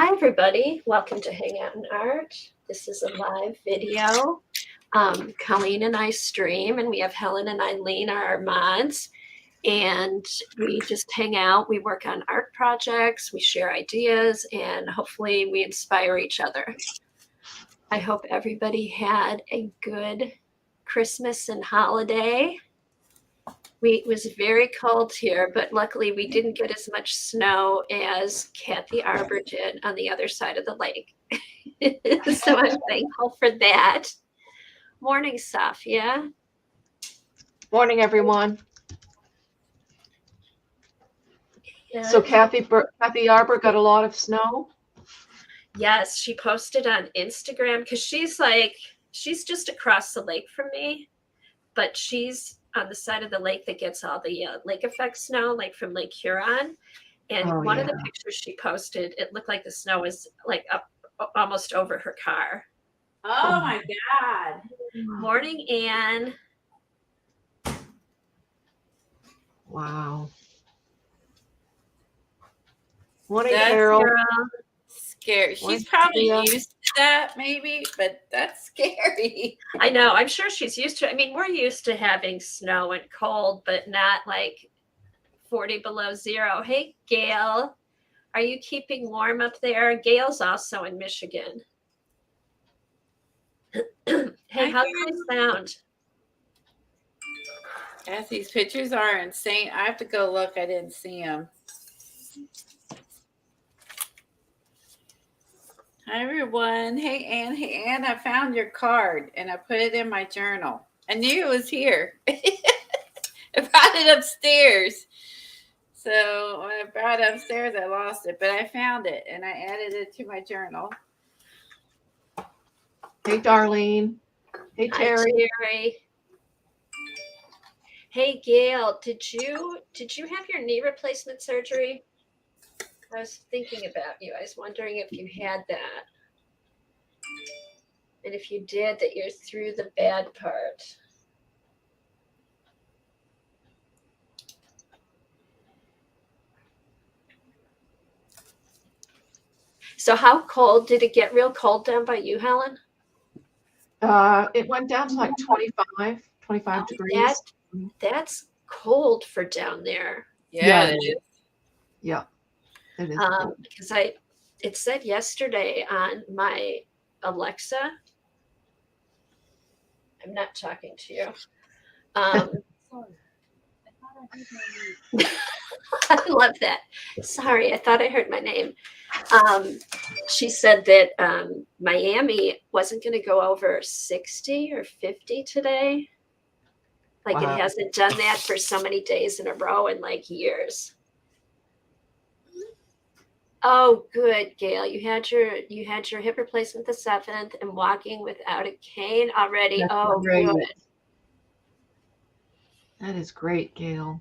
Hi, everybody. Welcome to Hang Out in Art. This is a live video. Colleen and I stream, and we have Helen and Eileen are our mods. And we just hang out. We work on art projects, we share ideas, and hopefully we inspire each other. I hope everybody had a good Christmas and holiday. It was very cold here, but luckily we didn't get as much snow as Kathy Arbor did on the other side of the lake. So I'm thankful for that. Morning, Safia. Morning, everyone. Yeah. So Kathy Arbor got a lot of snow? Yes, she posted on Instagram because she's just across the lake from me, but she's on the side of the lake that gets all the lake effect snow, like from Lake Huron. And one of the pictures she posted, it looked like the snow was like up almost over her car. Oh my God. Morning, Anne. Wow. Morning, Carol. Scary. She's probably used to that maybe, but that's scary. I know. I'm sure she's used to it. I mean, we're used to having snow and cold, but not like 40 below zero. Hey, Gail, are you keeping warm up there? Gail's also in Michigan. Hey, how do I sound? Yes, these pictures are insane. I have to go look. I didn't see them. Hi, everyone. Hey, Anne. Hey, Anne, I found your card, and I put it in my journal. I knew it was here. I brought it upstairs. So when I brought it upstairs, I lost it. But I found it, and I added it to my journal. Hey, Darlene. Hey, Terry. Hi, Terry. Hey, Gail, did you have your knee replacement surgery? I was thinking about you. I was wondering if you had that. And if you did, that you're through the bad part. So how cold? Did it get real cold down by you, Helen? It went down to like 25 degrees. That's cold for down there. Yeah, it is. Yeah, it is. Because it said yesterday on my Alexa, I'm not talking to you. I love that. Sorry, I thought I heard my name. She said that Miami wasn't going to go over 60 or 50 today. Like It hasn't done that for so many days in a row in like years. Oh, good, Gail. You had your hip replacement the 7th and walking without a cane already. That's great. Good. That is great, Gail.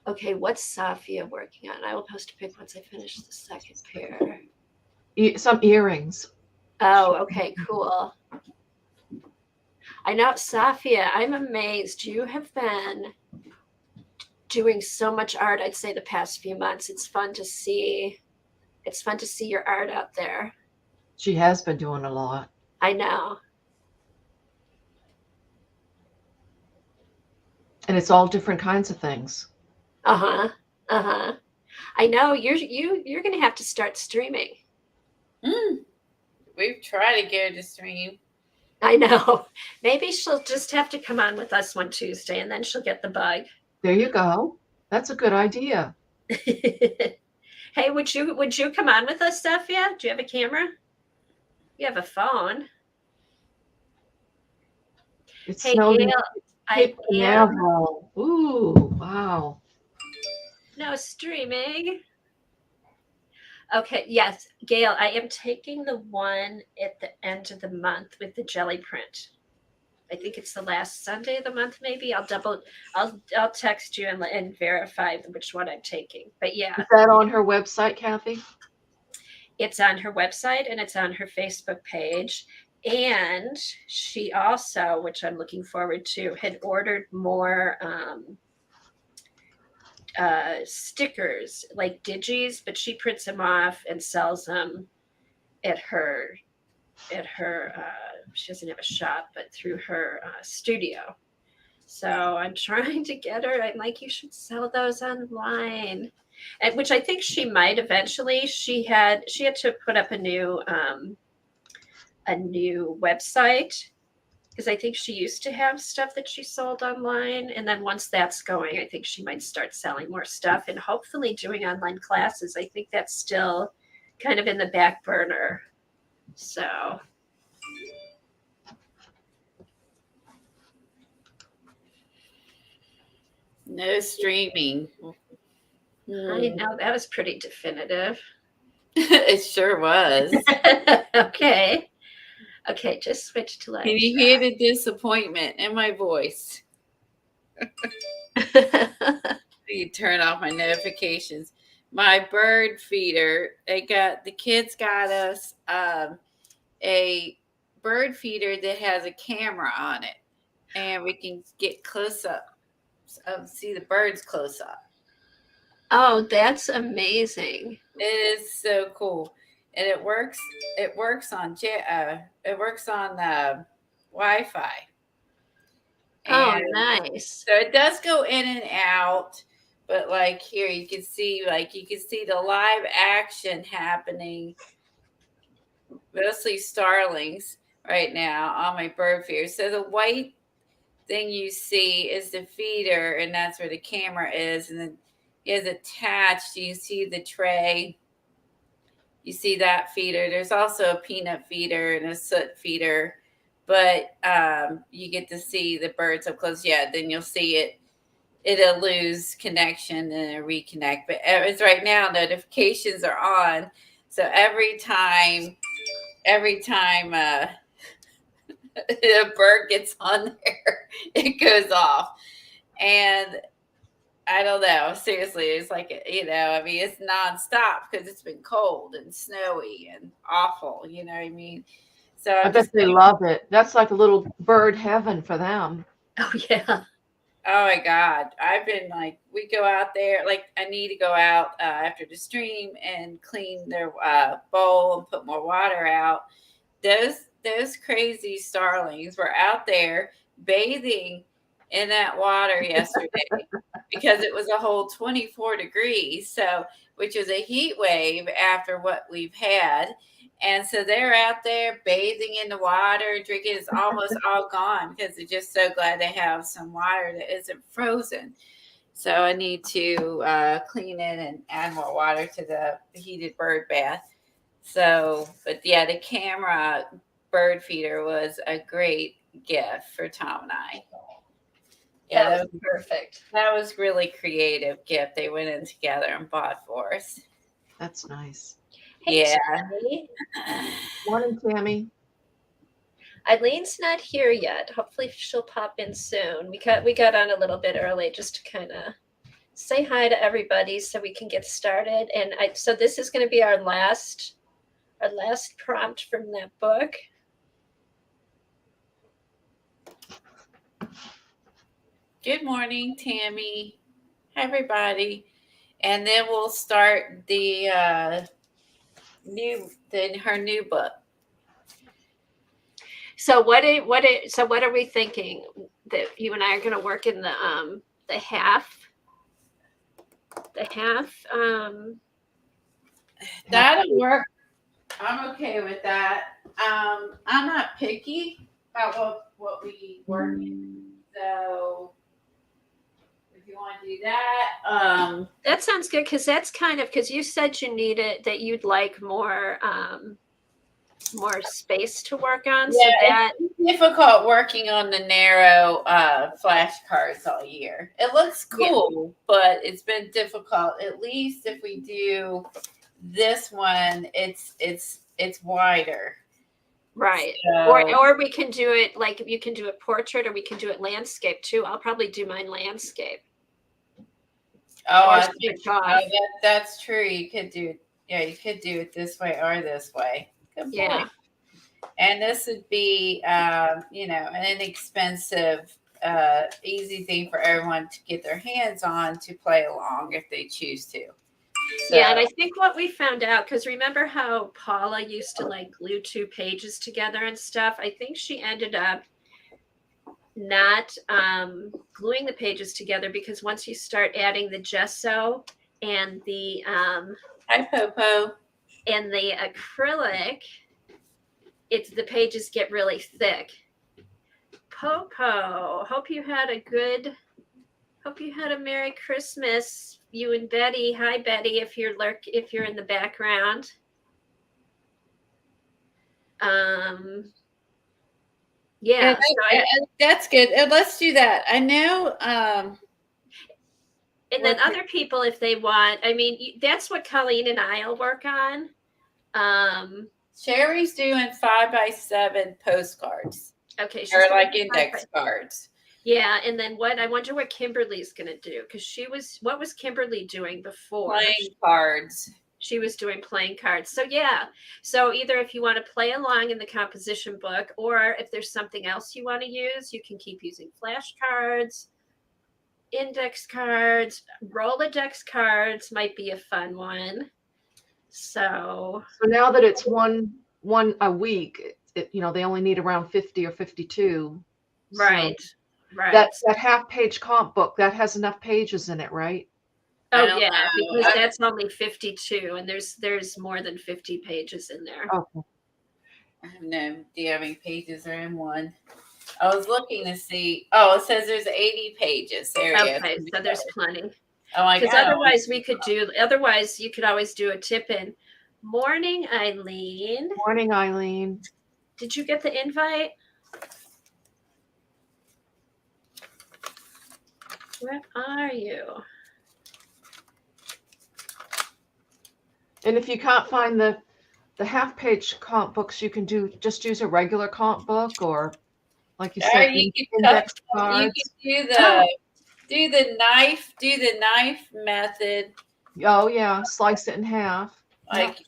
Okay, what's Safia working on? I will post a pic once I finish the second pair. Some earrings. Oh, okay, cool. I know, Safia, I'm amazed. You have been doing so much art, I'd say, the past few months. It's fun to see your art out there. She has been doing a lot. I know. And it's all different kinds of things. I know you're gonna have to start streaming. We've tried to get her to stream. I know. Maybe she'll just have to come on with us one Tuesday, and then she'll get the bug. There you go. That's a good idea. Hey, would you come on with us, Safia? Do you have a camera? You have a phone. It's hey, Gail, Cape Canaveral. Ooh, wow. No streaming. Okay, yes, Gail, I am taking the one at the end of the month with the jelly print. I think it's the last Sunday of the month, maybe. I'll text you and verify which one I'm taking. But yeah. Is that on her website, Kathy? It's on her website and it's on her Facebook page. And she also, which I'm looking forward to, had ordered more stickers like digis, but she prints them off and sells them at her she doesn't have a shop, but through her studio. So I'm trying to get her. I'm like, you should sell those online, and which I think she might eventually. She had to put up a new website because I think she used to have stuff that she sold online, and then once that's going, I think she might start selling more stuff and hopefully doing online classes. I think that's still kind of in the back burner. So No streaming. I know that was pretty definitive. It sure was. Okay. Okay, just switch to Can you hear the disappointment in my voice? You turn off my notifications. My bird feeder, the kids got us a bird feeder that has a camera on it, and we can get close up, see the birds close up. Oh, that's amazing. It is so cool, and it works. It works on Wi-Fi. Oh, And nice. so it does go in and out, but like here you can see the live action happening, mostly starlings right now on my bird feeder. So the white thing you see is the feeder, and that's where the camera is, and then it is attached. You see the tray. You see that feeder. There's also a peanut feeder and a soot feeder, but you get to see the birds up close. Yeah, then you'll see it. It'll lose connection and it'll reconnect. But as right now, notifications are on, so every time a bird gets on there, it goes off. And I don't know. Seriously, it's like, I mean, it's nonstop because it's been cold and snowy and awful. You know what I mean? So I bet they love it. That's like a little bird heaven for them. Oh, yeah. Oh my God. I've been like, we go out there, like I need to go out after the stream and clean their bowl and put more water out. Those crazy starlings were out there bathing in that water yesterday because it was a whole 24 degrees. So, which is a heat wave after what we've had. And so they're out there bathing in the water, drinking. It's almost all gone because they're just so glad they have some water that isn't frozen. So I need to clean it and add more water to the heated bird bath. So, but yeah, the camera bird feeder was a great gift for Tom and I. Yeah, that was perfect. That was really creative gift they went in together and bought for us. That's nice. Hey, Yeah. Tammy. Morning, Tammy. Eileen's not here yet. Hopefully she'll pop in soon. We got on a little bit early just to kind of say hi to everybody so we can get started. And so this is going to be our last prompt from that book. Good morning, Tammy. Hi, everybody. And then we'll start her new book. So what are we thinking that you and I are going to work in the half? That'll work. I'm okay with that. I'm not picky about what we work in. So if you want to do that, that sounds good because you said you needed that you'd like more space to work on. Yeah, so that it's difficult working on the narrow flashcards all year. It looks cool, but it's been difficult. At least if we do this one, it's wider. Right. So, or we can do it like you can do a portrait or we can do it landscape too. I'll probably do mine landscape. That's true. You could do it this way or this way. Good point. And this would be an inexpensive easy thing for everyone to get their hands on to play along if they choose to. So, Yeah, and I think what we found out, because remember how Paula used to like glue 2 pages together and stuff? I think she ended up not gluing the pages together because once you start adding the gesso and the hi, Popo. acrylic, it's the pages get really thick. Popo, hope you had a Merry Christmas, you and Betty. Hi, Betty, if you're in the background. Yeah, And that's good. And let's do that. I know. And then other people, if they want, I mean, that's what Colleen and I'll work on. Sherry's doing 5x7 postcards. Okay, Or like index cards. Yeah, and then I wonder what Kimberly's gonna do, because what was Kimberly doing before? Playing cards. She was doing playing cards. So yeah, so either if you want to play along in the composition book, or if there's something else you want to use, you can keep using flashcards, index cards, Rolodex cards might be a fun one. So now that it's one a week, they only need around 50 or 52. Right. So right. That half-page comp book, that has enough pages in it, right? Oh yeah, because that's only 52, and there's more than 50 pages in there. Okay. I don't know. Do you have any pages are in one? I was looking to see. Oh, it says there's 80 pages. There we go. Okay, so there's plenty. Oh my God. Because otherwise you could always do a tip in. Morning, Eileen. Morning, Eileen. Did you get the invite? Where are you? And if you can't find the half-page comp books, you can just use a regular comp book, or like you said, index cards. You can do the knife method. Oh yeah, slice it in half. Like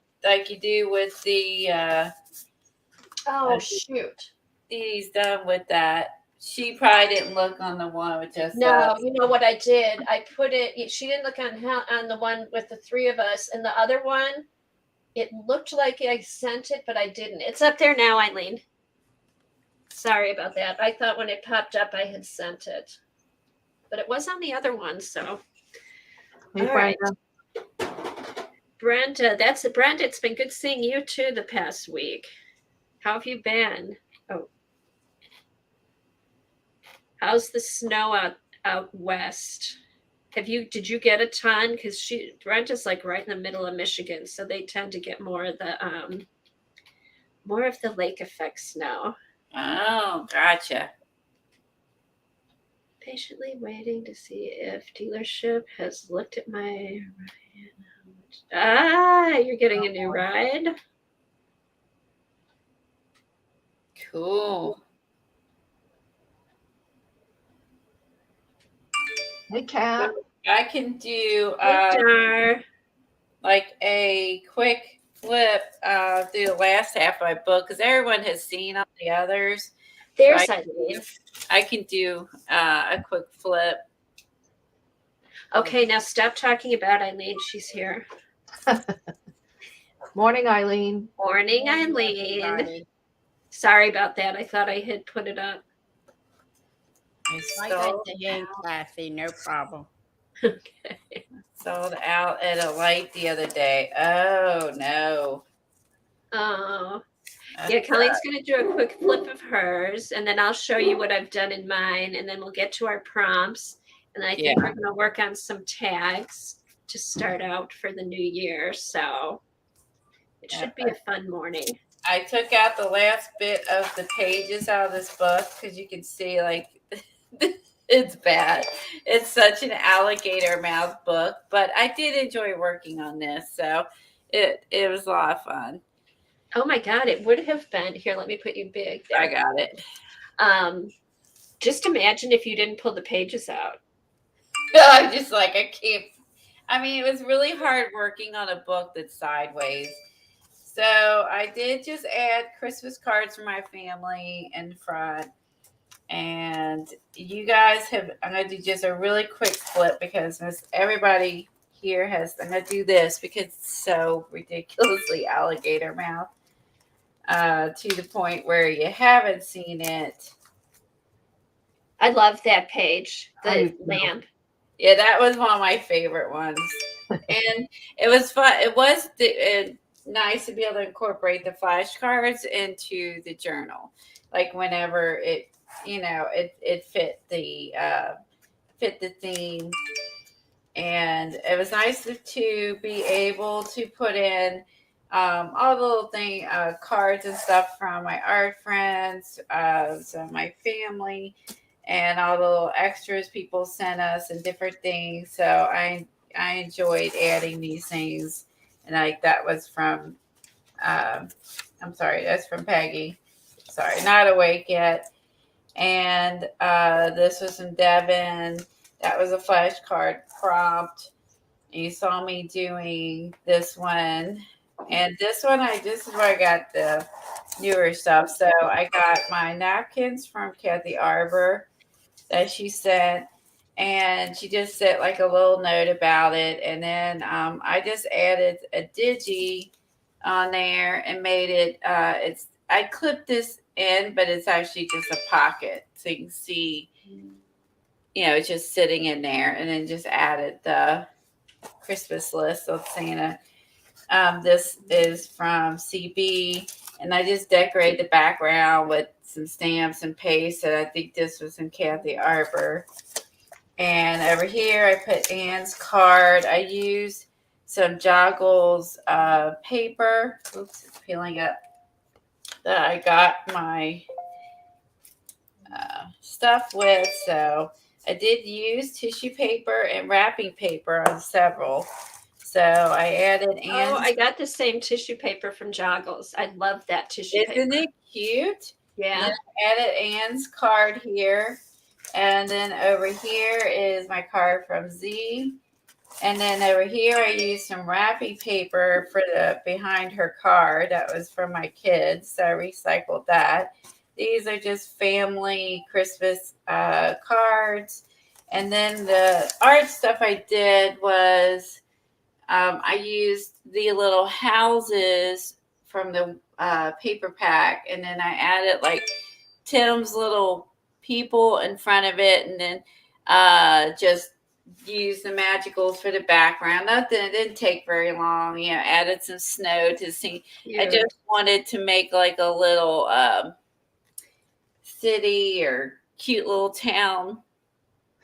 you do with the shoot. He's done with that. She probably didn't look on the one with just no. You know what I did? I put it. She didn't look on the one with the 3 of us, and the other one, it looked like I sent it, but I didn't. It's up there now, Eileen. Sorry about that. I thought when it popped up, I had sent it, but it was on the other one. So, hey, all right. Brenda, Brenda. It's been good seeing you too the past week. How have you been? Oh. How's the snow out west? Did you get a ton? Because Brenta's like right in the middle of Michigan, so they tend to get more of the lake effect snow. Oh, gotcha. Patiently waiting to see if dealership has looked at my ride. You're getting a new ride? Cool. Hey, Kat. I can do like a quick flip through the last half of my book, because everyone has seen all the others. There's so I can do a quick flip. Okay, now stop talking about Eileen. She's here. Morning, Eileen. Morning, Eileen. Sorry about that. I thought I had put it up. Classy, no problem. Okay. Sold out at a light the other day. Oh no. Oh. Yeah, Colleen's going to do a quick flip of hers, and then I'll show you what I've done in mine, and then we'll get to our prompts. And I think we're going to work on some tags to start out for the new year. So it should be a fun morning. I took out the last bit of the pages out of this book because you can see, like, it's bad. It's such an alligator mouth book, but I did enjoy working on this. So it was a lot of fun. Oh my God, it would have been. Here, let me put you big there. I got it. Just imagine if you didn't pull the pages out. I'm just like, I can't. I mean, it was really hard working on a book that's sideways. So I did just add Christmas cards for my family in front. And you guys have, I'm going to do just a really quick flip because everybody here has, I'm going to do this because it's so ridiculously alligator mouth to the point where you haven't seen it. I love that page, I the do too. lamp. Yeah, that was one of my favorite ones. And it was fun. It was nice to be able to incorporate the flashcards into the journal. Like whenever it, it fit the theme. And it was nice to be able to put in all the little cards and stuff from my art friends, so my family, and all the little extras people sent us and different things. So I enjoyed adding these things, and that was from I'm sorry, that's from Peggy. Sorry, not awake yet. And this was from Devin. That was a flashcard prompt. And you saw me doing this one. And this one, this is where I got the newer stuff. So I got my napkins from Kathy Arbor that she sent. And she just said like a little note about it. And then I just added a digi on there and made it, I clipped this in, but it's actually just a pocket. So you can see, it's just sitting in there, and then just added the Christmas list of Santa. This is from CB, and I just decorated the background with some stamps and paste. And I think this was in Kathy Arbor. And over here, I put Anne's card. I used some Joggles paper. Oops, it's peeling up. That I got my stuff with. So I did use tissue paper and wrapping paper on several. So I added Anne's. Oh, I got the same tissue paper from Joggles. I love that tissue paper. Isn't it cute? Yeah. And I added Anne's card here. And then over here is my card from Z. And then over here, I used some wrapping paper for the behind her card. That was from my kids. So I recycled that. These are just family Christmas cards. And then the art stuff I did was I used the little houses from the paper pack. And then I added like Tim's little people in front of it. And then just use the magicals for the background. Nothing, it didn't take very long. Added some snow to see. I just wanted to make like a little city or cute little town.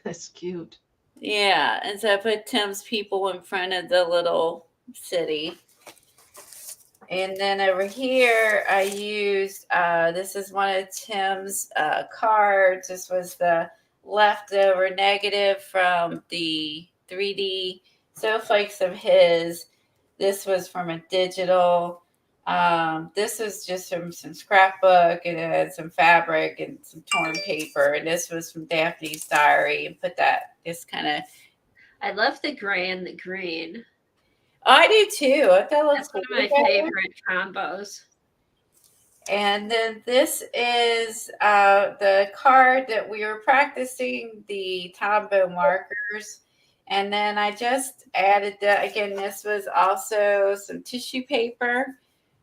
That's cute. Yeah, and so I put Tim's people in front of the little city. And then over here, I used, this is one of Tim's cards. This was the leftover negative from the 3D snowflakes of his. This was from a digital. This was just from some scrapbook, and it had some fabric and some torn paper. And this was from Daphne's diary, and put that just kind of. I love the gray and the green. I do too. That looks That's one of my favorite combos. And then this is the card that we were practicing the Tombow markers. And then I just added that. Again, this was also some tissue paper.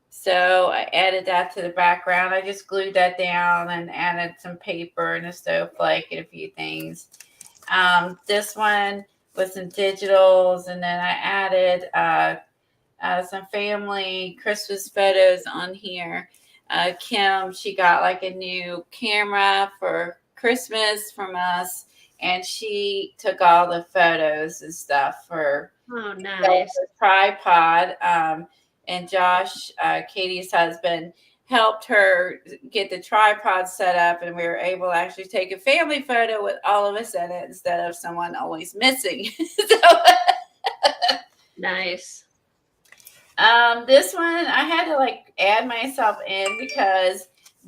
So I added that to the background. I just glued that down and added some paper and a snowflake and a few things. This one was some digitals. And then I added some family Christmas photos on here. Kim, she got like a new camera for Christmas from us, and she took all the photos and stuff for nice tripod. And Josh, Katie's husband, helped her get the tripod set up, and we were able to actually take a family photo with all of us in it instead of someone always missing. Nice. This one I had to like add myself in because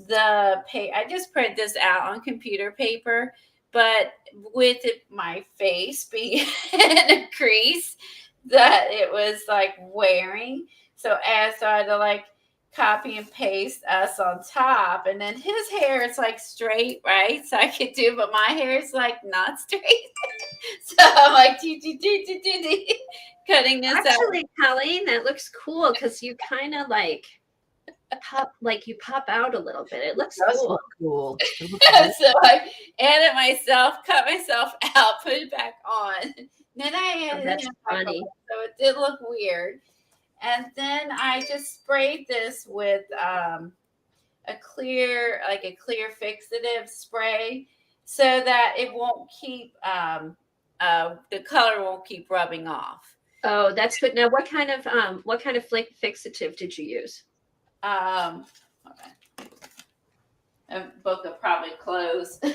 I just printed this out on computer paper, but with my face being in a crease that it was like wearing. So I had to like copy and paste us on top, and then his hair is like straight, right? So I could do, but my hair is like not straight. So I'm like cutting this out. Actually, Colleen, that looks cool because you kind of like you pop out a little bit. It looks Does cool. look cool. It looks good. So I added myself, cut myself out, put it back on. Then I added That's him back funny. on, so it did look weird. And then I just sprayed this with a clear fixative spray, so that it won't keep the color won't keep rubbing off. Oh, that's good. Now, what kind of fixative did you use? Okay. A book will probably close. So,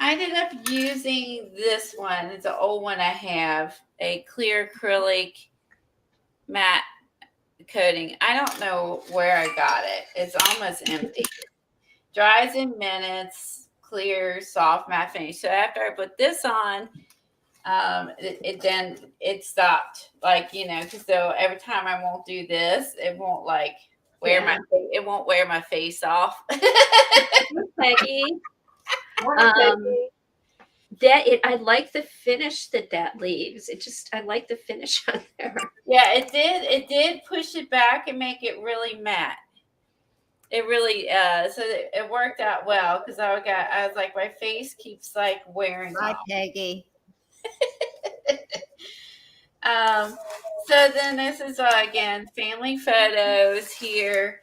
I ended up using this one. It's an old one I have, a clear acrylic matte coating. I don't know where I got it. It's almost empty. Dries in minutes, clear, soft matte finish. So after I put this on, it stopped. Like, because so every time I won't do this, it won't like wear my face off. Peggy. I like the finish that leaves. I like the finish on there. Yeah, it did push it back and make it really matte. It really so it worked out well, because I was like, my face keeps like wearing Bye, off. Peggy. So then this is again family photos here.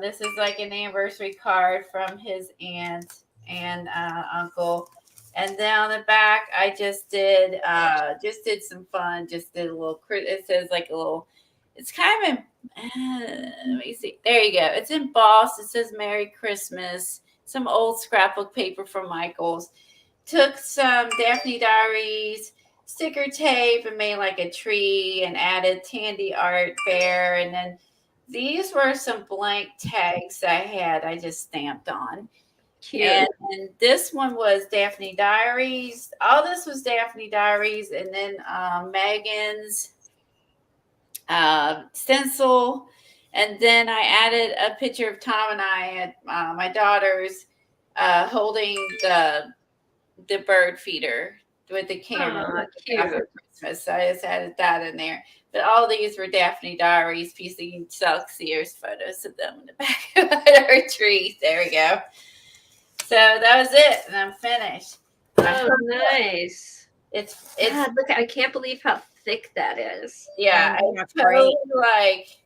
This is like an anniversary card from his aunt and uncle. And then on the back, I just did some fun. Just did a little. It says like a little. It's kind of. Let me see. There you go. It's embossed. It says "Merry Christmas." Some old scrapbook paper from Michael's. Took some Daphne Diaries sticker tape and made like a tree and added Tandy art bear. And then these were some blank tags I had. I just stamped on. Cute. And this one was Daphne Diaries. All this was Daphne Diaries, and then Megan's stencil. And then I added a picture of Tom and I at my daughter's holding the bird feeder with the camera for Christmas. So I just added that in there. But all these were Daphne Diaries. You can Sears photos of them in the back of our tree. There we go. So that was it, and I'm finished. Oh, nice. It's God, look, I can't believe how thick that is. yeah, Oh, it's that's great. totally like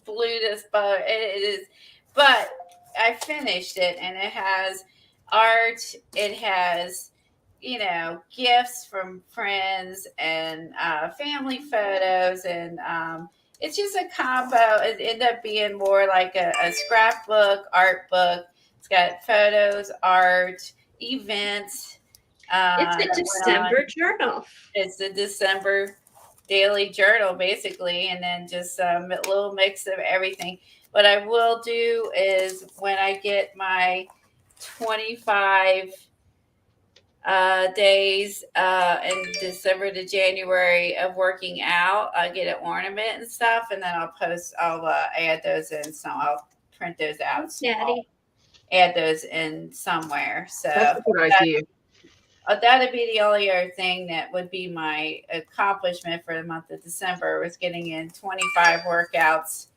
blew this bow. It is, but I finished it, and it has art. It has gifts from friends and family photos, and it's just a combo. It ended up being more like a scrapbook, art book. It's got photos, art, events. It's a December journal. It's a December daily journal, basically, and then just a little mix of everything. What I will do is when I get my 25 days in December to January of working out, I'll get an ornament and stuff, and then I'll add those in. So I'll print those out. Daddy. Add those in somewhere. So That's a good idea. that'd be the only other thing that would be my accomplishment for the month of December, was getting in 25 workouts,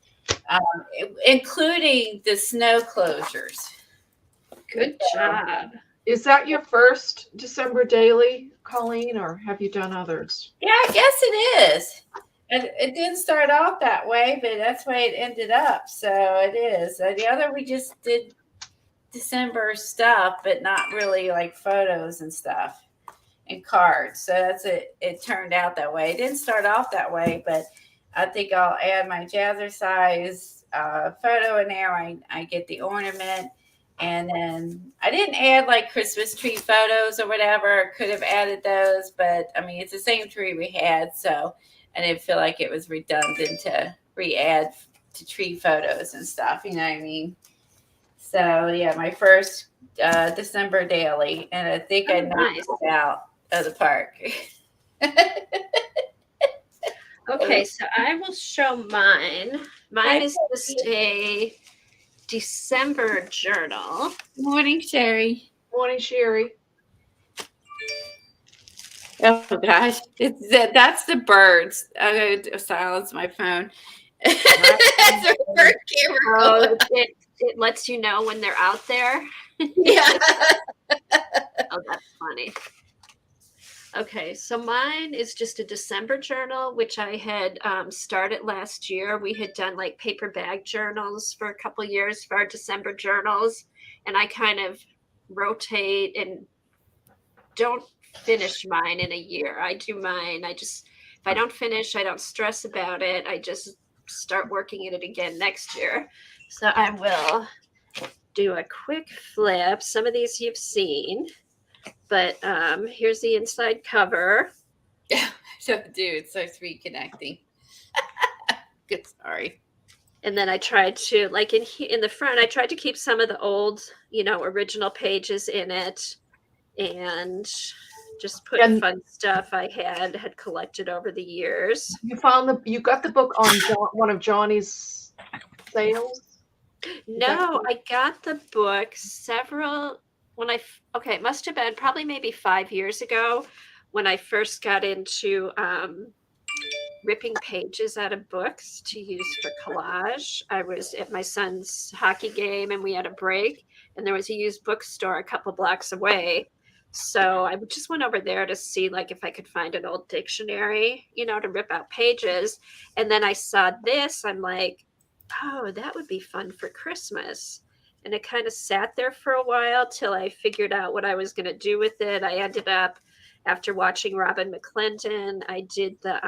including the snow closures. Good job. Is that your first December daily, Colleen, or have you done others? Yeah, I guess it is. It didn't start off that way, but that's the way it ended up. So it is. The other, we just did December stuff, but not really like photos and stuff and cards. So that's it. It turned out that way. It didn't start off that way, but I think I'll add my jazzercise photo in there. I get the ornament, and then I didn't add like Christmas tree photos or whatever. I could have added those, but I mean, it's the same tree we had, so I didn't feel like it was redundant to re-add to tree photos and stuff. You know what I mean? So yeah, my first December daily, and I think I knocked nice. it out of the park. Okay, so I will show mine. Mine is Hi, just a December journal. Morning, Sherry. Morning, Sherry. Oh gosh, that's the birds. I'm going to silence my phone. That's a bird camera. Oh, it lets you know when they're out there. Yeah. Oh, that's funny. Okay, so mine is just a December journal, which I had started last year. We had done like paper bag journals for a couple years for our December journals, and I kind of rotate and don't finish mine in a year. I do mine. If I don't finish, I don't stress about it. I just start working at it again next year. So I will do a quick flip. Some of these you've seen, but here's the inside cover. Yeah. So, dude, so sweet connecting. Good. Sorry. And then I tried to, like in the front, I tried to keep some of the old, original pages in it, and just put fun stuff I had collected over the years. You got the book on one of Johnny's sales? No, I got the book it must have been probably maybe 5 years ago when I first got into ripping pages out of books to use for collage. I was at my son's hockey game and we had a break, and there was a used bookstore a couple blocks away. So I just went over there to see like if I could find an old dictionary, to rip out pages. And then I saw this. I'm like, oh, that would be fun for Christmas. And it kind of sat there for a while till I figured out what I was going to do with it. I ended up, after watching Robin McClendon, I did the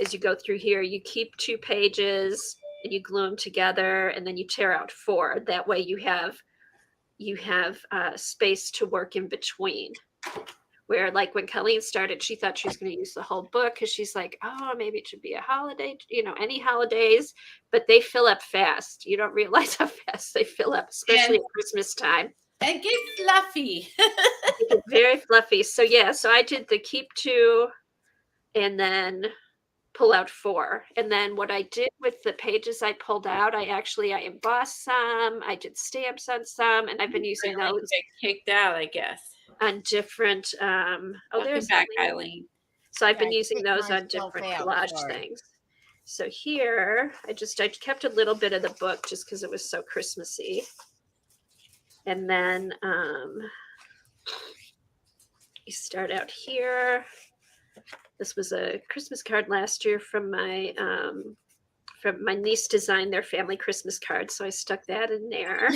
as you go through here, you keep 2 pages and you glue them together, and then you tear out 4. That way you have space to work in between. Where like when Colleen started, she thought she was going to use the whole book because she's like, oh, maybe it should be a holiday, any holidays, but they fill up fast. You don't realize how fast they fill up, especially at Christmas time. And get fluffy. Very fluffy. So yeah, so I did the keep 2 and then pull out 4. And then what I did with the pages I pulled out, I embossed some, I did stamps on some, and I've been using those. Get kicked out, I guess. On different Welcome back, Eileen. So I've been using those on different collage things. So here I kept a little bit of the book just because it was so Christmassy. And then you start out here. This was a Christmas card last year from my niece designed their family Christmas card, so I stuck that in there.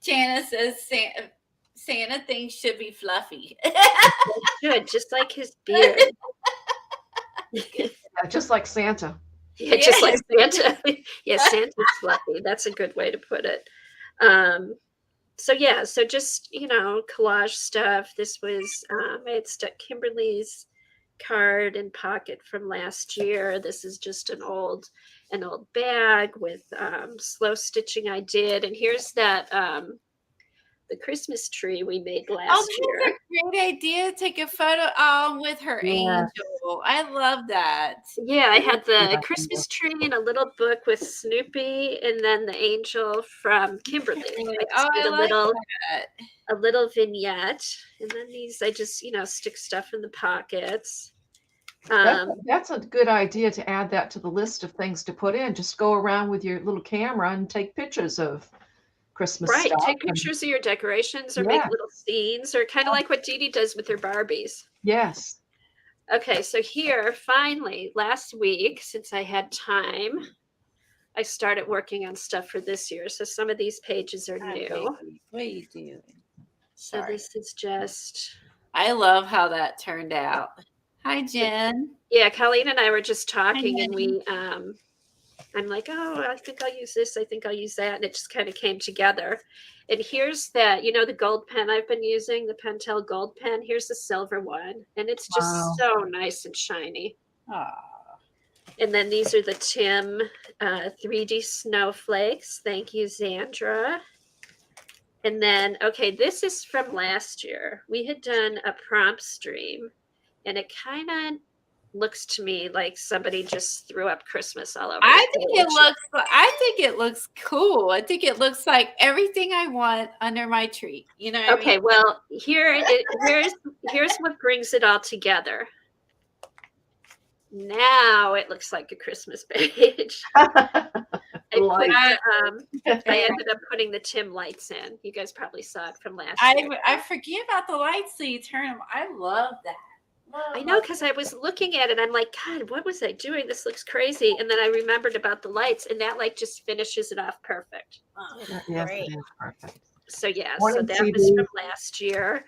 Jana says Santa things should be fluffy. Should, just like his beard. Yeah, just like Santa. Yeah, just like Santa. Yeah, Santa's fluffy. That's a good way to put it. So just collage stuff. This was I had stuck Kimberly's card and pocket from last year. This is just an old bag with slow stitching I did. And here's that the Christmas tree we made last year. That's a great idea. Take a photo with her angel. I love that. Yeah, I had the Christmas tree and a little book with Snoopy and then the angel from Kimberly. I like that. A little vignette. And then these, I just, stick stuff in the pockets. That's a good idea to add that to the list of things to put in. Just go around with your little camera and take pictures of Christmas stuff. Take pictures of your decorations or make little scenes, or kind of like what Dee Dee does with her Barbies. Yes. Okay, so here, finally, last week, since I had time, I started working on stuff for this year. So some of these pages are new. What are you doing? So this is just... I love how that turned out. Hi, Jen. Yeah, Colleen and I were just talking, and I'm like, oh, I think I'll use this. I think I'll use that. And it just kind of came together. And here's that, the gold pen I've been using, the Pentel gold pen. Here's the silver one. And it's just so nice and shiny. Aww. And then these are the Tim 3D snowflakes. Thank you, Zandra. And then, okay, this is from last year. We had done a prompt stream, and it kind of looks to me like somebody just threw up Christmas all over. I think it looks cool. I think it looks like everything I want under my tree. You know what I Okay, mean? well, here's what brings it all together. Now it looks like a Christmas page. I ended up putting the Tim lights in. You guys probably saw it from last year. I forget about the lights so you turn them. I love that. I know, because I was looking at it. I'm like, God, what was I doing? This looks crazy. And then I remembered about the lights, and that like just finishes it off perfect. Oh, Yes, great. it is perfect. So yeah, Morning, so that CB. was from last year.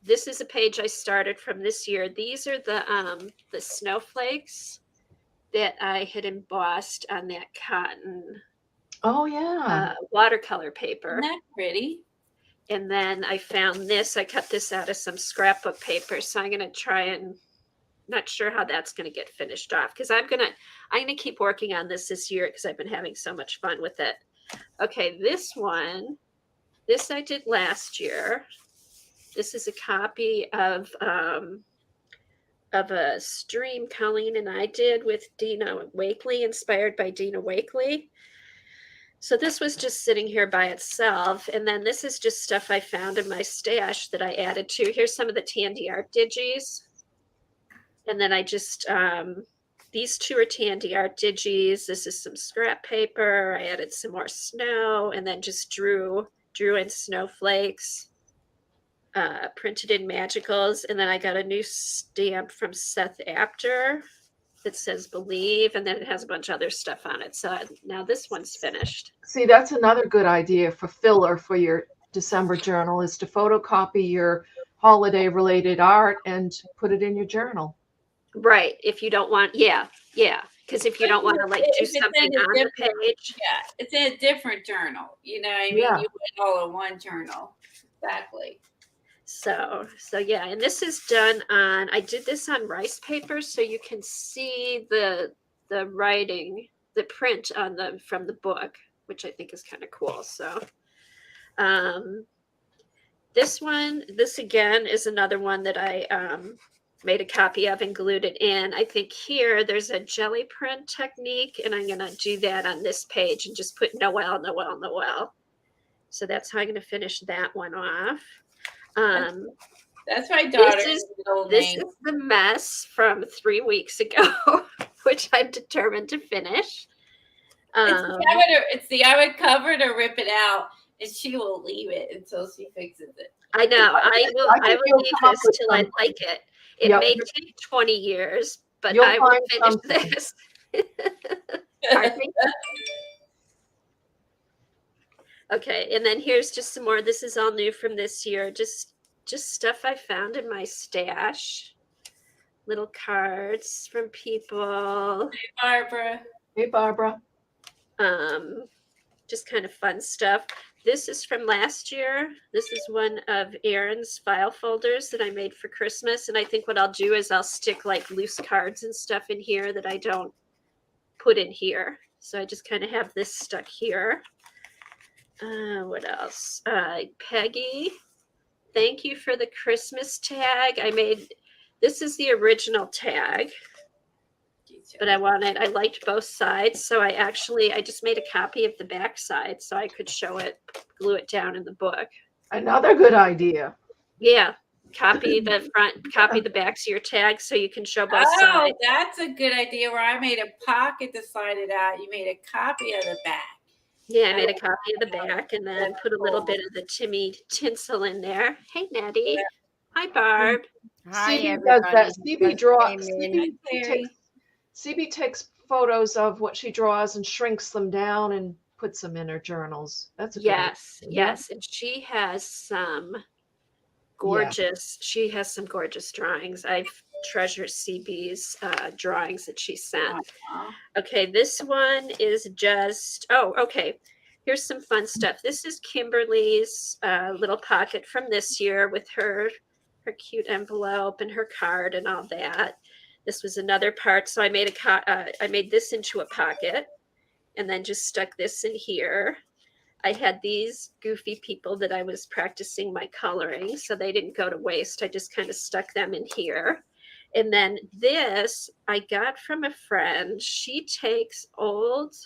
This is a page I started from this year. These are the snowflakes that I had embossed on that cotton Oh yeah. watercolor paper. Isn't that pretty? And then I found this. I cut this out of some scrapbook paper. So I'm gonna try and not sure how that's gonna get finished off, because I'm gonna keep working on this year because I've been having so much fun with it. Okay, this I did last year. This is a copy of a stream Colleen and I did with Dina Wakely, inspired by Dina Wakely. So this was just sitting here by itself. And then this is just stuff I found in my stash that I added to. Here's some of the Tandy Art Digis. And then I just, these two are Tandy Art Digis. This is some scrap paper. I added some more snow and then just drew in snowflakes. Printed in magicals, and then I got a new stamp from Seth Apter that says believe, and then it has a bunch of other stuff on it. So now this one's finished. See, that's another good idea for filler for your December journal, is to photocopy your holiday related art and put it in your journal. Right. If you don't want, yeah. Because if you don't want to like do something on the page. Yeah, it's in a different journal. You know what I mean? Yeah. You put it all in one journal. Exactly. So yeah, and this is done on, I did this on rice paper, so you can see the writing, the print on from the book, which I think is kind of cool. So this again is another one that I made a copy of and glued it in. I think here there's a jelly print technique, and I'm gonna do that on this page and just put Noel. So that's how I'm gonna finish that one off. That's my daughter's this is the mess from 3 weeks ago, which I'm determined to finish. It's the I would cover it or rip it out, and she will leave it until she fixes it. I know. I will leave this till I like it. It may take 20 years, but I will finish this. Okay, and then here's just some more. This is all new from this year. Just stuff I found in my stash. Little cards from people. Hey, Barbara. Just kind of fun stuff. This is from last year. This is one of Erin's file folders that I made for Christmas. And I think what I'll do is I'll stick like loose cards and stuff in here that I don't put in here. So I just kind of have this stuck here. What else? Peggy, thank you for the Christmas tag. This is the original tag, but I liked both sides. So I just made a copy of the back side so I could show it, glue it down in the book. Another good idea. Yeah. Copy the front, copy the backs of your tag so you can show both sides. Oh, that's a good idea, where I made a pocket to slide it out. You made a copy of the back. Yeah, I made a copy of the back and then put a little bit of the Timmy tinsel in there. Hey, Nettie. Hi, Barb. Hi, CB everybody. does that. Came CB takes photos of what she draws and shrinks them down and puts them in her journals. That's a good idea. Yes. And she has some gorgeous drawings. I've treasured CB's drawings that she sent. Okay, this one is just, okay. Here's some fun stuff. This is Kimberly's little pocket from this year with her cute envelope and her card and all that. This was another part. So I made I made this into a pocket and then just stuck this in here. I had these goofy people that I was practicing my coloring, so they didn't go to waste. I just kind of stuck them in here. And then this I got from a friend. She takes old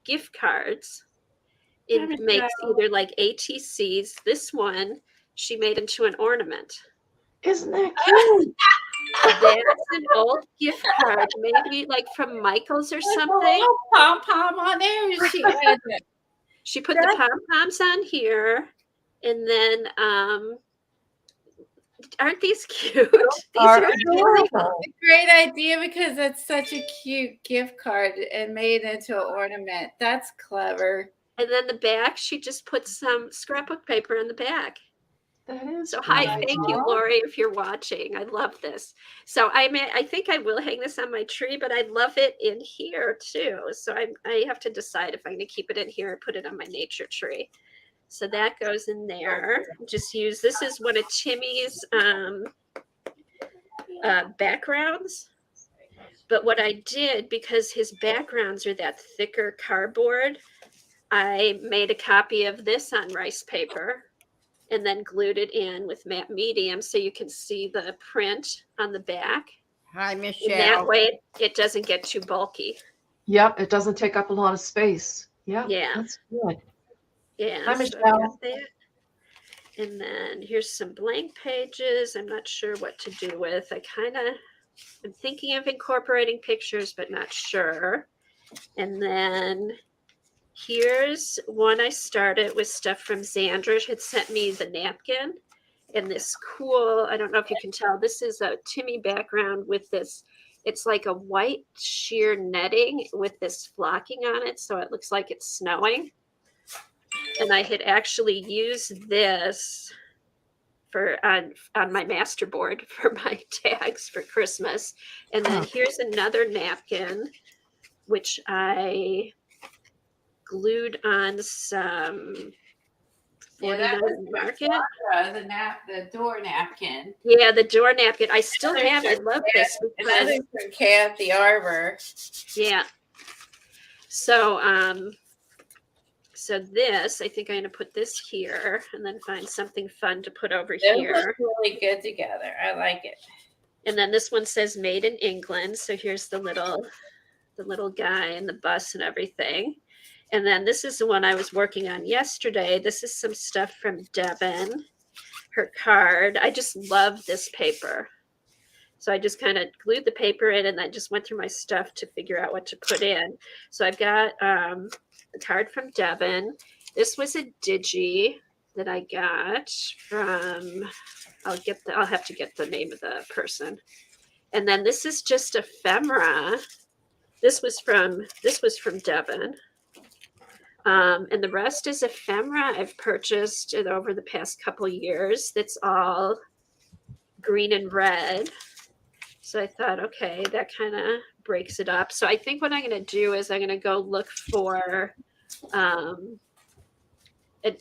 gift cards and makes either like ATCs. This one she made into an ornament. Isn't that cute? That's an old gift card, maybe like from Michael's or something. Pom pom on there. She had it. She put the pom poms on here, and then aren't these cute? These Are are really cool. A great idea because it's such a cute gift card and made into an ornament. That's clever. And then the back, she just put some scrapbook paper in the back. That is So great. hi, thank you, Lori, if you're watching. I love this. So I think I will hang this on my tree, but I love it in here too. So I have to decide if I'm going to keep it in here or put it on my nature tree. So that goes in there. Just use, this is one of Timmy's backgrounds. But what I did, because his backgrounds are that thicker cardboard, I made a copy of this on rice paper and then glued it in with matte medium so you can see the print on the back. Hi, And that Michelle. way it doesn't get too bulky. Yep, it doesn't take up a lot of space. Yep, Yeah. that's good. Yeah. Hi, so I've Michelle. got that. And then here's some blank pages. I'm not sure what to do with. I'm thinking of incorporating pictures, but not sure. And then here's one I started with stuff from Xandra. She had sent me the napkin and this cool, I don't know if you can tell, this is a Timmy background with this, it's like a white sheer netting with this flocking on it. So it looks like it's snowing. And I had actually used this for on my master board for my tags for Christmas. And then here's another napkin, which I glued on some 49 Market. The door napkin. Yeah, the door napkin. I still have it. I love this. Another from Kathy Arbor. Yeah. So this, I think I'm going to put this here and then find something fun to put over here. Those look really good together. I like it. And then this one says made in England. So here's the little guy and the bus and everything. And then this is the one I was working on yesterday. This is some stuff from Devin, her card. I just love this paper. So I just kind of glued the paper in and then just went through my stuff to figure out what to put in. So I've got a card from Devin. This was a digi that I got from, I'll have to get the name of the person. And then this is just ephemera. This was from Devin. And the rest is ephemera I've purchased it over the past couple years. That's all green and red. So I thought, okay, that kind of breaks it up. So I think what I'm going to do is I'm going to go look for an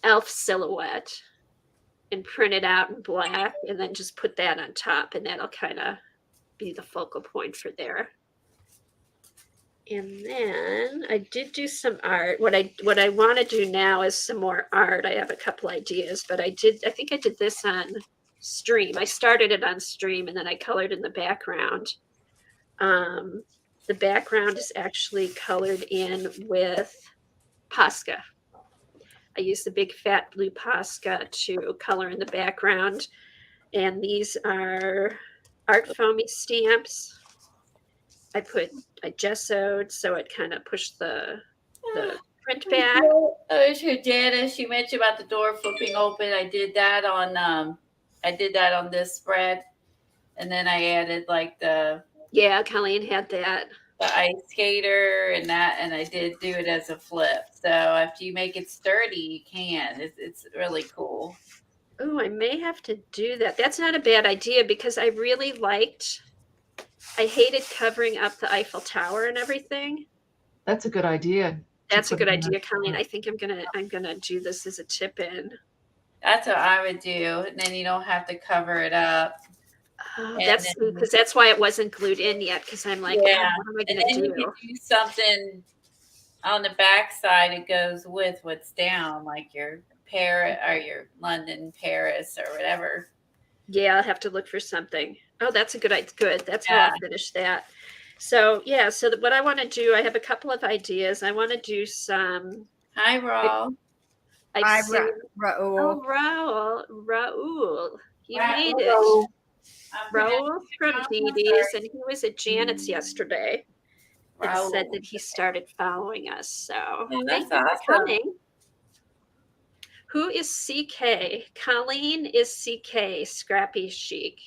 elf silhouette and print it out in black and then just put that on top, and that'll kind of be the focal point for there. And then I did do some art. What I want to do now is some more art. I have a couple ideas, but I think I did this on Stream. I started it on Stream and then I colored in the background. The background is actually colored in with Posca. I used the big fat blue Posca to color in the background. And these are art foamy stamps. I gessoed so it kind of pushed the print back. There's her data. She mentioned about the door flipping open. I did that on this spread, and then I added like Colleen had that. The ice skater and that, and I did do it as a flip. So after you make it sturdy, you can. It's really cool. Oh, I may have to do that. That's not a bad idea because I hated covering up the Eiffel Tower and everything. That's a good idea. That's a good idea, Colleen. I think I'm gonna do this as a tip in. That's what I would do, and then you don't have to cover it up. Oh, And that's then, because that's why it wasn't glued in yet. Because I'm like, yeah, oh, what am I and gonna then you do? could do something on the back side. It goes with what's down, like your Paris or your London, Paris, or whatever. Yeah, I'll have to look for something. Oh, that's a good idea. Good. That's how Yeah. I'll finish that. So yeah, so what I want to do, I have a couple of ideas. I want to do some. Hi, Raul. Hi, I've seen. Raul. Oh, Raul, you Ra- made it. Hello. I'm Raul's from pronouncing Dee it Dee's, and he was at Janet's yesterday and wrong. said Raul. that he started following us. So Oh, thank that's you for awesome. coming. Who is CK? Colleen is CK, Scrappy Chic.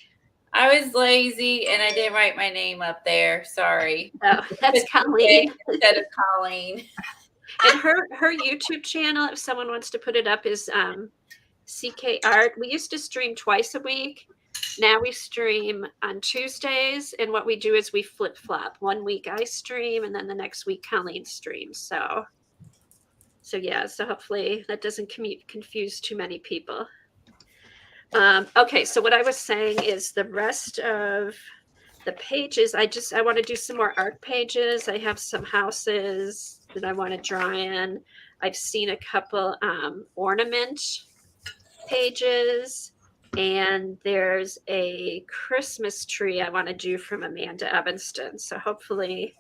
I was lazy and I didn't write my name up there. Sorry. Oh, that's Colleen. Instead of Colleen. And her YouTube channel, if someone wants to put it up, is CK Art. We used to stream twice a week. Now we stream on Tuesdays, and what we do is we flip flop. 1 week I stream, and then the next week Colleen streams. So yeah. So hopefully that doesn't confuse too many people. Okay, so what I was saying is the rest of the pages. I want to do some more art pages. I have some houses that I want to draw in. I've seen a couple ornament pages, and there's a Christmas tree I want to do from Amanda Evanston. So hopefully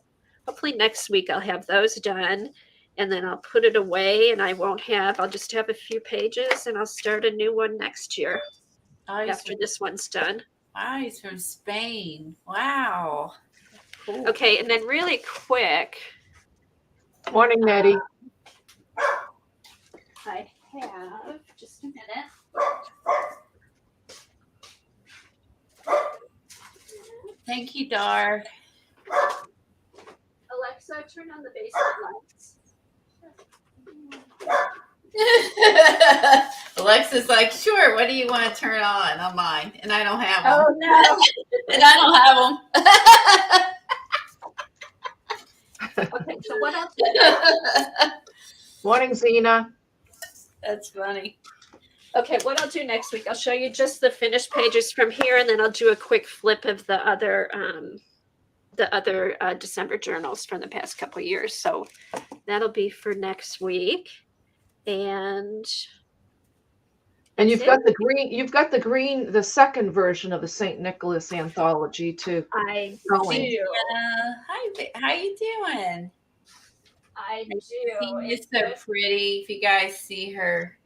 next week I'll have those done, and then I'll put it away, and I'll just have a few pages, and I'll start a new one next year after this one's done. Wow, he's from Spain. Wow. Cool. Okay, and then really quick, Morning, Nettie. I have just a minute. Thank you, Dar. Alexa, turn on the basement lights. Alexa's like, sure, what do you want to turn on mine? And I don't have them. Oh no. And I don't have them. Okay, so what else? Morning, Zena. That's funny. Okay, what I'll do next week, I'll show you just the finished pages from here, and then I'll do a quick flip of the other December journals from the past couple of years. So that'll be for next week. And you've got the green, the second version of the St. Nicholas anthology too. I Going. do. Hi, how you doing? I do. She's so pretty. If you guys see her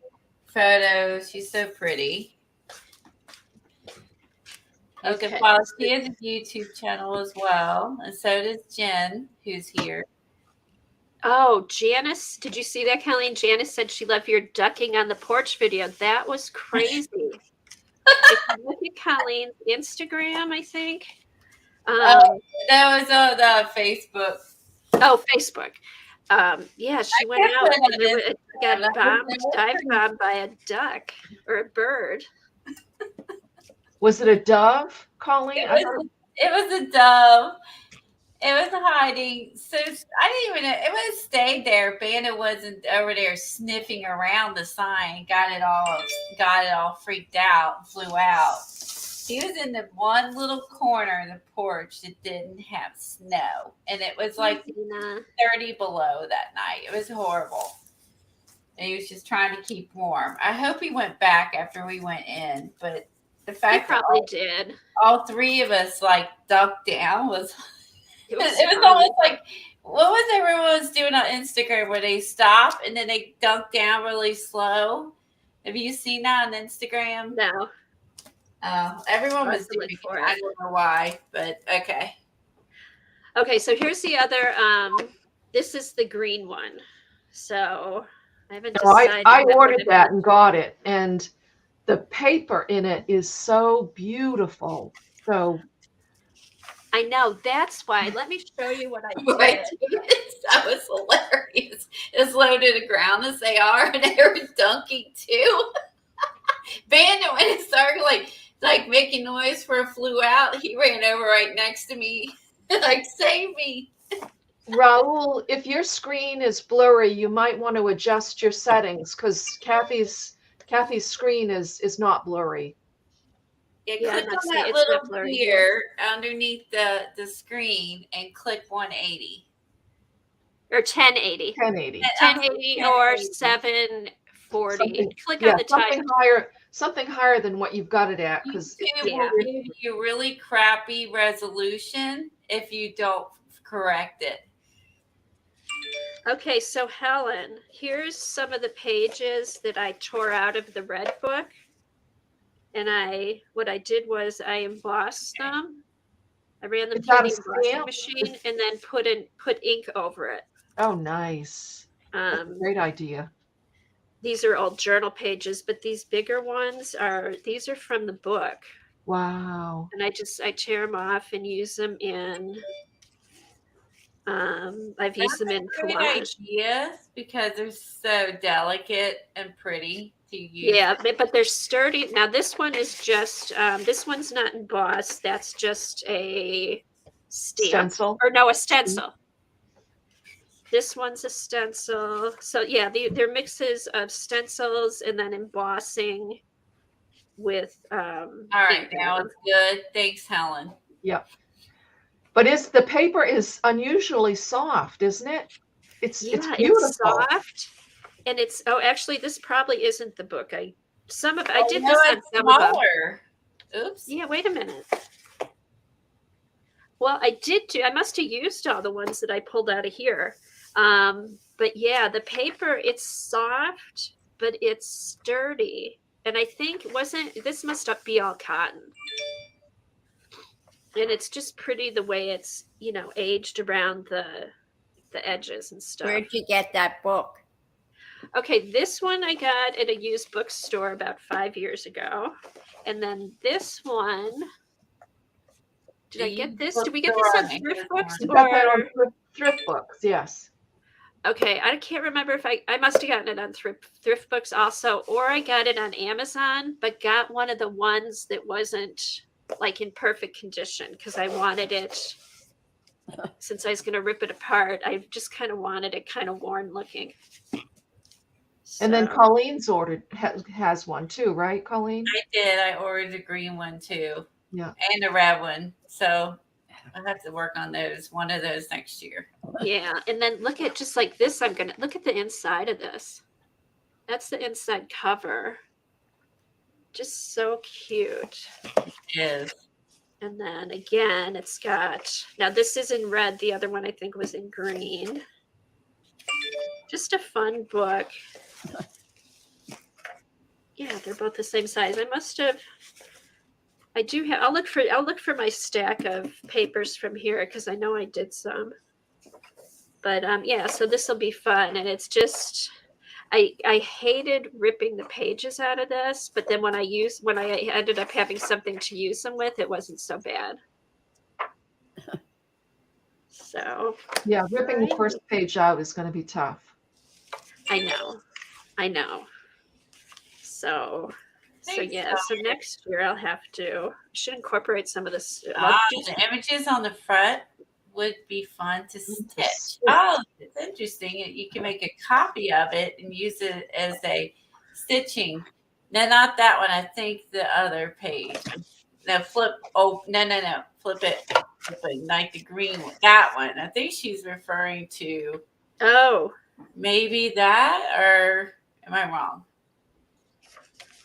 photos, she's so pretty. You can follow. She has a YouTube channel as well, and so does Jen, who's here. Oh, Janice, did you see that, Colleen? Janice said she loved your ducking on the porch video. That was crazy. If you look at Colleen's Instagram, I think. That was on Facebook. Oh, Facebook. Yeah, she went out and got dive bombed by a duck or a bird. Was it a dove, Colleen? It was a dove. It was hiding. So I didn't even know. It was stayed there. Bandit wasn't over there sniffing around the sign. Got it all freaked out. Flew out. He was in the one little corner of the porch that didn't have snow, and it was like 30 below that night. It was horrible. And he was just trying to keep warm. I hope he went back after we went in, but the fact he probably did. All three of us like ducked down was. It was almost like, what was everyone was doing on Instagram where they stop and then they dunk down really slow? Have you seen that on Instagram? No. Everyone was doing it. I don't know why, but okay. Okay, so here's the other. This is the green one. So I haven't decided. I ordered that and got it, and the paper in it is so beautiful. So. I know, that's why. Let me show you what I did. That was hilarious. As low to the ground as they are, and they were dunking too. Bandit, when it started like making noise for a flew out, he ran over right next to me, like, save me. Raul, if your screen is blurry, you might want to adjust your settings because Kathy's screen is not blurry. Yeah, click I'm not on seeing- that it's not little blurry gear underneath the screen and click 180. Or 1080. 1080. 1080 or 740. Something, Click yeah, on the title. something higher than what you've got it at, because YouTube will give you really crappy resolution if you don't correct it. Okay, so Helen, here's some of the pages that I tore out of the red book. And what I did was I embossed them. I ran them Is through that the a embossing stamp? machine and then put ink over it. oh, nice. That's a great idea. These are all journal pages, but these bigger ones are from the book. Wow. And I tear them off and use them in I've used them in Great collage. idea because they're so delicate and pretty to use. Yeah, but they're sturdy. Now this one is just this one's not embossed. That's just a stamp. Stencil. Or no, a stencil. This one's a stencil. So yeah, they're mixes of stencils and then embossing with All right, ink now on it's good. Thanks, Helen. Yep. But the paper is unusually soft, isn't it? It's beautiful. It's soft. And it's actually this probably isn't the book. I did this on some of them. Oops. Yeah, wait a minute. Well, I must have used all the ones that I pulled out of here. But yeah, the paper, it's soft, but it's sturdy. And I think this must be all cotton. And it's just pretty the way it's, aged around the edges and stuff. Where'd you get that book? Okay, this one I got at a used bookstore about 5 years ago. And then this one, did I get this? Did we get this on Thrift Books? You got that on thrift books, yes. Okay, I can't remember if I must have gotten it on thrift books also, or I got it on Amazon, but got one of the ones that wasn't like in perfect condition because I wanted it, since I was going to rip it apart, I just kind of wanted it kind of worn looking. And then Colleen's has one too, right, Colleen? I did. I ordered a green one too. Yeah. And a red one. So I'll have to work on one of those next year. Yeah. And then look at just like this. I'm going to look at the inside of this. That's the inside cover. Just so cute. It is. And then again, it's got, now this is in red. The other one I think was in green. Just a fun book. Yeah, they're both the same size. I'll look for my stack of papers from here because I know I did some. But yeah, so this will be fun. And it's just, I hated ripping the pages out of this, but then when I ended up having something to use them with, it wasn't so bad. So yeah, ripping the first page out is going to be tough. I know. So yeah, so next year I should incorporate some of this. The images on the front would be fun to stitch. Oh, it's interesting. You can make a copy of it and use it as a stitching. No, not that one. I think the other page. No, flip. Oh, no. Flip it. Like the green one. That one. I think she's referring to. Oh. Maybe that, or am I wrong?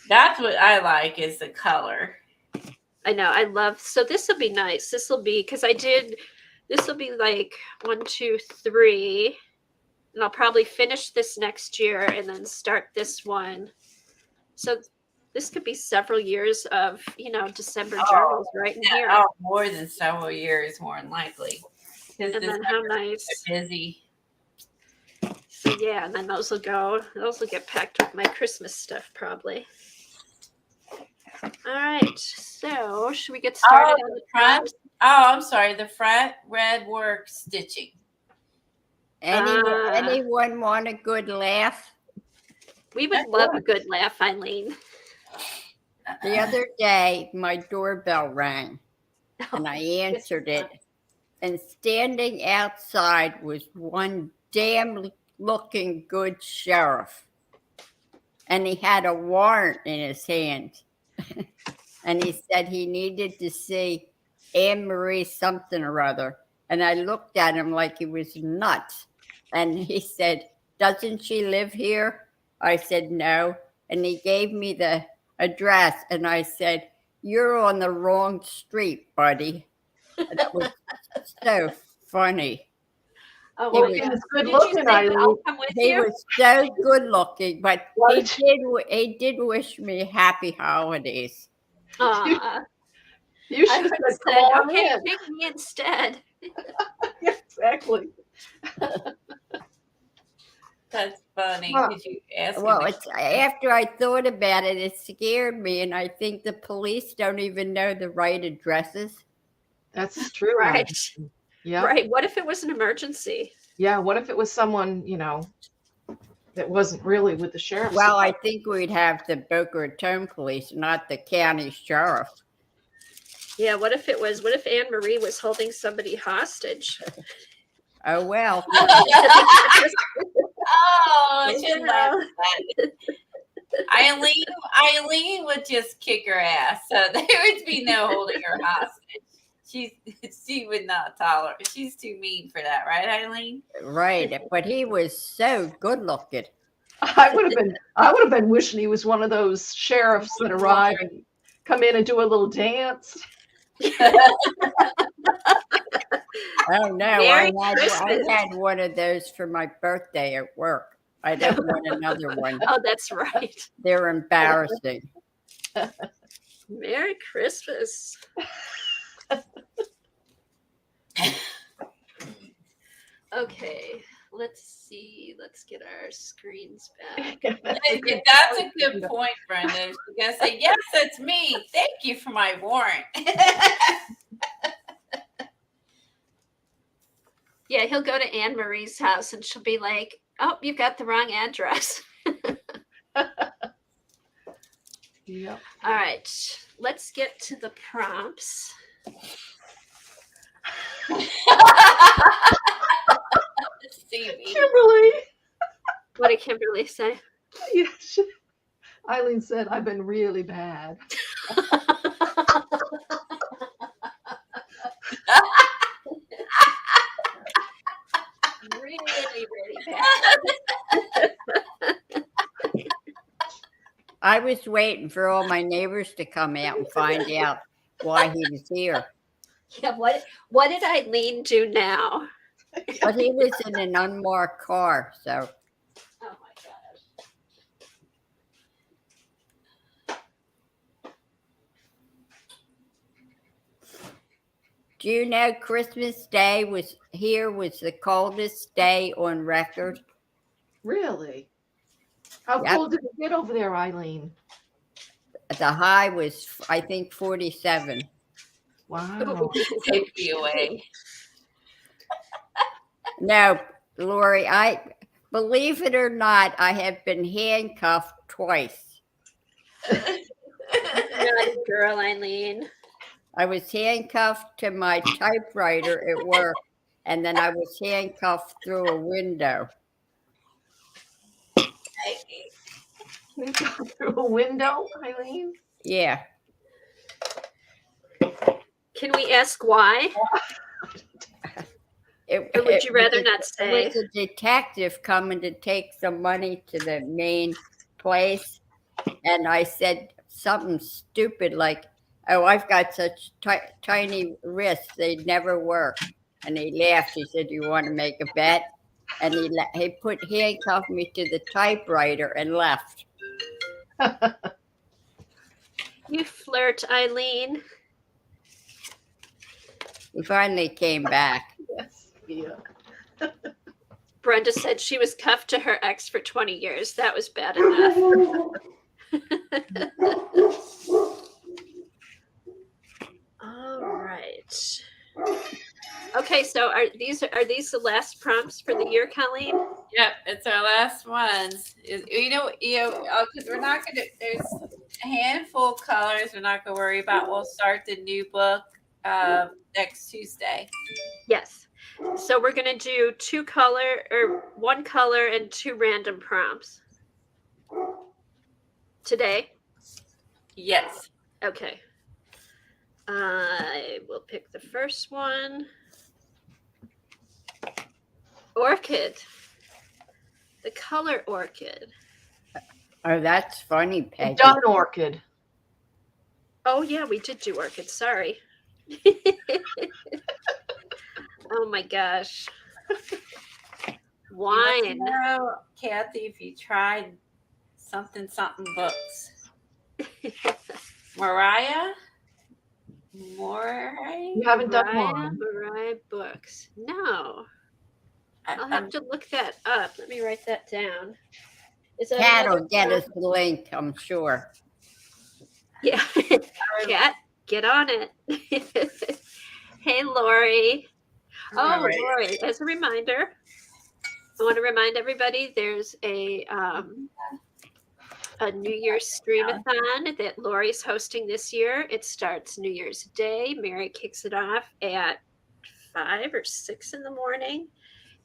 That's what I like is the color. I know. So this will be nice. This will be, because this will be like 1, 2, 3. And I'll probably finish this next year and then start this one. So this could be several years of, December journals right in here. Oh, more than several years, more than likely. And then how nice. Busy. So yeah, and then those will get packed with my Christmas stuff probably. All right, so should we get started on the front? Oh, I'm sorry, the front red work stitching. Anyone want a good laugh? We would love a good laugh, Eileen. The other day, my doorbell rang, and I answered it. And standing outside was one damn looking good sheriff. And he had a warrant in his hand. and he said he needed to see Anne Marie something or other. And I looked at him like he was nuts. And he said, "Doesn't she live here?" I said, "No." And he gave me the address, and I said, "You're on the wrong street, buddy." That was so funny. Oh, He my was- He God. was good Did you looking, say, Eileen. I'll come with He you? was so good looking, but What? he did wish me happy holidays. Aw. You I should would have have said, "Come said, on okay, in." take me instead. Exactly. That's funny. Well- Did you ask Well, him? it's after I thought about it, it scared me, and I think the police don't even know the right addresses. That's true. Right. Eileen. Yeah. Right. What if it was an emergency? Yeah. What if it was someone, that wasn't really with the sheriff's Well, I think we'd have the Boca Raton police, not the county sheriff. Yeah. What if Anne Marie was holding somebody hostage? Oh well. Oh, I You shouldn't laugh know. at that. Eileen would just kick her ass. So there would be no holding her hostage. She would not tolerate. She's too mean for that, right, Eileen? Right, but he was so good looking. I would have been wishing he was one of those sheriffs that arrive and come in and do a little dance. Oh no, Merry I Christmas. had one of those for my birthday at work. I don't want another one. Oh, that's right. They're embarrassing. Merry Christmas. Okay, let's see. Let's get our screens back. That's a good point, Brenda. She's gonna say, "Yes, that's me. Thank you for my warrant." Yeah, he'll go to Anne Marie's house and she'll be like, "Oh, you've got the wrong address." Yep. All right, let's get to the prompts. Stevie. Kimberly. What did Kimberly say? Yeah, Eileen said, "I've been really bad." Really, really bad. I was waiting for all my neighbors to come out and find out why he was here. Yeah, what did Eileen do now? But he was in an unmarked car, so Oh my gosh. do you know Christmas Day was the coldest day on record? Really? How Yep. cold did it get over there, Eileen? The high was, I think, 47. Wow. Take me away. No, Lori, I believe it or not, I have been handcuffed twice. Naughty girl, Eileen. I was handcuffed to my typewriter at work, and then I was handcuffed through a window. You go through a window, Eileen? Yeah. Can we ask why? Or would you rather not say? It was a detective coming to take some money to the main place. And I said something stupid like, "Oh, I've got such tiny wrists, they'd never work." And he laughed. He said, "You want to make a bet?" And he handcuffed me to the typewriter and left. You flirt, Eileen. He finally came back. Yes. Yeah. Brenda said she was cuffed to her ex for 20 years. That was bad enough. All right. Okay, so are these the last prompts for the year, Colleen? Yep, it's our last ones. Because we're not gonna. There's a handful of colors we're not gonna worry about. We'll start the new book next Tuesday. Yes. So we're gonna do one color and 2 random prompts today. Yes. Okay. I will pick the first one. Orchid. The color orchid. Oh, that's funny, You've Peggy. done orchid. Oh, yeah, we did do orchid. Sorry. Oh, my gosh. He wants to Wine. know, Kathy, if you tried something books. Mariah? You haven't done wine. Mariah books. No. I'll I, have to look that up. Let me write that down. Is that Cat another will get one? us the link, I'm sure. Yeah. Cat, get on it. Hey, Lori. Oh, Lori, as a reminder, I want to remind everybody there's a New Year's stream-a-thon that Lori's hosting this year. It starts New Year's Day. Mary kicks it off at 5 or 6 in the morning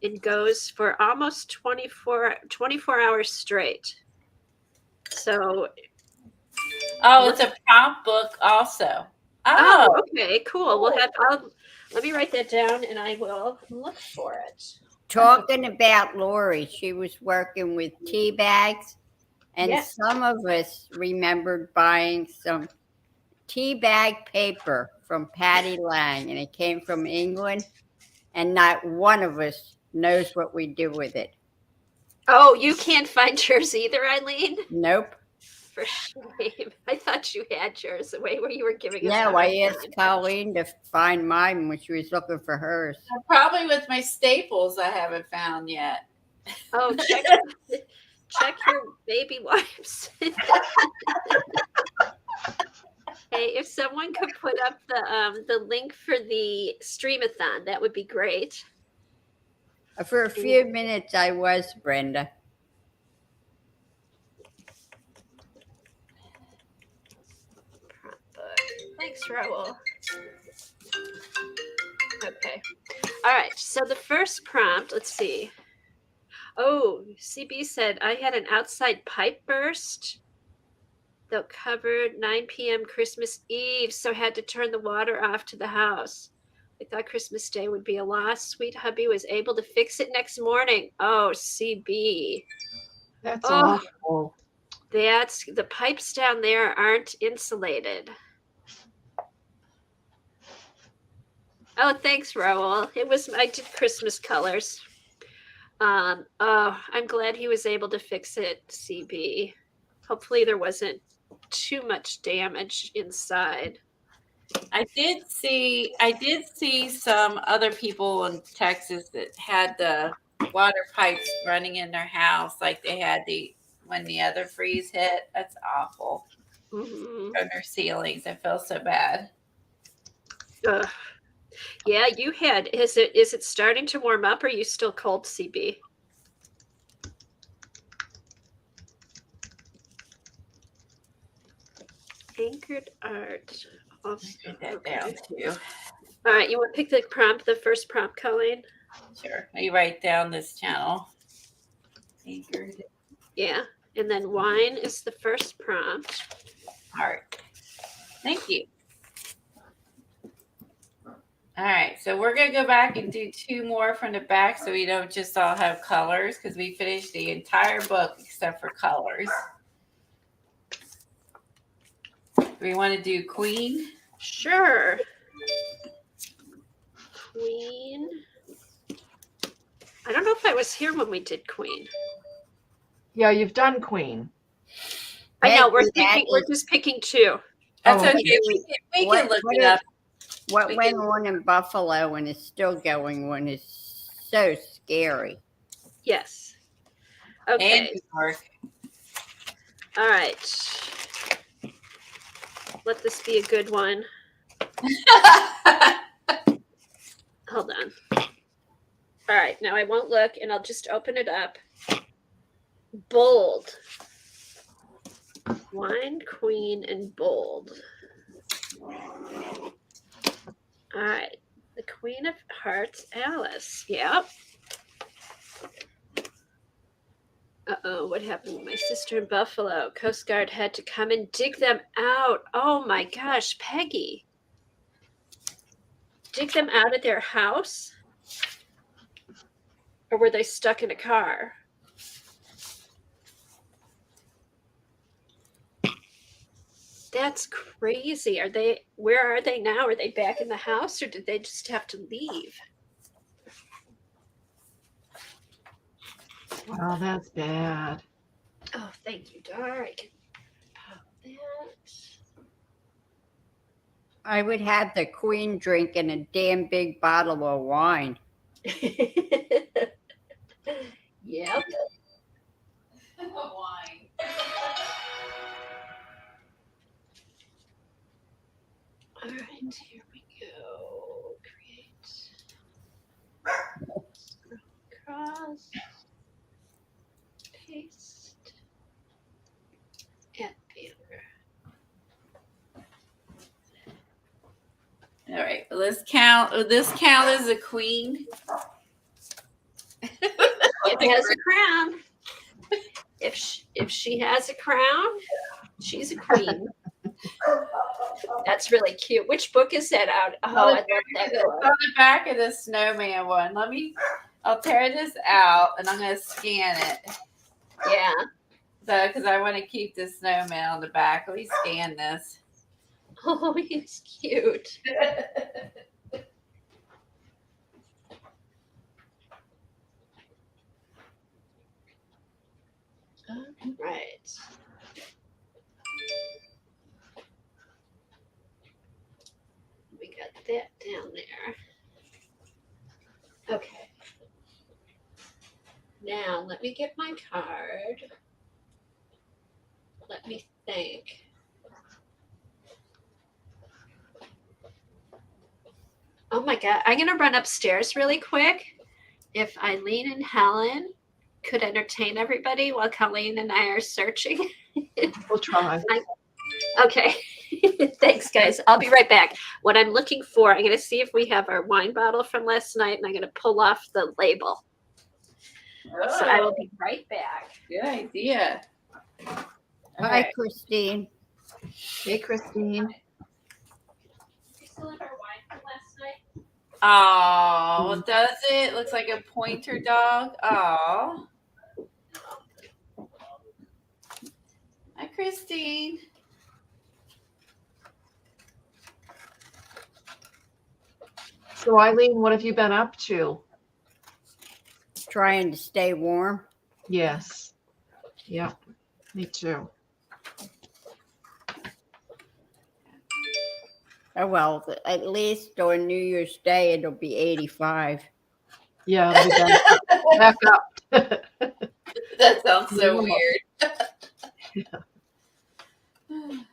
and goes for almost 24 hours straight. So, it's a prompt book also. Oh, okay, cool. Let me write that down and I will look for it. Talking about Lori, she was working with tea bags, and Yes. some of us remembered buying some tea bag paper from Patty Lang, and it came from England, and not one of us knows what we do with it. Oh, you can't find yours either, Eileen? Nope. For shame. I thought you had yours the way where you were giving us. No, I asked Colleen to find mine when she was looking for hers. Probably with my staples I haven't found yet. Oh, check your baby wipes. Hey, if someone could put up the link for the stream-a-thon, that would be great. For a few minutes, I was, Brenda. Thanks, Raul. Okay. All right. So the first prompt, let's see. Oh, CB said, I had an outside pipe burst that covered 9 p.m. Christmas Eve, so had to turn the water off to the house. I thought Christmas Day would be a loss. Sweet hubby was able to fix it next morning. Oh, CB. That's awful. The pipes down there aren't insulated. Oh, thanks, Raul. I did Christmas colors. I'm glad he was able to fix it, CB. Hopefully there wasn't too much damage inside. I did see some other people in Texas that had the water pipes running in their house like they had when the other freeze hit. That's awful. Mm-hmm. On their ceilings. I feel so bad. Ugh. Yeah, you had. Is it starting to warm up? Or are you still cold, CB? Anchored art. Oh, Get that down too. All right, you want to pick the first prompt, Colleen? Sure. You write down this channel. Anchored. Yeah, and then wine is the first prompt. Art. Thank you. All right, so we're going to go back and do 2 more from the back so we don't just all have colors because we finished the entire book except for colors. Do we want to do Queen? Sure. Queen. I don't know if I was here when we did Queen. Yeah, you've done Queen. I know, we're just picking 2. That's Oh, okay. We can look it up. What went on in Buffalo and is still going on is so scary. Yes. Okay. And New York. All right. Let this be a good one. Hold on. All right. Now I won't look and I'll just open it up. Bold. Wine, Queen, and Bold. All right. The Queen of Hearts, Alice. Yep. Uh-oh, what happened to my sister in Buffalo? Coast Guard had to come and dig them out. Oh my gosh, Peggy. dig them out of their house? Or were they stuck in a car? That's crazy. Where are they now? Are they back in the house or did they just have to leave? Oh, that's bad. Oh, thank you, Dar. I can pop that. I would have the queen drinking a damn big bottle of wine. Yep. Wine. All right, here we go. Create. Scroll across. Paste. Add banner. All right, let's count. This count as a queen. It has a crown. If she has a crown, she's a queen. That's really cute. Which book is that out? Oh, I love that It's book. on the back of the snowman one. I'll tear this out and I'm going to scan it. Yeah. So, because I want to keep the snowman on the back. Let me scan this. Oh, he's cute. All right. We got that down there. Okay. Now let me get my card. Let me think. Oh my God. I'm going to run upstairs really quick. If Eileen and Helen could entertain everybody while Colleen and I are searching. We'll try. Okay. Thanks, guys. I'll be right back. What I'm looking for, I'm going to see if we have our wine bottle from last night, and I'm going to pull off the label. So I will be right back. Good idea. All Hi, right. Christine. Hey, Christine. We still have our wine from last night? Oh, does it? Looks like a pointer dog. Oh. Hi, Christine. So, Eileen, what have you been up to? Trying to stay warm. Yes. Yep. Me too. Oh, well, at least on New Year's Day, it'll be 85. Yeah. I'll be back up. That sounds so Yeah. weird.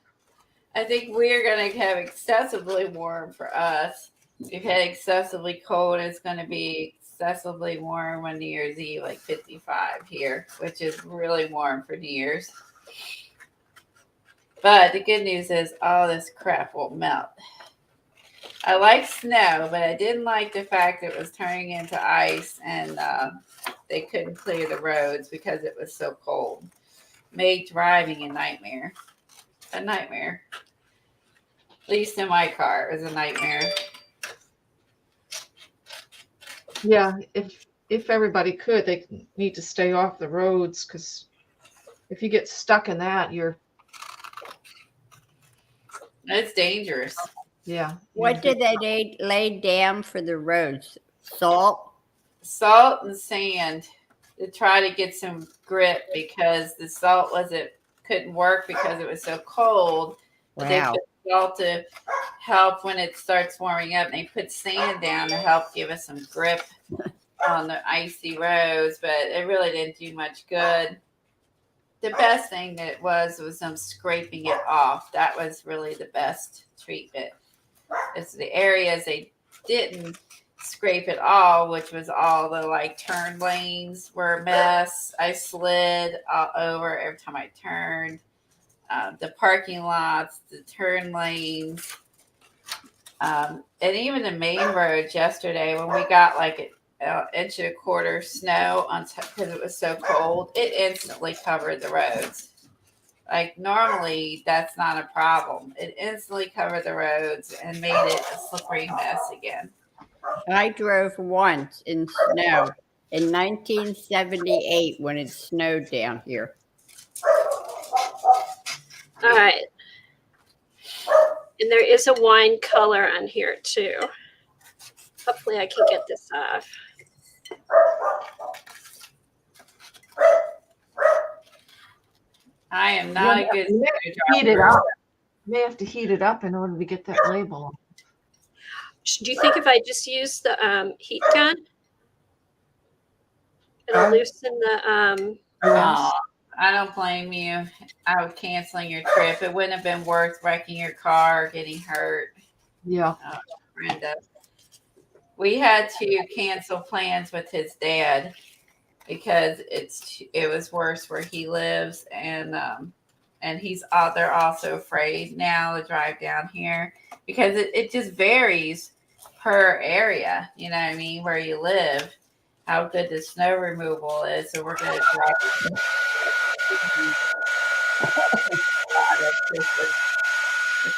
I think we're going to have excessively warm for us. We've had excessively cold. It's going to be excessively warm on New Year's Eve, like 55 here, which is really warm for New Year's. But the good news is all this crap will melt. I like snow, but I didn't like the fact it was turning into ice and they couldn't clear the roads because it was so cold. Made driving a nightmare. A nightmare. At least in my car, it was a nightmare. Yeah. If everybody could, they need to stay off the roads because if you get stuck in that, It's dangerous. yeah. What did they lay down for the roads? Salt? Salt and sand to try to get some grip because the salt couldn't work because it was so cold. But they Wow. put salt to help when it starts warming up. And they put sand down to help give us some grip on the icy roads, but it really didn't do much good. The best thing that was them scraping it off. That was really the best treatment. It's the areas they didn't scrape it all, which was all the like turn lanes were a mess. I slid all over every time I turned. The parking lots, the turn lanes, and even the main roads yesterday when we got like an inch and a quarter snow on because it was so cold, it instantly covered the roads. Like normally that's not a problem. It instantly covered the roads and made it a slippery mess again. I drove once in snow in 1978 when it snowed down here. All right. And there is a wine color on here too. Hopefully I can get this off. I am not a good You may heat it up. You may have to heat it up in order to get that label. Do you think if I just use the heat gun, it'll loosen the Oh, I don't blame you. I was canceling your trip. It wouldn't have been worth wrecking your car or getting hurt. Yeah. Brenda. We had to cancel plans with his dad because it was worse where he lives, and they're also afraid now to drive down here because it just varies per area. You know what I mean? Where you live, how good the snow removal is. So we're going to drive a lot of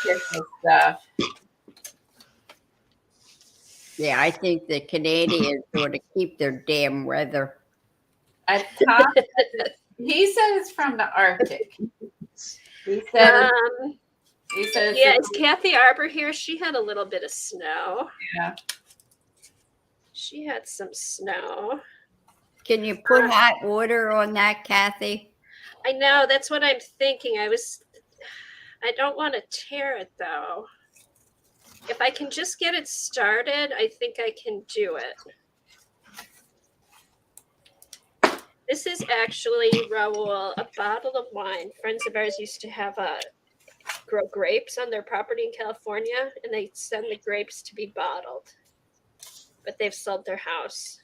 Christmas stuff. Yeah, I think the Canadians ought to keep their damn weather. He said it's from the Arctic. He said yeah, is Kathy Arbor here? She had a little bit of snow. Yeah. She had some snow. Can you put hot water on that, Kathy? I know, that's what I'm thinking. I don't want to tear it though. If I can just get it started, I think I can do it. This is actually, Raul, a bottle of wine. Friends of ours used to have grow grapes on their property in California, and they send the grapes to be bottled. But they've sold their house.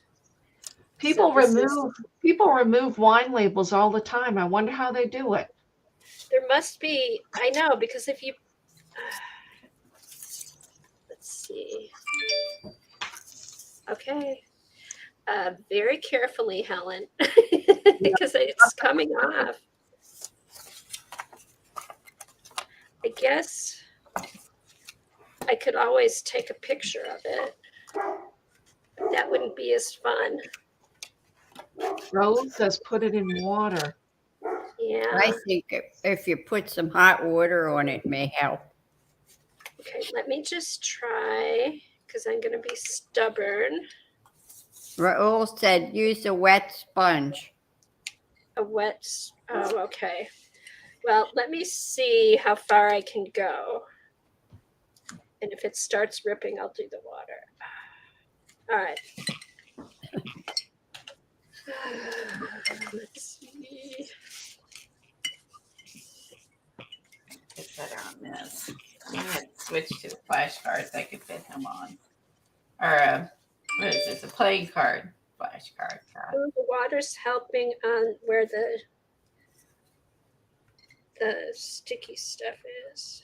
People remove wine labels all the time. I wonder how they do it. There must be, I know, because if you, let's see. Okay. Very carefully, Helen, because it's coming off. I guess I could always take a picture of it, but that wouldn't be as fun. Rose says put it in water. Yeah. I think if you put some hot water on it, may help. Okay, let me just try, because I'm going to be stubborn. Raul said use a wet sponge. Oh, okay. Well, let me see how far I can go. And if it starts ripping, I'll do the water. All right. Let's see. Get better on this. I'm going to switch to the flashcards I could fit him on. Or, what is this? A playing card flashcard. Oh, the water's helping on where the sticky stuff is.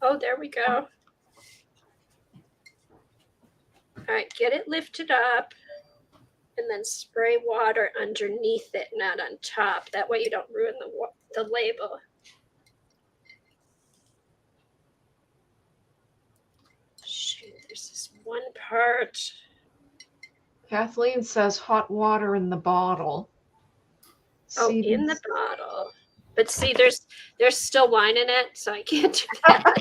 Oh, there we go. All right, get it lifted up and then spray water underneath it, not on top. That way you don't ruin the label. Shoot, there's this one part. Kathleen says hot water in the bottle. Oh, in the bottle. But see, there's still wine in it, so I can't do that.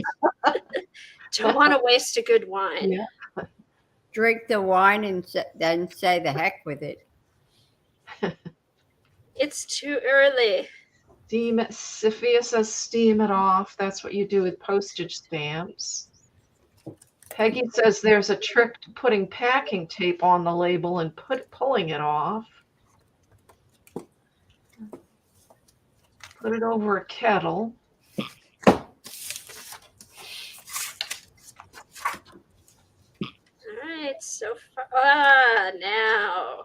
Don't want to waste a good wine. Yeah. Drink the wine and then say the heck with it. It's too early. Steam it. Sophia says steam it off. That's what you do with postage stamps. Peggy says there's a trick to putting packing tape on the label and pulling it off. Put it over a kettle. All right, so far. Now.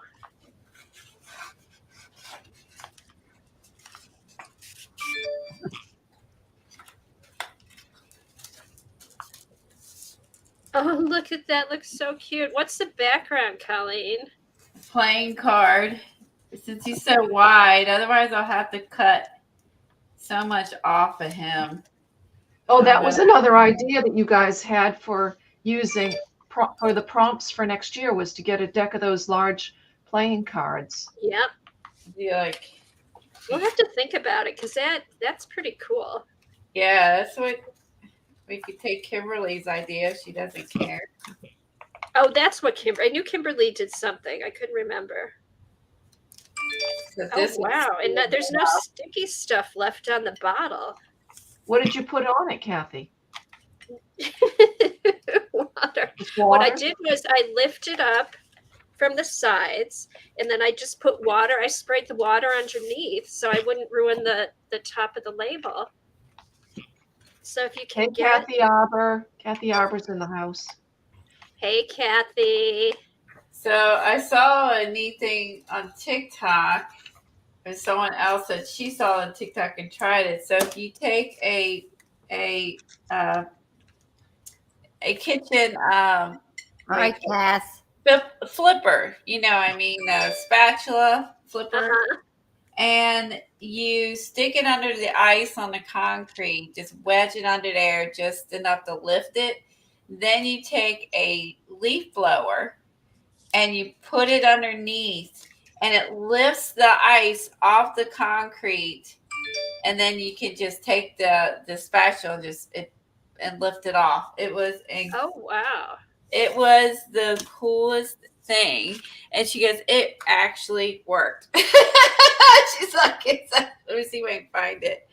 Oh, look at that. Looks so cute. What's the background, Colleen? playing card since he's so wide. Otherwise, I'll have to cut so much off of him. Oh, that was another idea that you guys had for using for the prompts for next year, was to get a deck of those large playing cards. Yep. Be like, We'll have to think about it because that's pretty cool. yeah, that's what we could take Kimberly's idea. She doesn't care. Oh, that's what I knew Kimberly did something. I couldn't remember. So Oh, this wow. And there's no sticky stuff left on the bottle. What did you put on it, Kathy? Water. Just What I water? did was I lifted up from the sides, and then I just put water. I sprayed the water underneath so I wouldn't ruin the top of the label. So if you Hey, can get... Kathy Arbor. Kathy Arbor's in the house. Hey, Kathy. So I saw a neat thing on TikTok, and someone else said she saw it on TikTok and tried it. So if you take a kitchen Hi, Cass. flipper, spatula flipper, Uh-huh. and you stick it under the ice on the concrete, just wedge it under there just enough to lift it. Then you take a leaf blower and you put it underneath, and it lifts the ice off the concrete, and then you can just take the spatula and lift it off. It was Oh, wow. it was the coolest thing. And she goes, it actually worked. She's like, let me see if I can find it.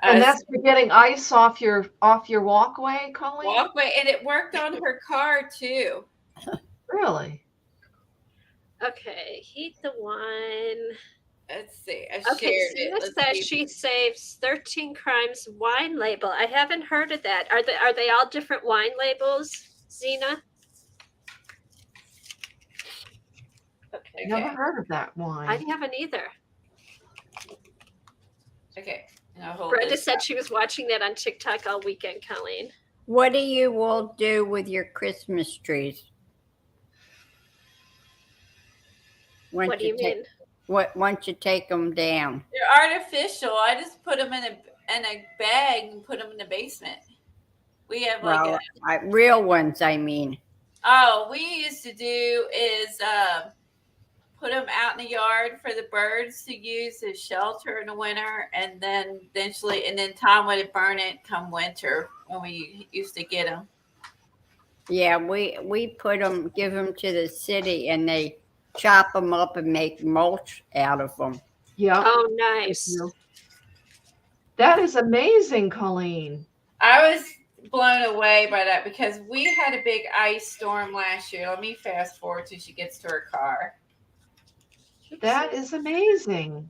And that's for getting ice off your walkway, Colleen? Walkway, and it worked on her car too. Really? Okay, heat the wine. Let's see. I Okay, shared Zena it. says she saves 13 Crimes wine label. I haven't heard of that. Are they all different wine labels, Zena? Okay. Never heard of that I wine. haven't either. Okay. Now hold Brenda this said up. she was watching that on TikTok all weekend, Colleen. What do you all do with your Christmas trees? What do you mean? Once you take them down? They're artificial. I just put them in a bag and put them in the basement. We have Real ones, I mean. we used to do is put them out in the yard for the birds to use as shelter in the winter, and then Tom would burn it come winter when we used to get them. Yeah, we put them, give them to the city, and they chop them up and make mulch out of them. Yeah. Oh, nice. That is amazing, Colleen. I was blown away by that because we had a big ice storm last year. Let me fast forward till she gets to her car. That is amazing.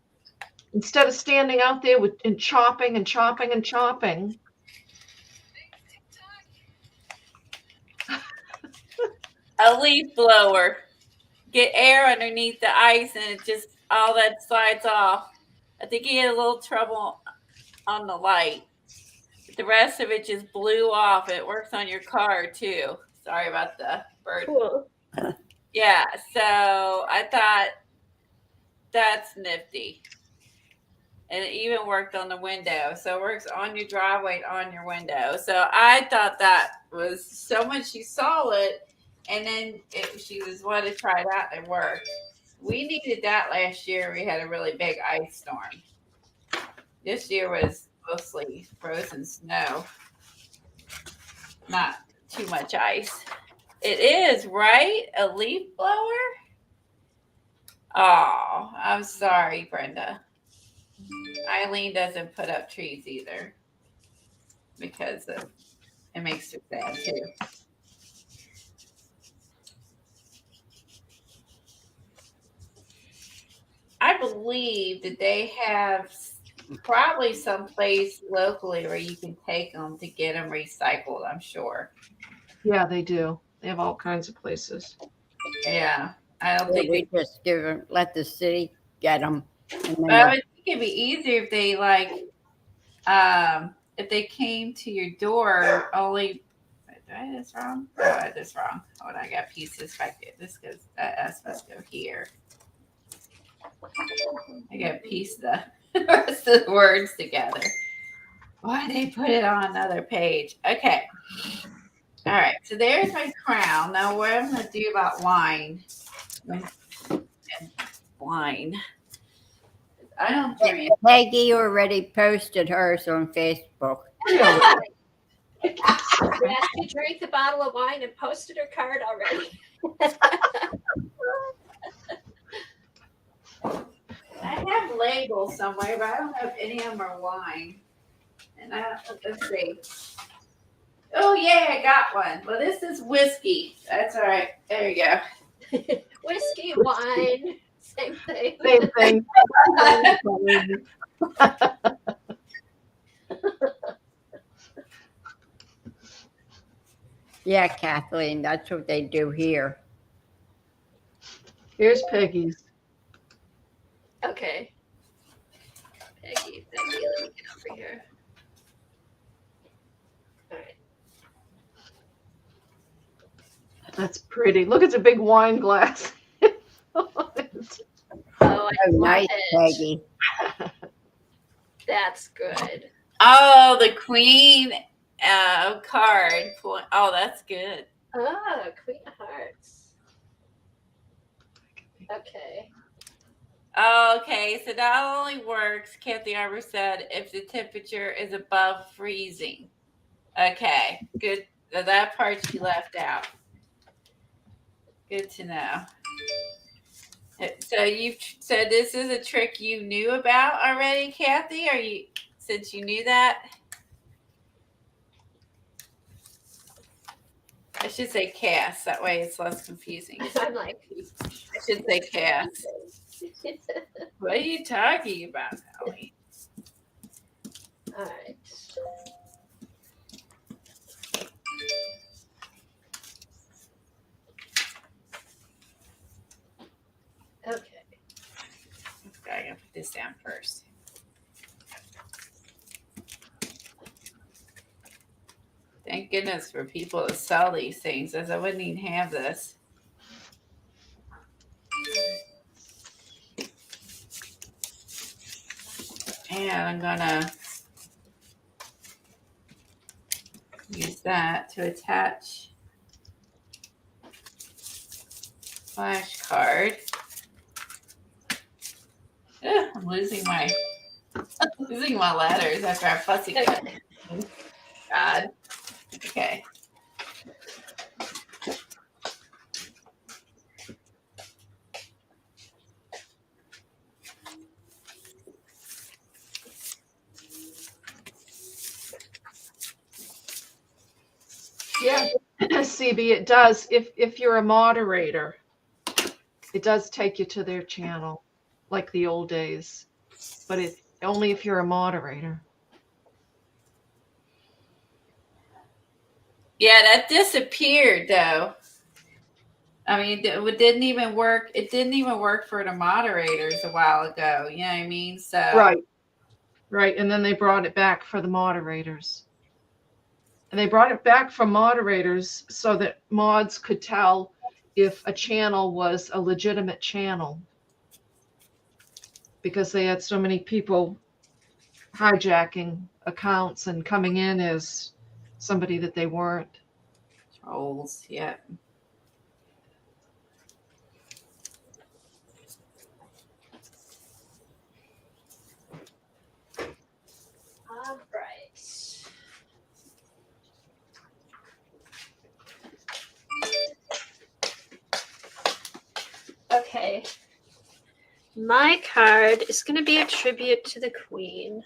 Instead of standing out there and chopping and chopping and chopping. A leaf blower. Get air underneath the ice and it just all that slides off. I think he had a little trouble on the light. But the rest of it just blew off. It works on your car too. Sorry about the bird. Cool. Yeah, so I thought that's nifty. And it even worked on the window. So it works on your driveway, on your window. So I thought that was so much. She saw it, and then she was wanting to try it out, and it worked. We needed that last year. We had a really big ice storm. This year was mostly frozen snow. Not too much ice. It is, right? A leaf blower? Oh, I'm sorry, Brenda. Eileen doesn't put up trees either because it makes her sad too. I believe that they have probably some place locally where you can take them to get them recycled, I'm sure. Yeah, they do. They have all kinds of places. Yeah. I don't Yeah, think we just let the city get them. I would think it'd be easier if they if they came to your door only Do I have this wrong? Oh, I have this wrong. Hold on, I got pieces back there. This goes, that's supposed to go here. I got to piece the rest of the words together. Why did they put it on another page? Okay. All right. So there's my crown. Now, what I'm going to do about wine. Wine. I don't drink. Peggy already posted hers on Facebook. Yeah, she drank the bottle of wine and posted her card already. I have labels somewhere, but I don't know if any of them are wine. And let's see. Oh, yeah, I got one. Well, this is whiskey. That's all right. There you go. Whiskey, wine, same thing. Same thing. Yeah, Kathleen, that's what they do here. Here's Peggy's. Okay. Peggy, let me get over here. All right. That's pretty. Look, it's a big wine glass. Oh, I Oh, love nice, it. Peggy. That's good. Oh, the queen card. Oh, that's good. Oh, Queen of Hearts. Okay. Okay, so that only works, Kathy Arbor said, if the temperature is above freezing. Okay, good. So that part she left out. Good to know. So this is a trick you knew about already, Kathy? Since you knew that? I should say cast. That way it's less confusing. I'm like, I should say cast. What are you talking about, Holly? all right. Okay. I gotta put this down first. Thank goodness for people to sell these things, as I wouldn't even have this. And I'm gonna use that to attach flashcard. I'm losing my letters after our fussy cut. God. Okay. Yeah, CB, it does. If you're a moderator, it does take you to their channel, like the old days. But only if you're a moderator. Yeah, that disappeared though. I mean, it didn't even work. It didn't even work for the moderators a while ago. You know what I mean? So Right. And then they brought it back for the moderators. And they brought it back for moderators so that mods could tell if a channel was a legitimate channel, because they had so many people hijacking accounts and coming in as somebody that they weren't. trolls, yeah. All right. Okay. My card is going to be a tribute to the Queen.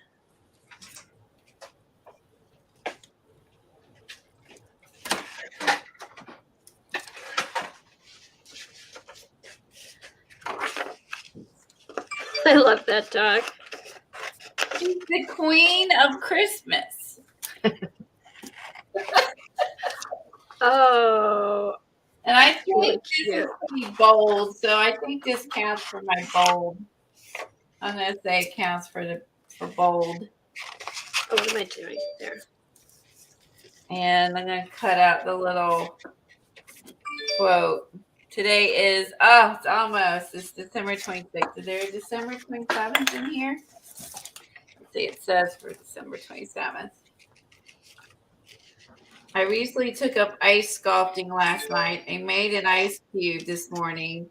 I love that dog. She's the queen of Christmas. Oh, And I think really this is cute. pretty bold, so I think this counts for my bold. I'm gonna say it counts for bold. Oh, what am I doing there? And I'm going to cut out the little quote. Today is, oh, it's almost. It's December 26th. Is there a December 27th in here? Let's see, it says for December 27th. I recently took up ice sculpting last night. I made an ice cube this morning.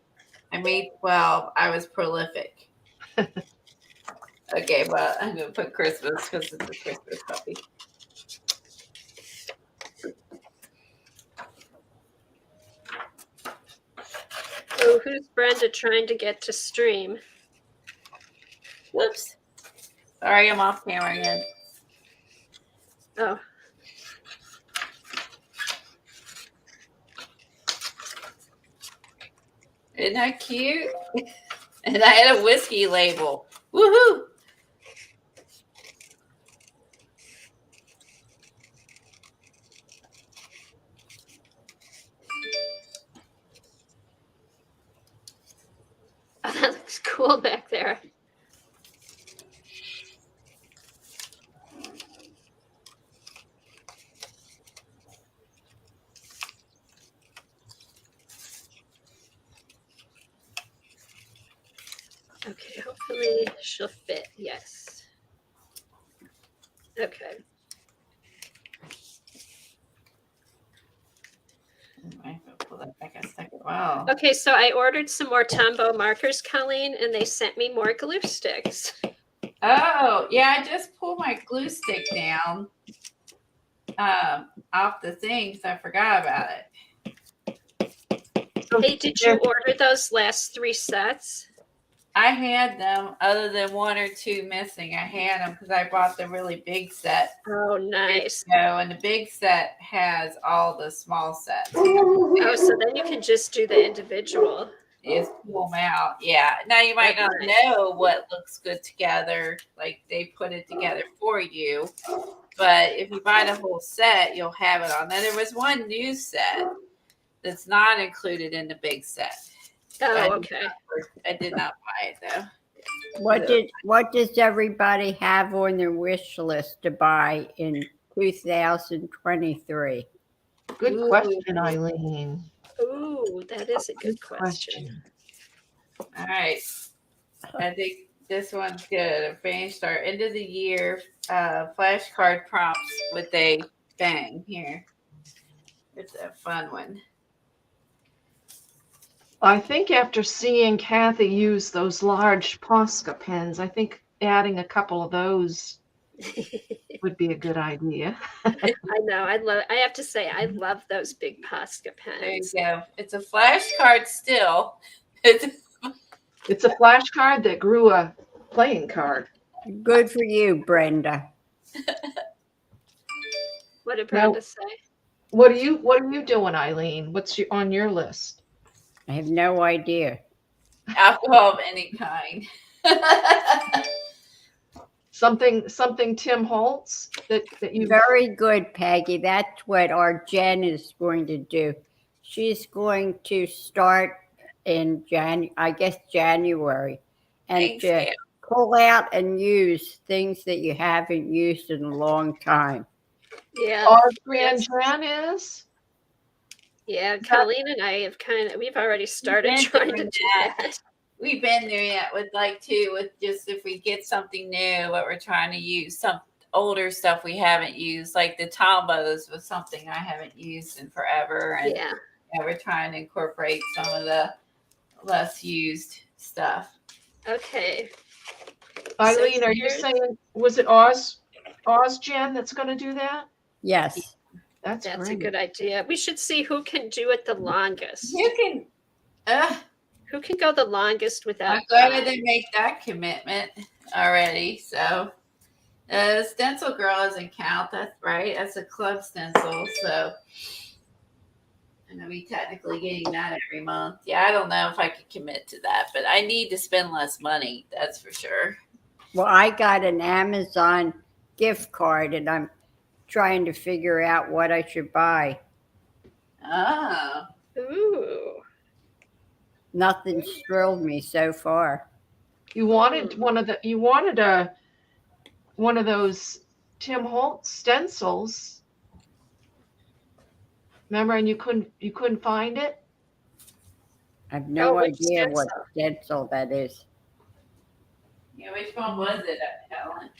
I made 12. I was prolific. Okay, well, I'm going to put Christmas because it's a Christmas puppy. Oh, who's Brenda trying to get to stream? Whoops. Sorry, I'm off camera again. Oh. Isn't that cute? And I had a whiskey label. Woohoo! Oh, that looks cool back there. Okay, hopefully she'll fit. Yes. Okay. I have to pull that back a second. Wow. Okay, so I ordered some more Tombow markers, Colleen, and they sent me more glue sticks. Oh, yeah, I just pulled my glue stick down off the thing, so I forgot about it. Hey, did you order those last 3 sets? I had them, other than 1 or 2 missing. I had them because I bought the really big set. Oh, nice. And the big set has all the small sets. Oh, so then you can just do the individual. Is pull them out. Yeah. Now you might not know what looks good together. Like they put it together for you. But if you buy the whole set, you'll have it on. Now there was one new set that's not included in the big set. Oh, okay. I did not buy it though. What does everybody have on their wish list to buy in 2023? Good question, Eileen. Ooh, that is a good question. All right. I think this one's good. I finished our end of the year flashcard prompts with a bang here. It's a fun one. I think after seeing Kathy use those large Posca pens, I think adding a couple of those would be a good idea. I know. I have to say, I love those big Posca There you pens. go. It's a flashcard still. It's a flashcard that grew a playing card. Good for you, Brenda. What did Brenda say? What are you doing, Eileen? What's on your list? I have no idea. Alcohol of any kind. Something Tim Holtz that you Very good, Peggy. That's what our Jen is going to do. She's going to start in January, and to pull out and use things that you haven't used in a long time. Yeah. Our Grand Jen is? Yeah, Colleen and I have we've already started trying to do that. We've been doing it with with just if we get something new, what we're trying to use, some older stuff we haven't used, like the Tombows was something I haven't used in forever. And Yeah, we're trying to incorporate some of the less used stuff. okay. Eileen, are you saying, was it Oz Jen that's going to do that? Yes. That's a great. good idea. We should see who can do it the longest. You can, Who can go the longest without? I'm glad they make that commitment already. So, stencil girl doesn't count. That's right. That's a club stencil. So, I'm gonna be technically getting that every month. Yeah, I don't know if I could commit to that, but I need to spend less money. That's for sure. Well, I got an Amazon gift card, and I'm trying to figure out what I should buy. Oh. Ooh. Nothing's thrilled me so far. You wanted one of those Tim Holtz stencils. Remember, and you couldn't find it? I have no which idea what stencil? stencil that is. Yeah, which one was it, Helen?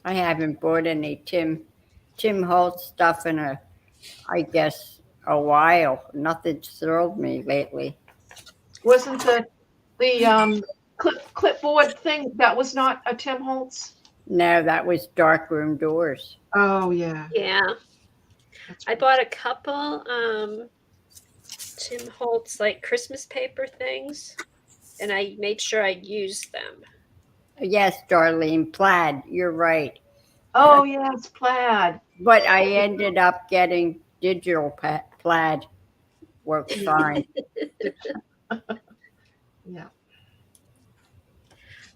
I haven't bought any Tim Holtz stuff in I guess a while. Nothing's thrilled me lately. Wasn't the clipboard thing that was not a Tim Holtz? No, that was Darkroom Doors. Oh yeah. Yeah. That's I bought a couple Tim Holtz like Christmas paper things, and I made sure I used them. Yes, Darlene, plaid. You're right. Oh yes, plaid. But I ended up getting digital plaid. Works fine. Yeah.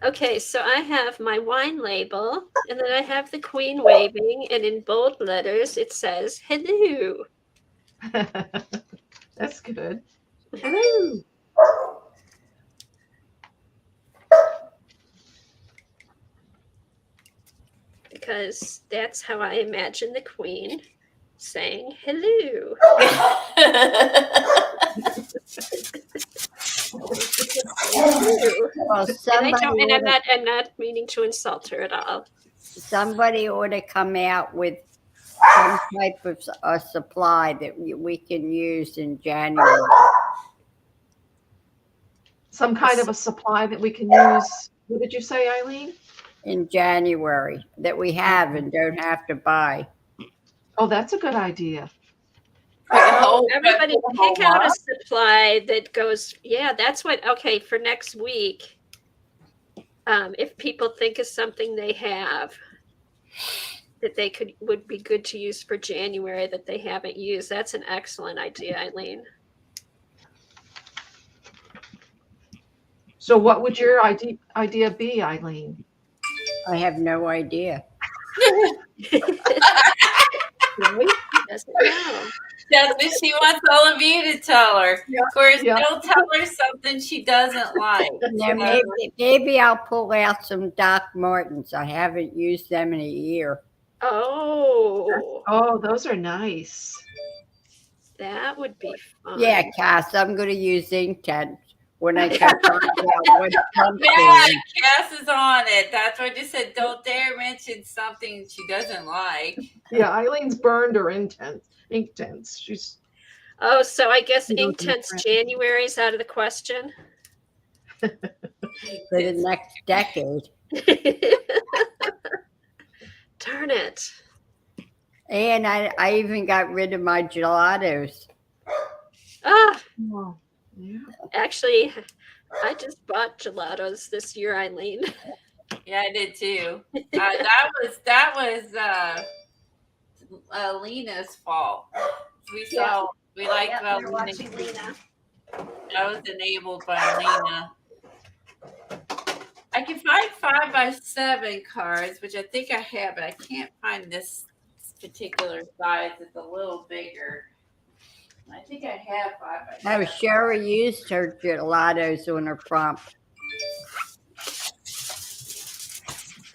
Okay, so I have my wine label, and then I have the queen waving, and in bold letters it says hello. That's good. Hello. Because that's how I imagine the queen saying hello. Well, And I'm not meaning to insult her at all. somebody ought to come out with some type of a supply that we can use in January. Some kind of a supply that we can use. What did you say, Eileen? In January that we have and don't have to buy. Oh, that's a good idea. Everybody pick out a supply that goes, yeah, that's what, okay, for next week. If people think of something they have that would be good to use for January that they haven't used, that's an excellent idea, Eileen. So what would your idea be, Eileen? I have no idea. Right? She doesn't know. That's what she wants all of you to tell her. Yeah, Of course, yeah. don't tell her something she doesn't like. Now maybe I'll pull out some Doc Martens. I haven't used them in a year. Oh, Oh, those are nice. that would be fun. Yeah, Cass, I'm going to use Inktense when I can find out what's something. Yeah, Cass is on it. That's why I just said don't dare mention something she doesn't like. Yeah, Eileen's burned her Inktense. She's Oh, so I guess You don't Inktense different. January is out of the question. For the next decade. Darn it. And I even got rid of my gelatos. Ah, oh, yeah. actually, I just bought gelatos this year, Eileen. Yeah, I did too. That was Lena's fault. We liked Yeah, we're Lena. watching Lena. I was enabled by Lena. I can find 5x7 cards, which I think I have, but I can't find this particular size. It's a little bigger. I think I have 5x7. No, Sherry used her gelatos on her prompt.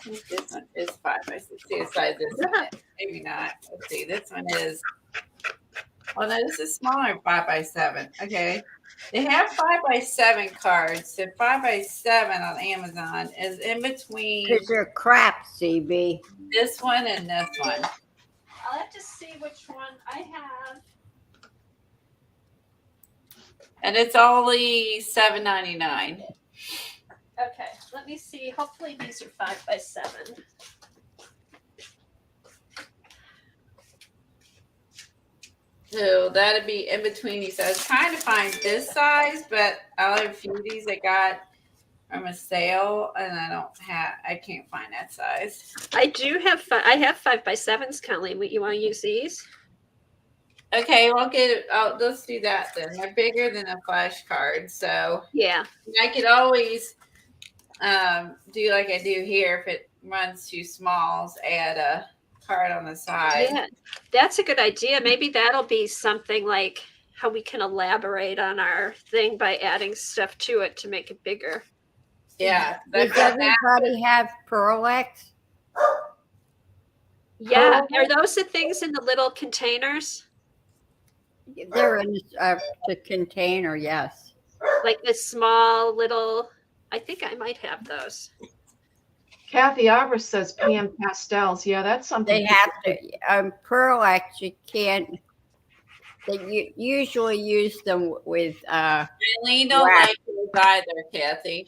I think this one is 5x6. See what size this one is. Maybe not. Let's see. This one is. Oh no, this is smaller. 5x7. Okay. They have 5x7 cards. So 5x7 on Amazon is in between Because they're crap, CB. this one and this one. I'll have to see which one I have. And it's only $7.99. Okay, let me see. Hopefully these are 5x7. So that'd be in between these. I was trying to find this size, but I have a few of these I got from a sale, and I can't find that size. I do have I have 5x7s, Colleen. You want to use these? Okay, well, let's do that then. They're bigger than a flashcard, so Yeah. I could always do like I do here. If it runs too small, add a card on the side. Yeah, that's a good idea. Maybe that'll be something like how we can elaborate on our thing by adding stuff to it to make it bigger. Yeah. Does everybody have Pearl-Ex? Yeah, are those the things in the little containers? They're in the container, yes. Like the small little, I think I might have those. Kathy Arbor says pan pastels. Yeah, that's something. They have to. Pearl-Ex, you can't. They usually use them with. Eileen don't wax. like those either, Kathy.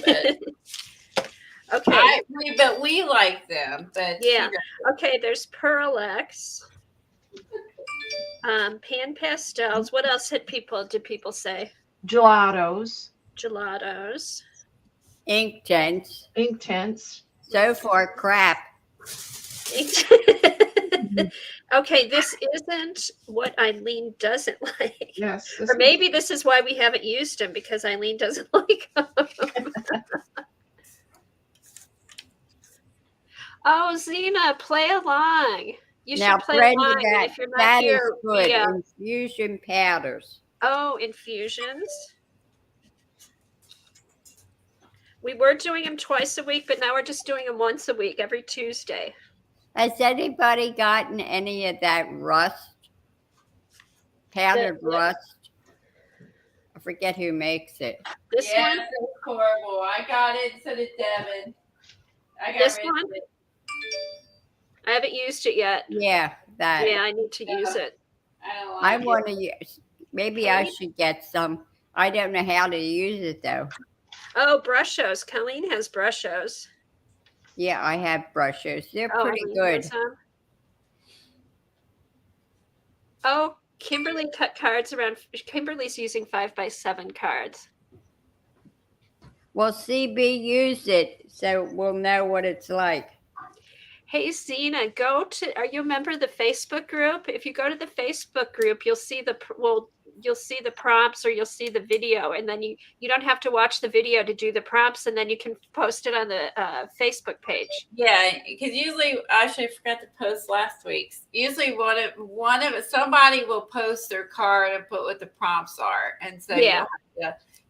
But Okay. but we like them. But Yeah. Okay, there's Pearl-Ex. Pan pastels. What else did people say? Gelatos. Gelatos. Ink tints. Ink tints. So far, crap. Okay, this isn't what Eileen doesn't like. Yes. Or maybe this is why we haven't used them, because Eileen doesn't like them. Oh, Zena, play along. You Now, should play Brenda, along. And if you're not that here, is good. Infusion powders. Oh, infusions. We were doing them twice a week, but now we're just doing them once a week, every Tuesday. Has anybody gotten any of that rust? Powdered rust? I forget who makes it. This one? It's horrible. I got it instead of Devin. I got This rid one? of it. I haven't used it yet. Yeah, that. Yeah, I need to use it. I don't like I it. want to use. Maybe I should get some. I don't know how to use it though. Oh, Brushos. Colleen has Brushos. Yeah, I have brushes. They're pretty Eileen good. has them. Oh, Kimberly cut cards around. Kimberly's using 5x7 cards. Well, CB used it, so we'll know what it's like. Hey, Zena, are you a member of the Facebook group? If you go to the Facebook group, you'll see you'll see the prompts, or you'll see the video, and then you don't have to watch the video to do the prompts, and then you can post it on the Facebook page. Yeah, because usually, actually, I forgot to post last week's. Usually, somebody will post their card and put what the prompts are, and so you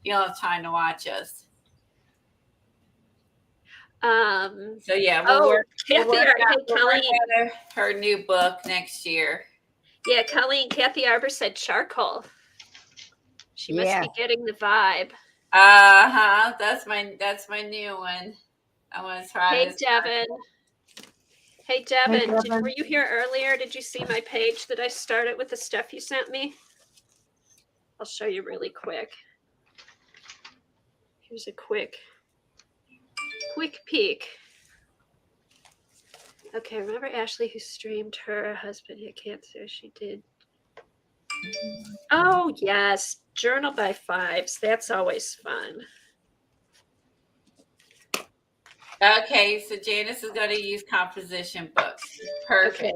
don't have time to watch us. So yeah, we'll work on her new book next year. Yeah, Kathy Arbor said charcoal. She must be getting the vibe. That's my new one. I want to try. Hey, Devin. Hey, Devin. Were you here earlier? Did you see my page that I started with the stuff you sent me? I'll show you really quick. Here's a quick peek. Okay, remember Ashley who streamed her husband had cancer? She did. Oh, yes. Journal by fives. That's always fun. Okay, so Janice is going to use composition books. Perfect.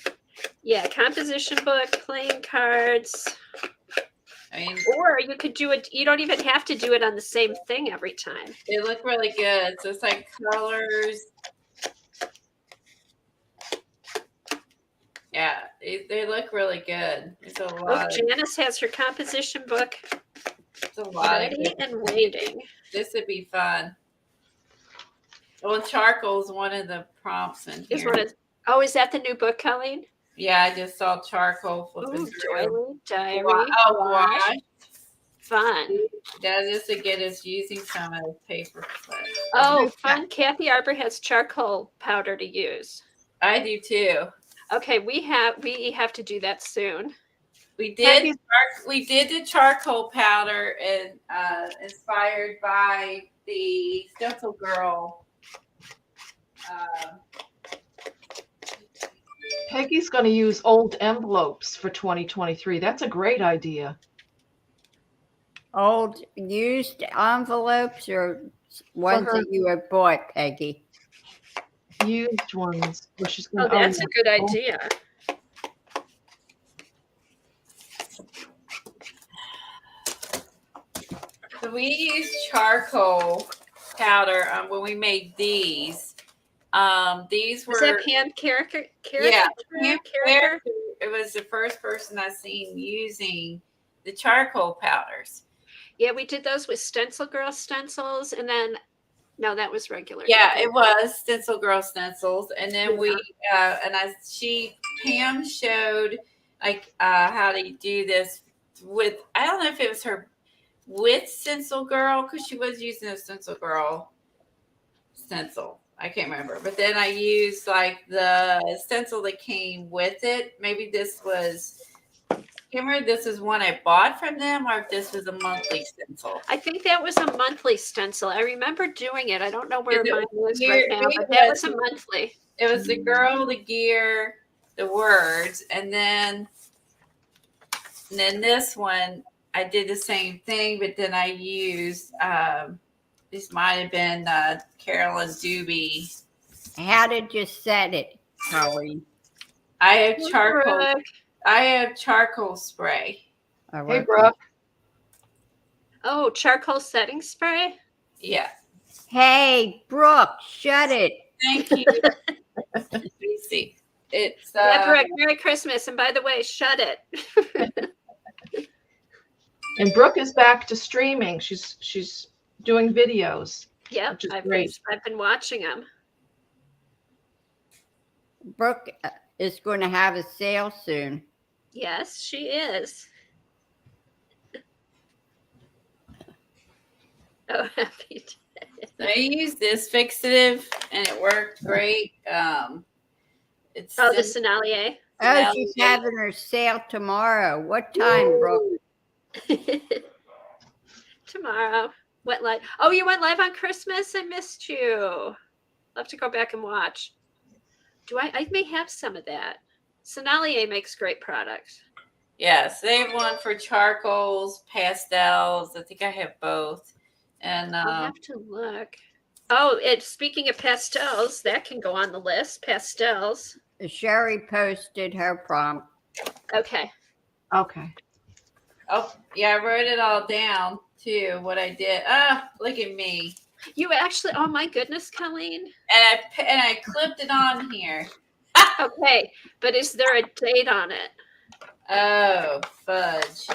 Okay. Yeah, composition book, playing cards. Or you could do it. You don't even have to do it on the same thing every time. They look really good. So it's like colors. Yeah, they look really good. There's a lot. Janice has her composition book. It's a lot. Ready and waiting. This would be fun. Well, charcoal is one of the prompts in here. Is that the new book, Colleen? Yeah, I just saw charcoal flipping through. Diary. Wash. Fun. That is to get us using some of the paper clips. Oh, fun. Kathy Arbor has charcoal powder to use. I do too. Okay, we have to do that soon. We did the charcoal powder and inspired by the Stencil Girl. Peggy's going to use old envelopes for 2023. That's a great idea. Old used envelopes or ones that you have bought, Peggy? Used ones. That's a good idea. So we used charcoal powder when we made these. These were Is that hand character? Yeah, it was the first person I seen using the charcoal powders. Yeah, we did those with Stencil Girl stencils, and then no, that was regular. Yeah, it was Stencil Girl stencils, and then Yeah. Pam showed like how to do this with. I don't know if it was her with Stencil Girl because she was using a Stencil Girl stencil. I can't remember, but then I used like the stencil that came with it. Maybe this was. I can't remember if this is one I bought from them or if this was a monthly stencil. I think that was a monthly stencil. I remember doing it. I don't know where Is it mine was weird? right now, but that was a monthly. It was the girl, the gear, the words, and then this one I did the same thing, but then I used this might have been Carolyn Doobie. How did you set it, Colleen? I have charcoal. Brooke. I have charcoal spray. Oh, Hey, okay. Brooke. Oh, charcoal setting spray. Yeah. Hey, Brooke, shut it. Thank you. Let me see. It's Yeah, Brooke, Merry Christmas. And by the way, shut it. And Brooke is back to streaming. She's doing videos. Yep, Which is I've great. been watching them. Brooke is going to have a sale soon. Yes, she is. Oh, happy day. I used this fixative and it worked great. It's Oh, the Senalier. Oh, she's having her sale tomorrow. What time, Brooke? Tomorrow. Went live. Oh, you went live on Christmas? I missed you. I'll have to go back and watch. I may have some of that. Senalier makes great products. Yes, they have one for charcoals, pastels. I think I have both. And I'll have to look. Oh, speaking of pastels, that can go on the list. Pastels. Sherry posted her prompt. Okay. Okay. oh yeah, I wrote it all down too. What I did. Ah, look at me. You actually, oh my goodness, Colleen. And I clipped it on here. Okay, but is there a date on it? Oh, fudge.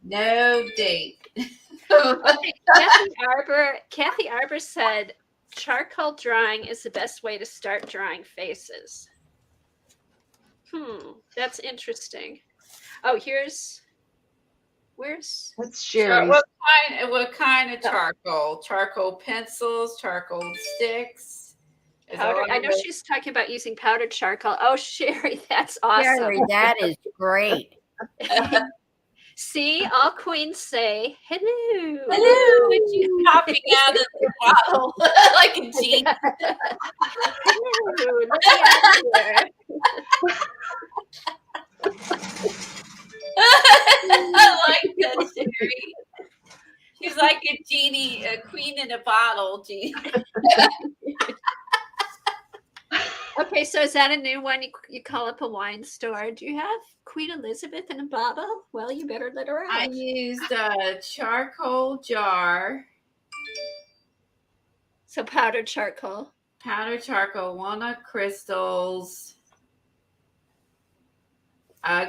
No date. Okay, Kathy Arbor said charcoal drawing is the best way to start drawing faces. That's interesting. Oh, where's That's Sherry. What kind of charcoal? Charcoal pencils, charcoal sticks. powder? I know she's talking about using powdered charcoal. Oh, Sherry, that's awesome. Sherry, that is great. See, all queens say hello. Hello, and she's popping out of the bottle like a genie. Hello, let me out here. I like that, Sherry. She's like a genie, a queen in a bottle. Genie. Okay, so is that a new one you call up a wine store? Do you have Queen Elizabeth in a bottle? Well, you better let her out. I used a charcoal jar, So powdered charcoal. powdered charcoal, walnut crystals,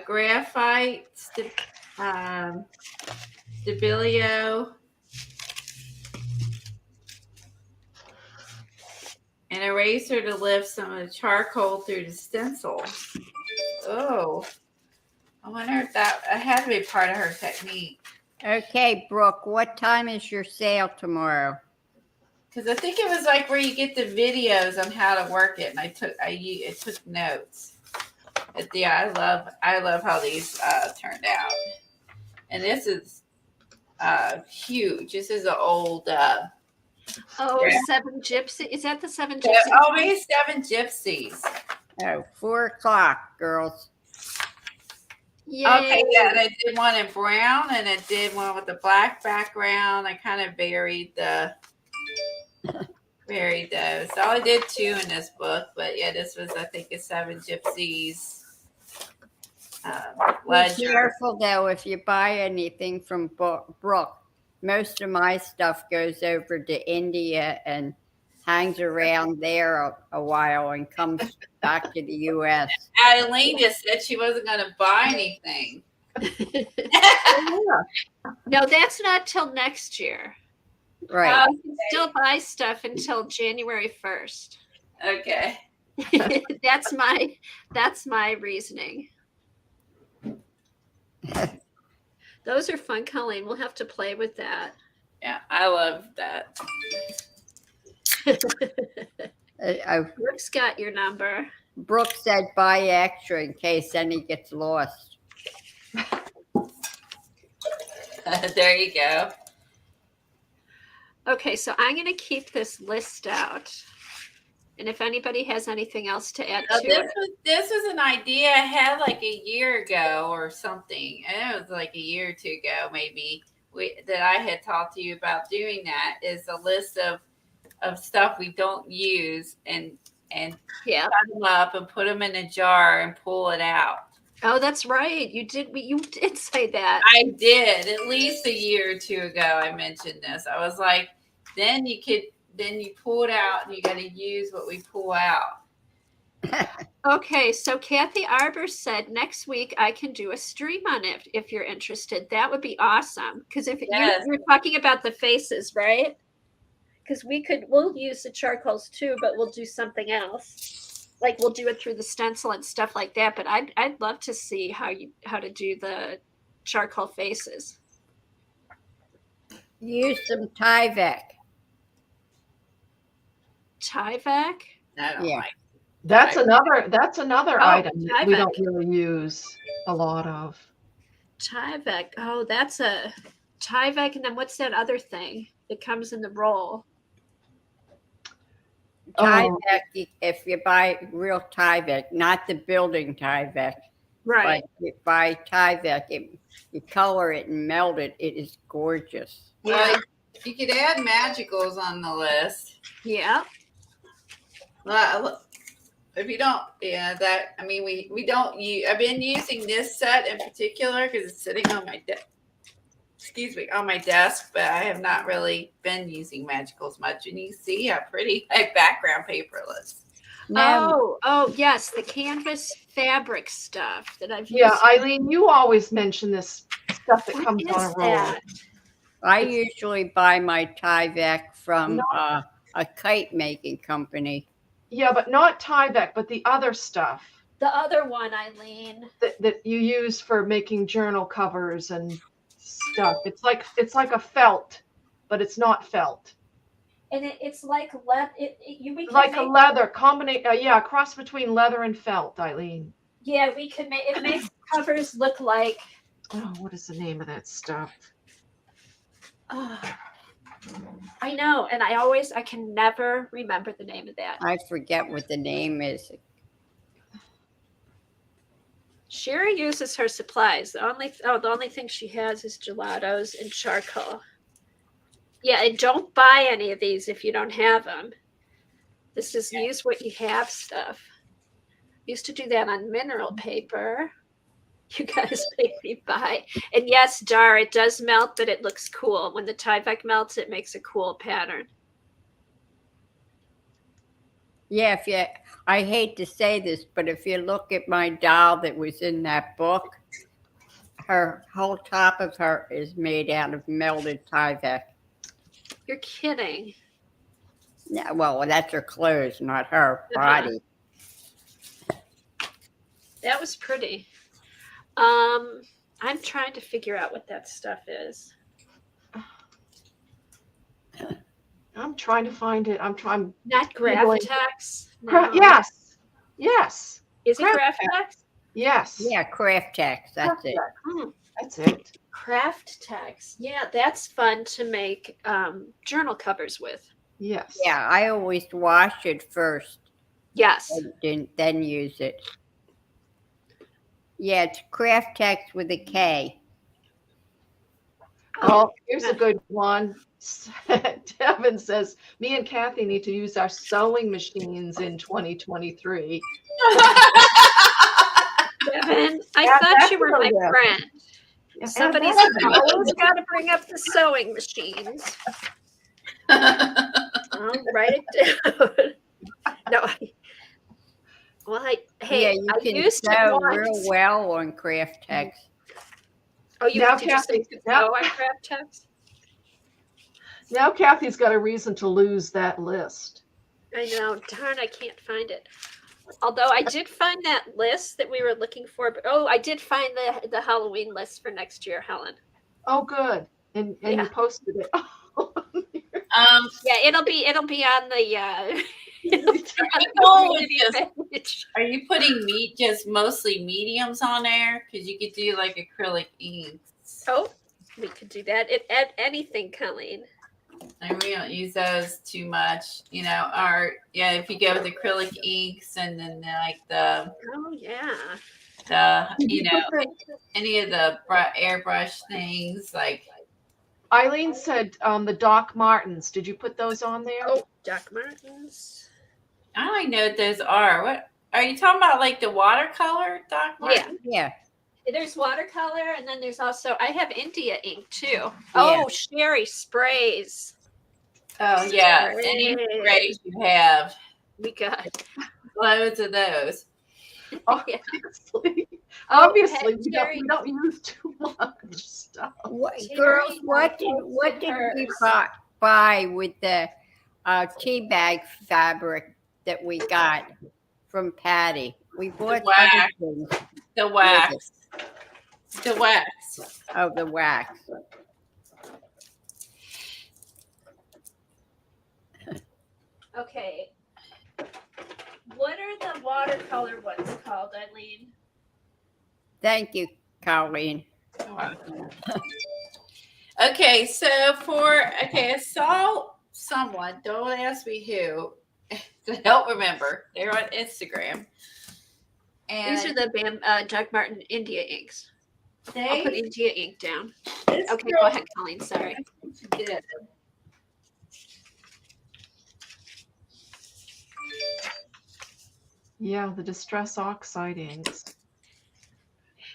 graphite, Stabilio, an eraser to lift some of the charcoal through the stencil. Oh, I wonder if that had to be part of her technique. Okay, Brooke, what time is your sale tomorrow? Because I think it was like where you get the videos on how to work it, and I took notes. But yeah, I love how these turned out. And this is huge. This is an old. Oh, Yeah. 7 Gypsy. Is that the 7 Gypsy? Oh, maybe 7 Gypsies. Oh, 4 o'clock, girls. Yay. Okay, yeah, and I did one in brown, and I did one with the black background. I kind of varied those. So I did 2 in this book, but yeah, this was, I think, a 7 Gypsies Be ledger. careful, though, if you buy anything from Brooke. Most of my stuff goes over to India and hangs around there a while and comes back to the U.S. Eileen just said she wasn't going to buy anything. Yeah. No, that's not till next year. Right. You can still buy stuff until January 1st. Okay. That's my reasoning. Those are fun, Colleen. We'll have to play with that. Yeah, I love that. Brooke's got your number. Brooke said buy extra in case any gets lost. There you go. Okay, so I'm going to keep this list out. And if anybody has anything else to add to it. This was an idea I had like a year ago or something. And it was like a year or two ago, maybe, that I had talked to you about doing that, is a list of stuff we don't use and Yeah. cut them up and put them in a jar and pull it out. Oh, that's right. You did say that. I did at least a year or two ago. I mentioned this. I was like, then you pull it out and you got to use what we pull out. Okay, so Kathy Arbor said next week I can do a stream on it if you're interested. That would be awesome. Because if Yes. you're talking about the faces, right? Because we'll use the charcoals too, but we'll do something else. Like we'll do it through the stencil and stuff like that. But I'd love to see how to do the charcoal faces. Use some Tyvek. Tyvek? I don't Yeah. like. That's another Oh, item that we Tyvek. don't really use a lot of. Tyvek. Oh, that's a Tyvek. And then what's that other thing that comes in the roll? Tyvek, if you buy real Tyvek, not the building Tyvek, Right. but you buy Tyvek, you color it and melt it. It is gorgeous. Yeah. You could add magicals on the list. Yeah. Well, if you don't, we don't use. I've been using this set in particular because it's sitting on my desk. Excuse me, on my desk, but I have not really been using magicals much. And you see how pretty my background paper looks. Now, Oh, yes, the canvas fabric stuff that I've used. Yeah, Eileen, you always mention this stuff that What comes on a is roll. that? I usually buy my Tyvek from a kite making company. Yeah, but not Tyvek, but the other stuff The other one, Eileen. that you use for making journal covers and stuff. It's like a felt, but it's not felt. And it's like we can Like a make, leather combination. A cross between leather and felt, Eileen. yeah, we can make it makes covers look like Oh, what is the name of that stuff? I know, and I can never remember the name of that. I forget what the name is. Sherry uses her supplies. The only thing she has is gelatos and charcoal. Yeah, and don't buy any of these if you don't have them. This is use what you have stuff. Used to do that on mineral paper. You guys make me buy. And yes, Dar, it does melt, but it looks cool. When the Tyvek melts, it makes a cool pattern. Yeah, I hate to say this, but if you look at my doll that was in that book, her whole top of her is made out of melted Tyvek. You're kidding. Yeah, well, that's her clothes, not her body. That was pretty. I'm trying to figure out what that stuff is. I'm trying to find it. I'm trying. Not Graphtex. Yes. Yes. Is it Graphtex. Graphtex? Yes. Yeah, Craftex, that's it. That's it. Craftex. Yeah, that's fun to make journal covers with. Yes. Yeah, I always wash it first, Yes. then use it. Yeah, it's Craftex with a K. Oh, here's a good one. Devin says, me and Kathy need to use our sewing machines in 2023. Devin, I Yeah, thought you were my definitely. friend. Yeah, Somebody's and always got to bring up the sewing machines. I'll write it down. No, Yeah, you I can used it sew once. real well on craft text. Oh, did you say Kathy, you could sew on craft text? now Kathy's got a reason to lose that list. I know. Darn, I can't find it. Although I did find that list that we were looking for. But, I did find the Halloween list for next year, Helen. Oh, good. And Yeah. you posted it. Yeah, it'll be on the Are you putting just mostly mediums on there? Because you could do like acrylic inks. Oh, we could do that. Anything, Colleen. And we don't use those too much, or if you go with acrylic inks and then like the any of the airbrush things like. Eileen said the Doc Martens. Did you put those on there? Oh, Doc Martens. I don't know what those are. What are you talking about? Like the watercolor, Doc Martens? Yeah. There's watercolor, and then there's also I have India ink too. Oh, Sherry sprays. Oh yeah, any sprays you have. We got loads of those. Obviously, we don't use too much stuff. Girls, what did we buy with the tea bag fabric that we got from Patty? We bought the wax. The wax. Oh, the wax. Okay. What are the watercolor ones called, Eileen? Thank you, Colleen. Okay, so I saw someone, don't ask me who, I don't remember. They're on Instagram. And these are the Doc Marten India inks. I'll put India ink down. Okay, go ahead, Colleen. Sorry. Yeah, the Distress Oxide inks.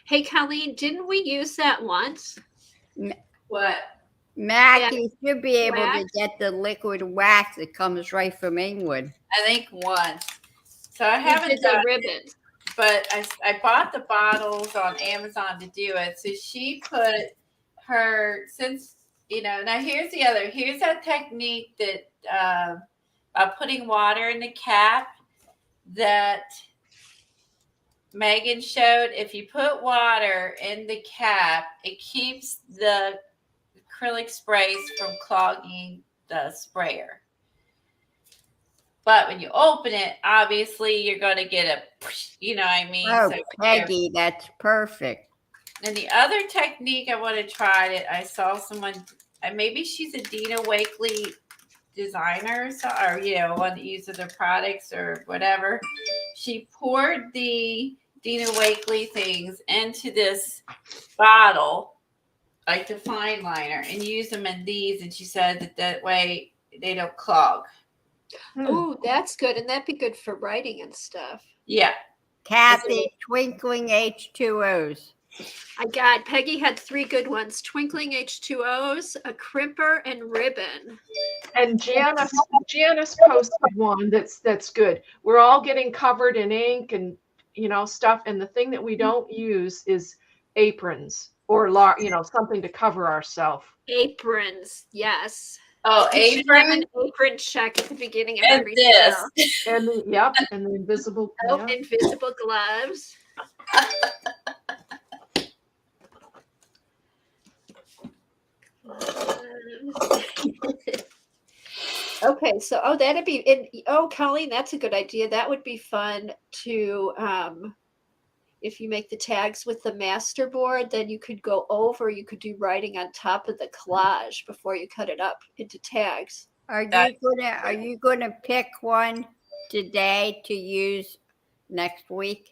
Hey, Colleen, didn't we use that once? What? Mac, you should be able to get the liquid wax that comes right from England. I think once. So I haven't done the ribbons. But I bought the bottles on Amazon to do it. So she put now here's that technique that putting water in the cap that Megan showed. If you put water in the cap, it keeps the acrylic sprays from clogging the sprayer. But when you open it, obviously you're going to get you know what I mean? Oh, so Peggy, that's perfect. And the other technique I want to try it, I saw someone, maybe she's a Dina Wakley designer or one that uses their products or whatever. She poured the Dina Wakley things into this bottle, like the fine liner, and use them in these. And she said that way they don't clog. Oh, that's good. And that'd be good for writing and stuff. Yeah. Kathy, twinkling H2Os. Peggy had 3 good ones: twinkling H2Os, a crimper, and ribbon. And Janice posted one that's good. We're all getting covered in ink and stuff, and the thing that we don't use is aprons or something to cover ourselves. Aprons, yes. Oh, apron check at the beginning of every sale. And the invisible. Invisible gloves. Okay, so that'd be Colleen, that's a good idea. That would be fun to if you make the tags with the master board, then you could do writing on top of the collage before you cut it up into tags. Are you gonna pick one today to use next week?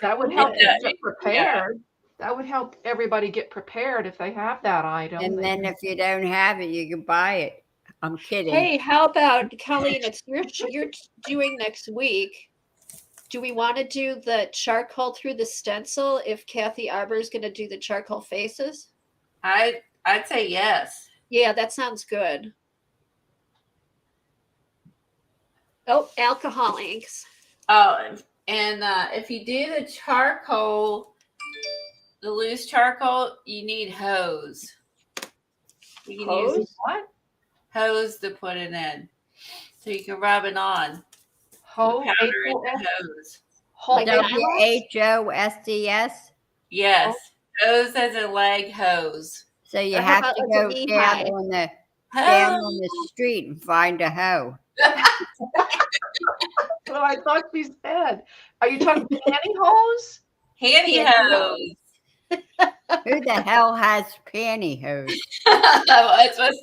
That would help get prepared. That would help everybody get prepared if they have that item. And then if you don't have it, you can buy it. I'm kidding. Hey, how about Colleen? It's you're doing next week. Do we want to do the charcoal through the stencil if Kathy Arbor is going to do the charcoal faces? I'd say yes. Yeah, that sounds good. Oh, alcohol inks. Oh, and if you do the charcoal, the loose charcoal, you need hose. You can use Hose? What? hose to put it in, so you can rub it on. Ho, Powder in H-O-S? the hose. Like Ho- WHOSDS. Yes, hose as a leg hose. So you Or how have about to like a go knee down high? on the Hose. street and find a hoe. Well, I thought she said. Are you talking pantyhose? Pantyhose. Who the hell has pantyhose? That's what.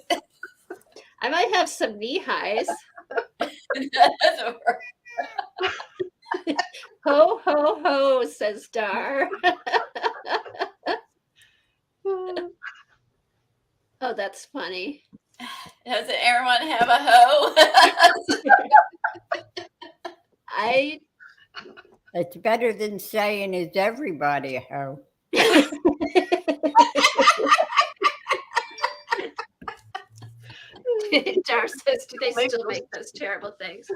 I might have some knee highs. Ho, ho, ho, says Dar. Oh, that's funny. Doesn't everyone have a hoe? It's better than saying, is everybody a hoe? Dar says, do they still make those terrible things?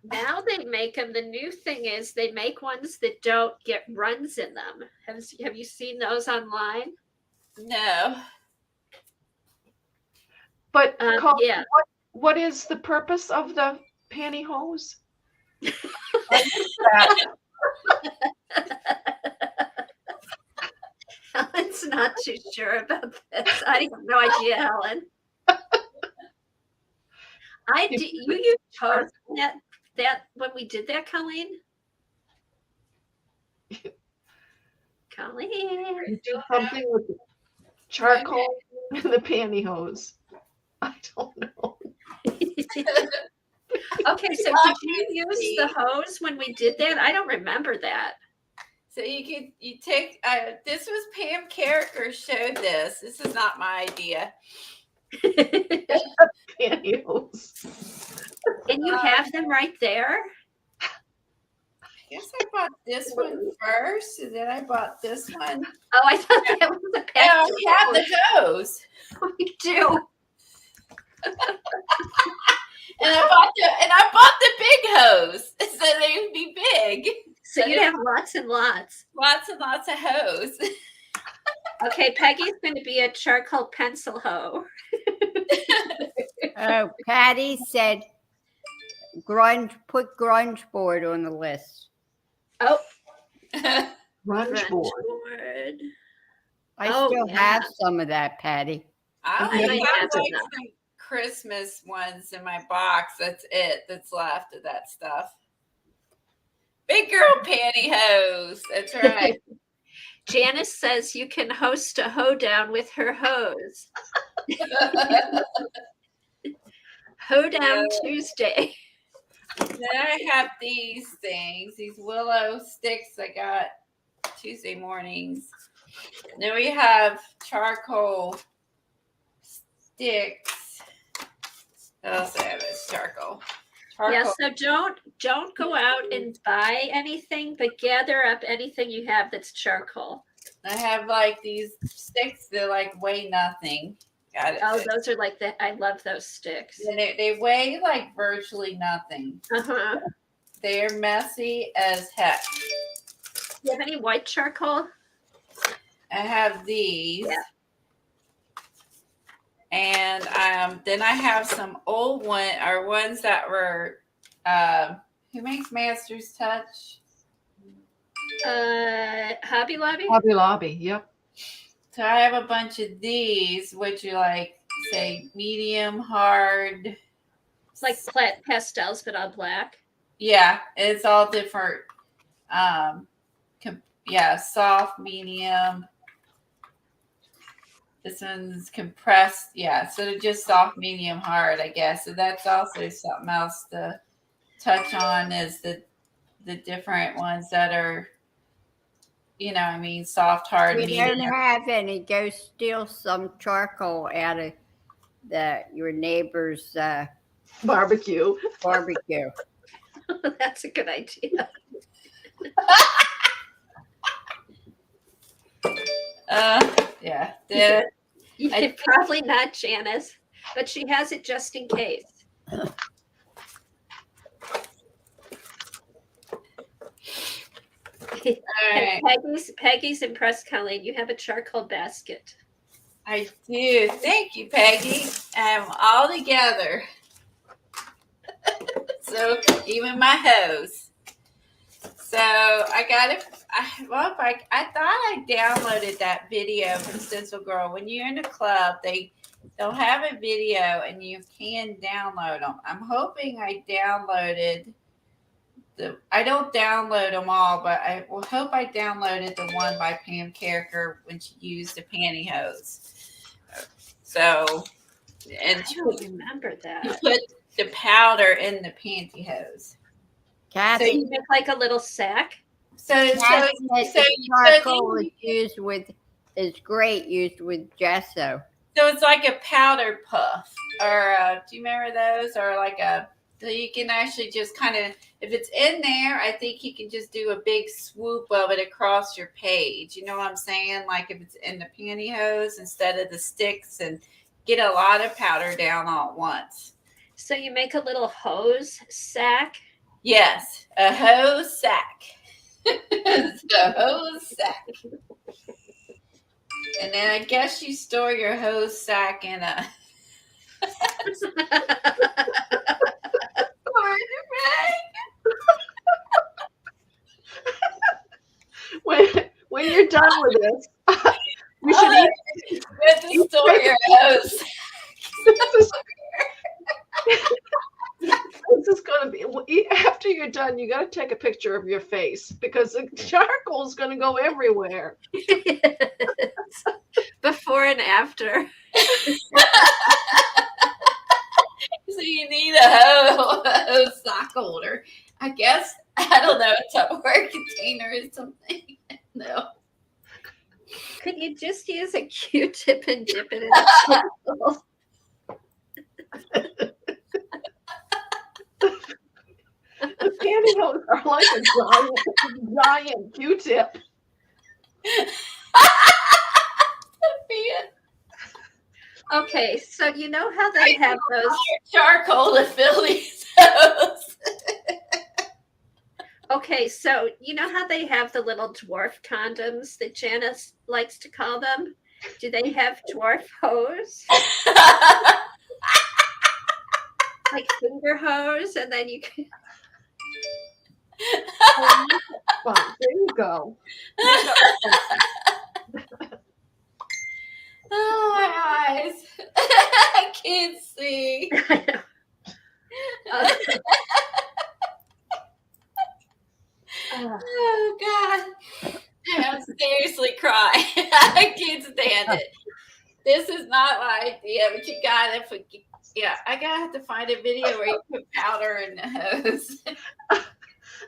Now they make them. The new thing is they make ones that don't get runs in them. Have you seen those online? No. But Yeah. what is the purpose of the pantyhose? Helen's not too sure about this. I have no idea, Helen. You used hose that when we did that, Colleen? Colleen. You do something with the charcoal and the pantyhose. I don't know. Okay, so did you use the hose when we did that? I don't remember that. So you take this was Pam Carricker showed this. This is not my idea. Pantyhose. And you have them right there? I guess I bought this one first, and then I bought this one. Oh, I thought that was a Yeah, package. we have the hose. We do. And I bought the big hose, so they would be big. So you'd have lots and lots. Lots and lots of hose. Okay, Peggy's going to be a charcoal pencil hoe. Oh, Patty said put grunge board on the list. Oh, Grunge board. board. I Oh, still yeah. have some of that, Patty. I might only have have like some. some Christmas ones in my box. That's it. That's left of that stuff. Big girl pantyhose. That's right. Janice says you can host a hoedown with her hose. Hoedown Tuesday. Then I have these things, these willow sticks I got Tuesday mornings. Then we have charcoal sticks. What else I have is charcoal. Yeah, so don't go out and buy anything, but gather up anything you have that's charcoal. I have like these sticks that like weigh nothing. Got it. Oh, those are like I love those sticks. And they weigh like virtually nothing. Uh-huh. They're messy as heck. Do you have any white charcoal? I have these. Yeah. And then I have some old ones that were who makes Master's Touch? Hobby Lobby? Hobby Lobby. Yep. So I have a bunch of these, which are like say medium hard. It's like pastels, but all black. Yeah, it's all different. Soft, medium. This one's compressed. Yeah, so they're just soft, medium, hard, I guess. So that's also something else to touch on is the different ones that are, soft, hard, We medium. don't have any. Go steal some charcoal out of your neighbor's Barbecue. barbecue. That's a good idea. Yeah. Probably not, Janice, but she has it just in case. All right. Peggy's impressed, Colleen. You have a charcoal basket. I do. Thank you, Peggy. All together. So even my hose. So I got it. I thought I downloaded that video from Stencil Girl. When you're in the club, they'll have a video and you can download them. I'm hoping I downloaded I don't download them all, but I will hope I downloaded the one by Pam Carricker when she used the pantyhose. So, and I don't remember you that. put the powder in the pantyhose. Kathy, So you make like a little sack. Kathy said charcoal is great used with gesso. So it's like a powder puff, or do you remember those? Or like so you can actually just kind of, if it's in there, I think you can just do a big swoop of it across your page. You know what I'm saying? Like if it's in the pantyhose instead of the sticks, and get a lot of powder down all at once. So you make a little hose sack. Yes, a hose sack. It's a hose sack. And then I guess you store your hose sack in a When you're done with this, you should you have to store your hose. This is going to be, after you're done, you got to take a picture of your face because the charcoal is going to go everywhere. Before and after. So you need a hose sock holder. I guess, I don't know, a Tupperware container or something. No. Could you just use a Q-tip and dip it in the charcoal? The pantyhose are like a giant Q-tip. Okay, so you know how they have those charcoal to fill these hose. Okay, so you know how they have the little dwarf condoms that Janice likes to call them? Do they have dwarf hose? Like finger hose, and then you can. Fine, there you go. Oh, my eyes. I can't see. Oh, God. I'm seriously crying. I can't stand it. This is not my idea, but you gotta put, I gotta have to find a video where you put powder in the hose.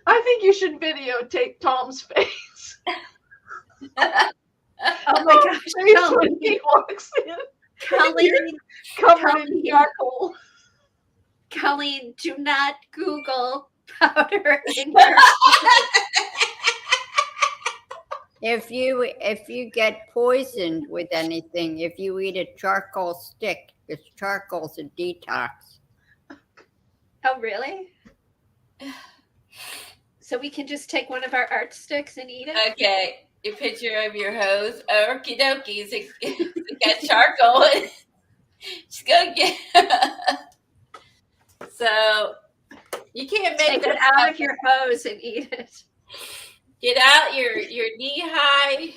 I think you should videotape Tom's face. Oh my gosh, When he walks in. Colleen, Covered in charcoal. Colleen, do not Google powder in your If you get poisoned with anything, if you eat a charcoal stick, because charcoal's a detox. Oh, really? So we can just take one of our art sticks and eat it? Okay, a picture of your hose. Okie dokies. It got charcoal in it. Just go get So you can't make Take it out of your hose and eat it. Get out your knee-high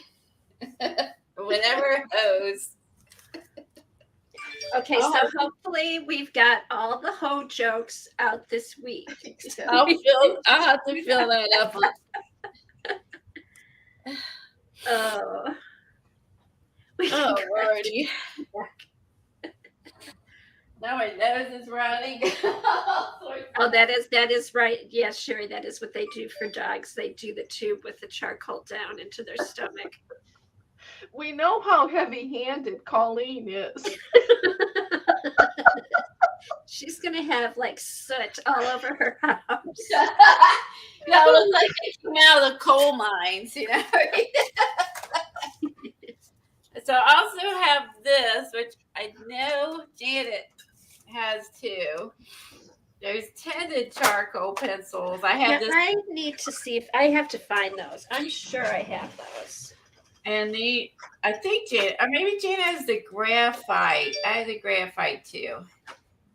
or whatever hose. Okay, so hopefully we've got all the hoe jokes out this week. So I'll have to fill that up. Oh, Lordy. Now my nose is running. Oh, that is right. Yes, Sherry, that is what they do for dogs. They do the tube with the charcoal down into their stomach. We know how heavy-handed Colleen is. She's gonna have like soot all over her house. Yeah, it looks like they came out of the coal mines, you know. So I also have this, which I know Janet has too. There's tinted charcoal pencils. I have this. I need to see if I have to find those. I'm sure I have those. And I think Janet, or maybe Janet has the graphite. I have the graphite too.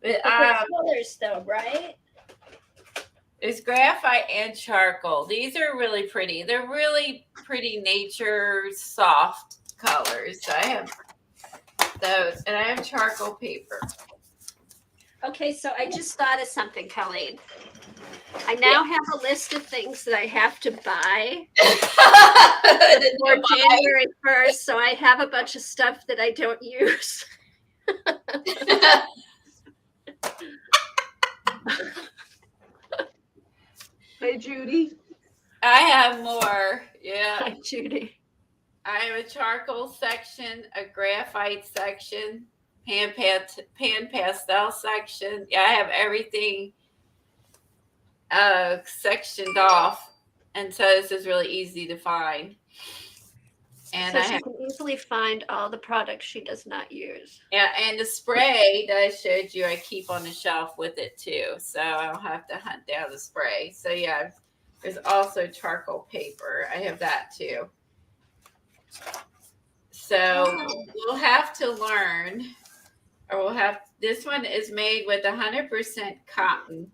But The colors, though, right? there's graphite and charcoal. These are really pretty. They're really pretty nature, soft colors. So I have those, and I have charcoal paper. Okay, so I just thought of something, Colleen. I now have a list of things that I have to buy before January 1st, so I have a bunch of stuff that I don't use. Hey, Judy. I have more. Yeah. Hi, Judy. I have a charcoal section, a graphite section, pan pastel section. Yeah, I have everything sectioned off, and so this is really easy to find. And so she can easily find all the products she does not use. Yeah, and the spray that I showed you, I keep on the shelf with it too, so I don't have to hunt down the spray. So yeah, there's also charcoal paper. I have that too. So we'll have to learn, or we'll have. This one is made with 100% cotton.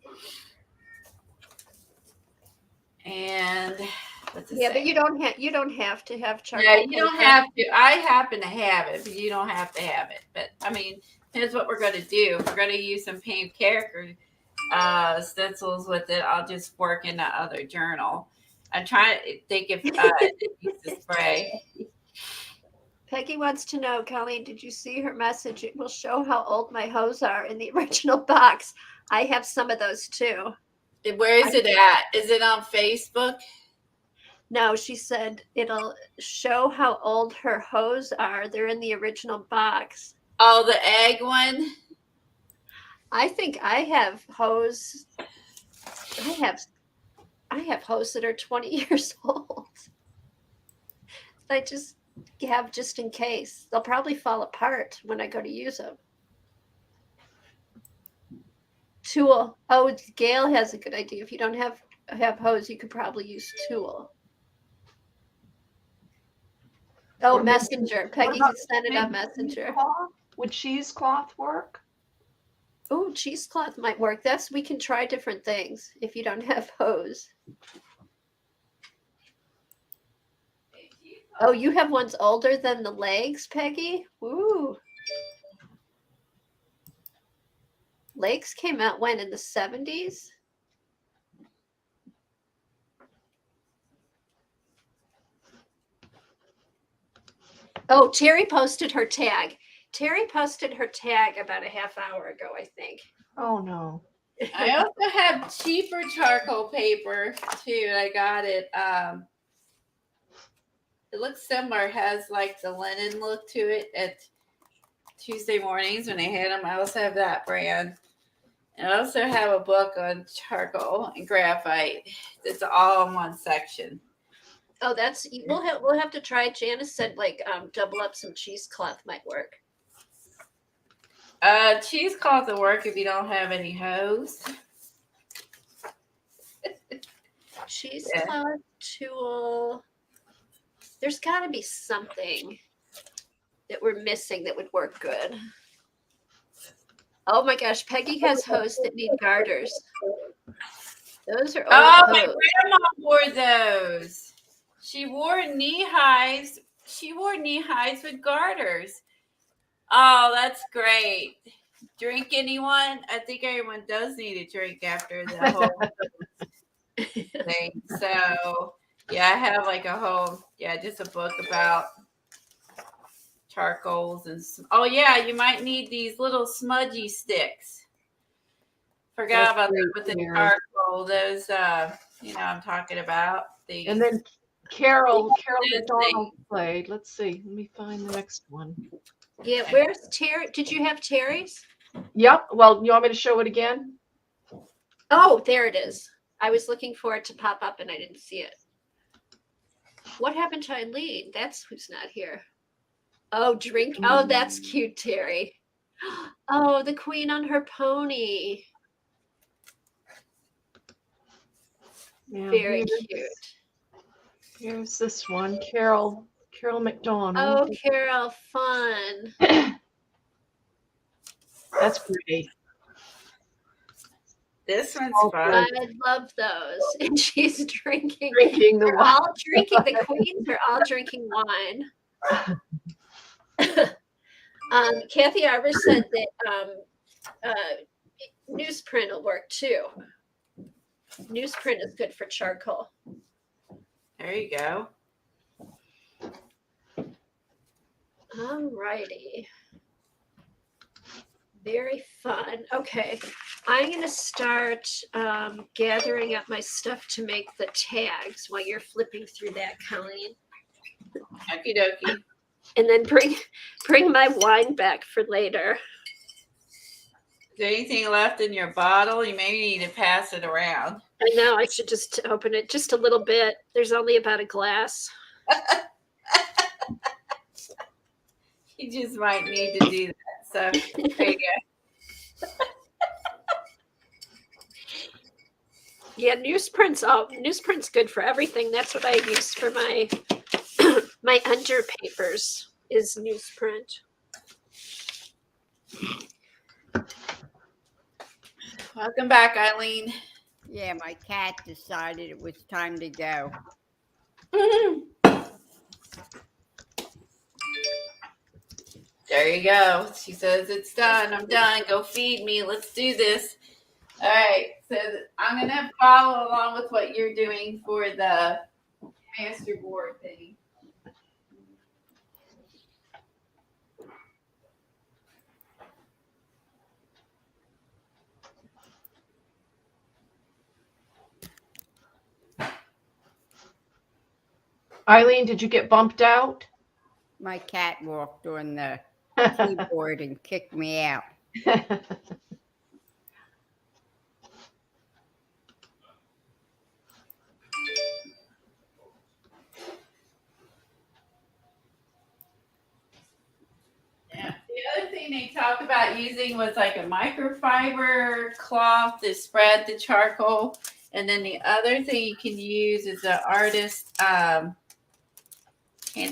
And what's it say? But you don't have to have charcoal. Yeah, you don't have to. I happen to have it, but you don't have to have it. But I mean, here's what we're going to do. We're going to use some paint character stencils with it. I'll just work in the other journal. I'm trying to think if use the spray. Peggy wants to know, Colleen, did you see her message? It will show how old my hose are in the original box. I have some of those too. Where is it at? Is it on Facebook? No, she said it'll show how old her hose are. They're in the original box. Oh, the egg one? I think I have hose. I have hose that are 20 years old. I just have just in case. They'll probably fall apart when I go to use them. Tool. Oh, Gail has a good idea. If you don't have hose, you could probably use tool. Oh, Messenger. Peggy can send it on Messenger. Would cheesecloth work? Oh, cheesecloth might work. We can try different things if you don't have hose. Oh, you have ones older than the legs, Peggy? Ooh. Legs came out when? In the 70s? Oh, Terry posted her tag. Terry posted her tag about a half hour ago, I think. Oh, no. I also have cheaper charcoal paper too. I got it. It looks similar. It has like the linen look to it at Tuesday mornings when they had them. I also have that brand. And I also have a book on charcoal and graphite. It's all in one section. Oh, we'll have to try. Janice said like double up some cheesecloth might work. Cheesecloth will work if you don't have any hose. Cheesecloth tool. There's got to be something that we're missing that would work good. Oh my gosh, Peggy has hose that need garters. Those are old hose. My grandma wore those. She wore knee highs. She wore knee highs with garters. Oh, that's great. Drink, anyone? I think everyone does need a drink after the whole thing. So, yeah, I have like just a book about charcoals and oh yeah, you might need these little smudgy sticks. Forgot about that with the charcoal. Those, I'm talking about. And then Carol McDonald played. Let's see. Let me find the next one. Yeah, where's Terry? Did you have Terry's? Yep. Well, you want me to show it again? Oh, there it is. I was looking for it to pop up and I didn't see it. What happened to Eileen? That's who's not here. Oh, drink. Oh, that's cute, Terry. Oh, the queen on her pony. Yeah, Very cute. Here's this one, Carol Oh, McDonald. Carol, fun. That's pretty. This one's Oh, fun. I love those. And she's drinking. Drinking the They're wine. all drinking. The queens are all drinking wine. Kathy Arbor said that newsprint will work too. Newsprint is good for charcoal. There you go. All righty. Very fun. Okay, I'm going to start gathering up my stuff to make the tags while you're flipping through that, Colleen. Okie dokie. And then bring my wine back for later. Is there anything left in your bottle? You may need to pass it around. I know, I should just open it just a little bit. There's only about a glass. You just might need to do that. So there you go. Yeah, newsprint's good for everything. That's what I use for my my underpapers is newsprint. Welcome back, Eileen. Yeah, my cat decided it was time to go. There you go. She says, it's done. I'm done. Go feed me. Let's do this. All right. So I'm going to follow along with what you're doing for the master board thing. Eileen, did you get bumped out? My cat walked on the keyboard and kicked me out. Yeah. The other thing they talked about using was like a microfiber cloth to spread the charcoal. And then the other thing you can use is an artist, can't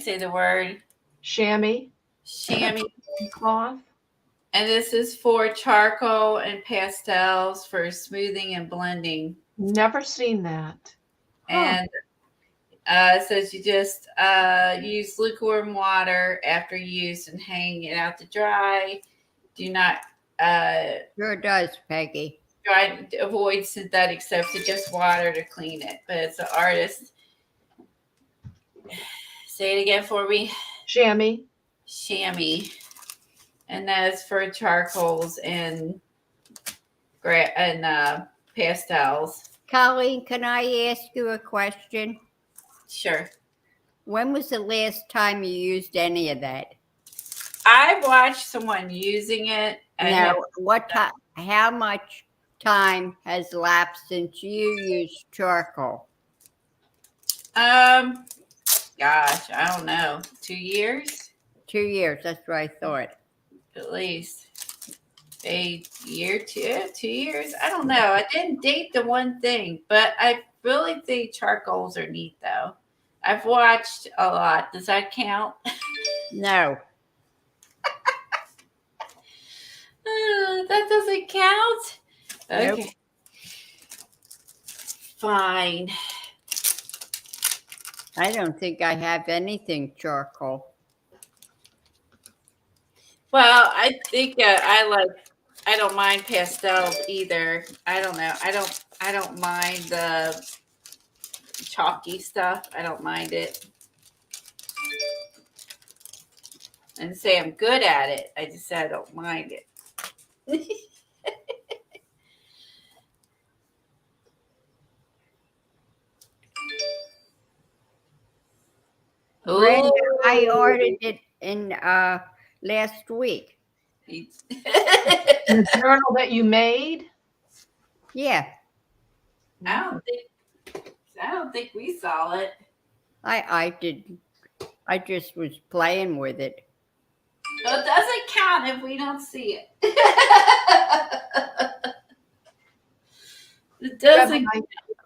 say the word. Chamois cloth. And this is for charcoal and pastels for smoothing and blending. Never seen that. And it says you just use lukewarm water after use and hang it out to dry. Do not Sure does, Peggy. try to avoid synthetic substance, just water to clean it. But it's an artist. Say it again for me. Chamois. And that's for charcoals and pastels. Colleen, can I ask you a question? Sure. When was the last time you used any of that? I watched someone using it. Now, what time? How much time has lapsed since you used charcoal? Gosh, I don't know. 2 years 2 years. That's what I thought. at least. A year, 2 years. I don't know. I didn't date the one thing, but I really think charcoals are neat though. I've watched a lot. Does that count? No. That doesn't count. Nope. Okay. Fine. I don't think I have anything charcoal. Well, I think I don't mind pastels either. I don't know. I don't mind the chalky stuff. I don't mind it. And say I'm good at it. I just said I don't mind it. Brenda, I Ooh. ordered it in last week. The journal that you made. Yeah, I don't think we saw it. I didn't. I just was playing with it. Well, it doesn't count if we don't see it. It doesn't.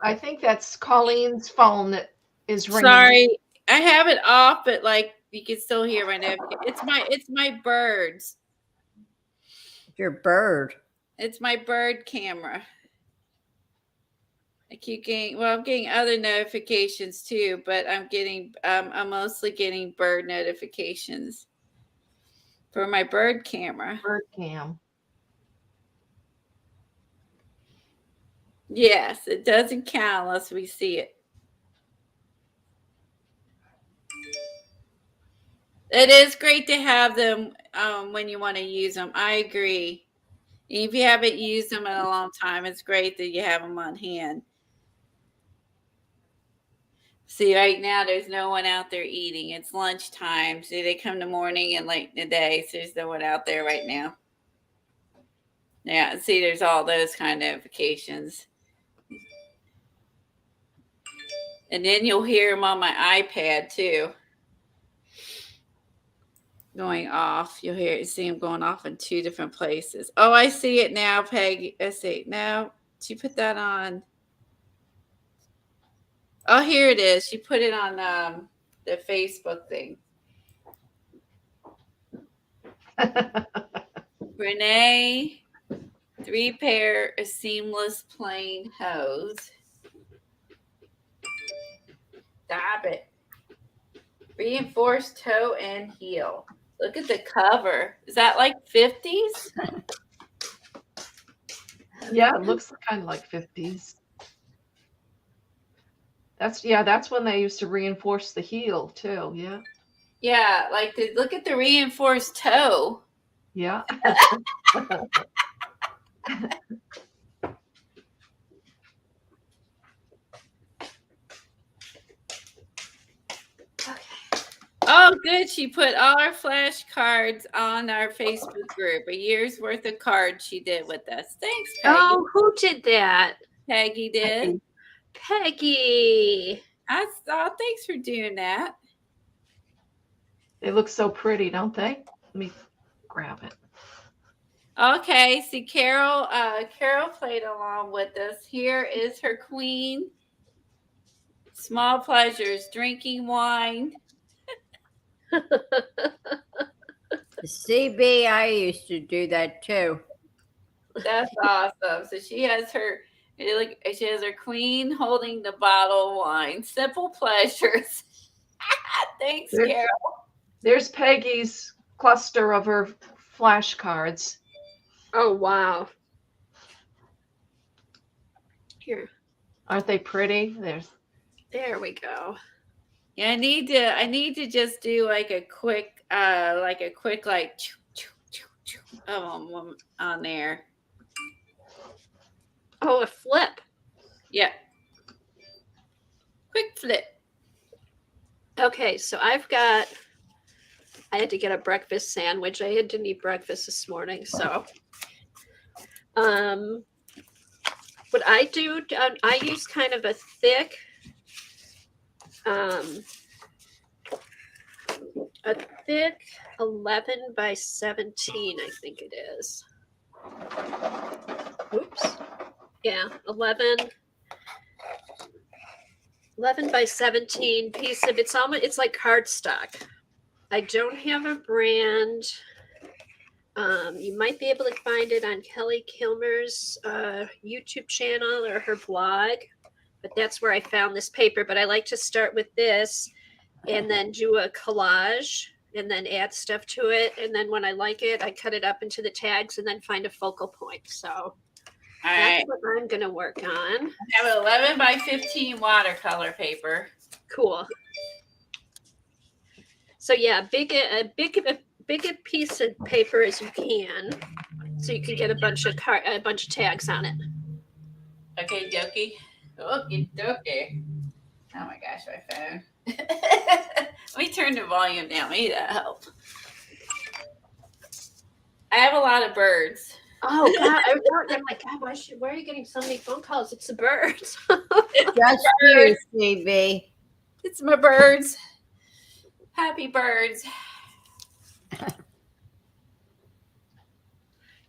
I think that's Colleen's phone that is ringing. Sorry, I have it off, but like you can still hear my notification. It's my birds. Your bird. It's my bird camera. I keep getting, well, I'm getting other notifications too, but I'm mostly getting bird notifications for my bird camera. Bird cam. Yes, it doesn't count unless we see it. It is great to have them when you want to use them. I agree. If you haven't used them in a long time, it's great that you have them on hand. See, right now there's no one out there eating. It's lunchtime. See, they come in the morning and late in the day, so there's no one out there right now. Yeah, see, there's all those kind of notifications. And then you'll hear them on my iPad too. Going off. You'll see them going off in 2 different places. Oh, I see it now, Peggy. I see it now. She put that on. Oh, here it is. She put it on the Facebook thing. Renee, 3 pair of seamless plain hose. Stop it. Reinforced toe and heel. Look at the cover. Is that like 50s? Yeah, it looks kind of like 50s. That's when they used to reinforce the heel too. Yeah. Yeah, like look at the reinforced toe. Yeah. Oh, good. She put all our flashcards on our Facebook group. A year's worth of cards she did with us. Thanks, Peggy. Oh, who did that? Peggy did. Peggy. Thanks for doing that. They look so pretty, don't they? Let me grab it. Okay, see, Carol played along with us. Here is her queen. Small pleasures, drinking wine. CB, I used to do that too. That's awesome. So she has her queen holding the bottle of wine. Simple pleasures. Thanks, Carol. There's Peggy's cluster of her flashcards. Oh, wow. Here. Aren't they pretty? There we go. Yeah, I need to just do like a quick on there. Oh, a flip. Yeah. Quick flip. Okay, so I had to get a breakfast sandwich. I didn't eat breakfast this morning, so what I do, I use kind of a thick, a thick 11 by 17, I think it is. Oops. Yeah, 11 by 17 piece of, it's like cardstock. I don't have a brand. You might be able to find it on Kelly Kilmer's YouTube channel or her blog, but that's where I found this paper. But I like to start with this and then do a collage and then add stuff to it. And then when I like it, I cut it up into the tags and then find a focal point. So that's what I'm going to work on. I have 11 by 15 watercolor paper. Cool. So yeah, big a piece of paper as you can, so you can get a bunch of tags on it. Okay, dokie. Okie dokie. Oh my gosh, my phone. Let me turn the volume down. Maybe that help. I have a lot of birds. Oh God! I'm like, God, why are you getting so many phone calls? It's the birds. Just you, CB. It's my birds. Happy birds.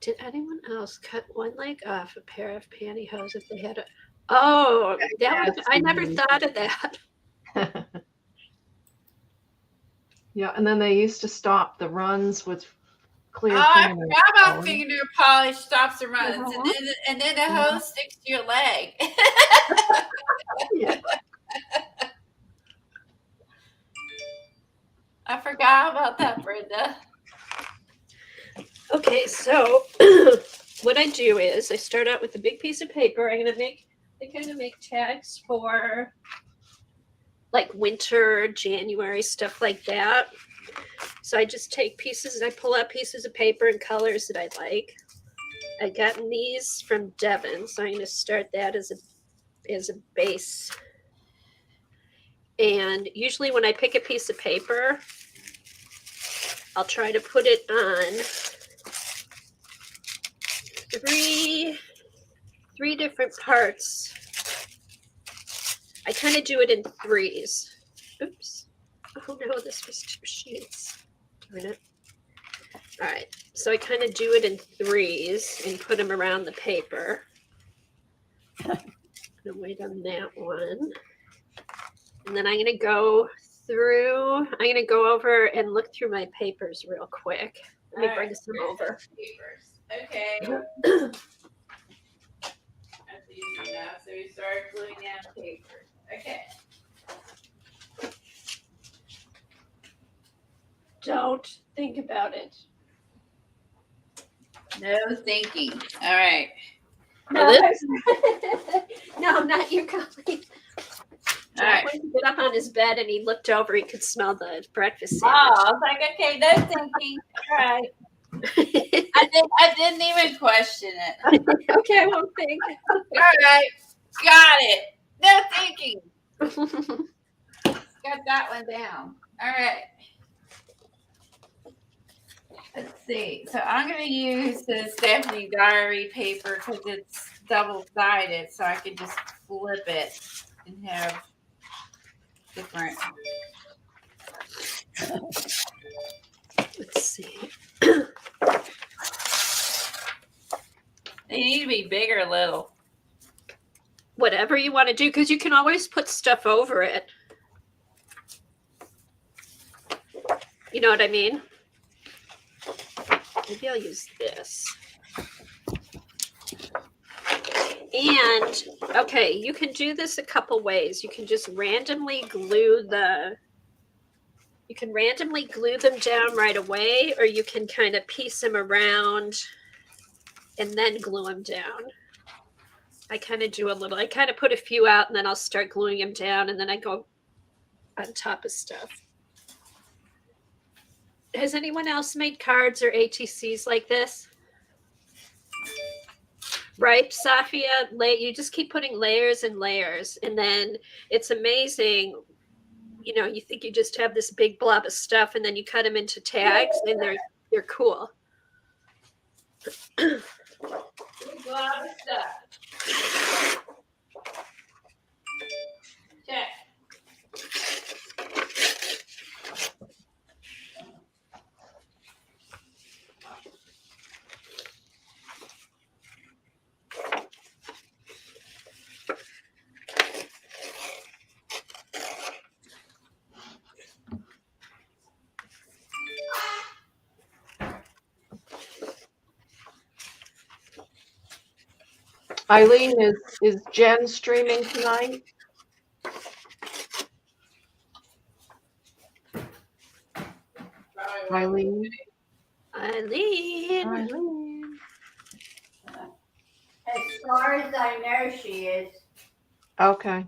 Did anyone else cut one leg off a pair of pantyhose if they had a? Oh, that would. I never thought of that. Yeah, and then they used to stop the runs with clear Oh, I fingernail forgot about polish. fingernail polish stops and runs, Uh-huh. and then the hose sticks to your leg. Yeah. I forgot about that, Brenda. Okay, so what I do is I start out with a big piece of paper. I kind of make tags for like winter, January, stuff like that. So I just take pieces, I pull out pieces of paper and colors that I like. I gotten these from Devon, so I'm going to start that as a base. And usually when I pick a piece of paper, I'll try to put it on three different parts. I kind of do it in threes. Oops. Oh no, this was 2 sheets. Darn it. All right, so I kind of do it in threes and put them around the paper. I'm gonna wait on that one. And then I'm gonna go over and look through my papers real quick. Let me bring some over. Papers. Okay. That's easy enough. So you start gluing down papers. Okay. Don't think about it. No thinking. All right. No, Well, no, not you, Colleen. All right. When he got up on his bed and he looked over, he could smell the breakfast Oh, sandwich. I was like, okay, no thinking. All right. I didn't even question it. Okay, I won't think. All right. Got it. No thinking. Got that one down. All right. Let's see. So I'm going to use the Stephanie Diary paper because it's double-sided, so I can just flip it and have different. Let's see. They need to be big or little. Whatever you want to do, because you can always put stuff over it. You know what I mean? Maybe I'll use this. And, okay, you can do this a couple ways. You can just randomly glue them down right away, or you can kind of piece them around and then glue them down. I kind of put a few out and then I'll start gluing them down and then I go on top of stuff. Has anyone else made cards or ATCs like this? Right, Safia? You just keep putting layers and layers, and then it's amazing. You know, you think you just have this big blob of stuff, and then you cut them into tags, and they're cool. Big blob of stuff. Check. Eileen, is Jen streaming tonight? Eileen? Eileen. As far as I know, she is. Okay.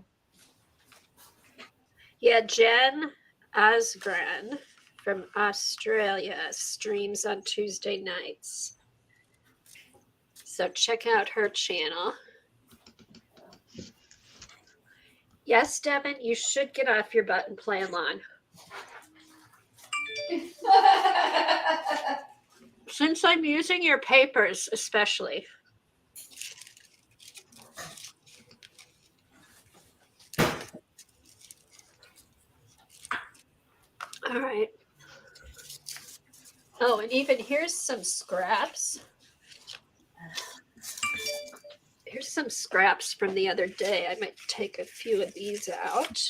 Yeah, Jen Asgren from Australia streams on Tuesday nights. So check out her channel. Yes, Devin, you should get off your butt and play along. Since I'm using your papers, especially. All right. Oh, and even here's some scraps. Here's some scraps from the other day. I might take a few of these out.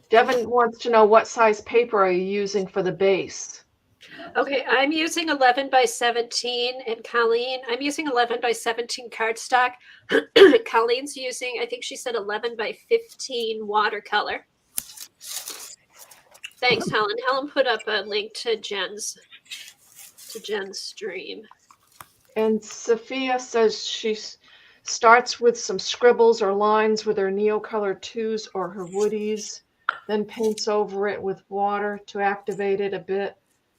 Devin wants to know what size paper are you using for the base? Okay, I'm using 11 by 17, and Colleen, I'm using 11 by 17 cardstock. Colleen's using, I think she said 11 by 15 watercolor. Thanks, Helen. Helen put up a link to Jen's stream. And Sophia says she starts with some scribbles or lines with her Neocolor 2s or her woodies, then paints over it with water to activate it a bit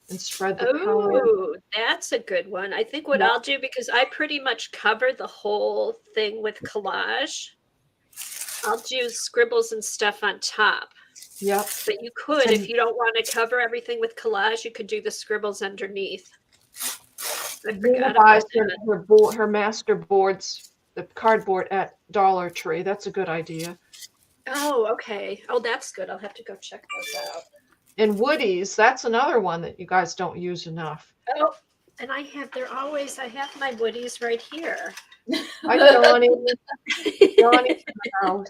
and spread the color. Oh, that's a good one. I think what I'll do, because I pretty much covered the whole thing with collage, I'll do scribbles and stuff on top. Yep. But you could, if you don't want to cover everything with collage, you could do the scribbles underneath. I forgot about that. Her master boards, the cardboard at Dollar Tree. That's a good idea. Oh, okay. Oh, that's good. I'll have to go check those out. And woodies, that's another one that you guys don't use enough. Oh, and I have my woodies right here. Hi, Johnny. Johnny's in the house.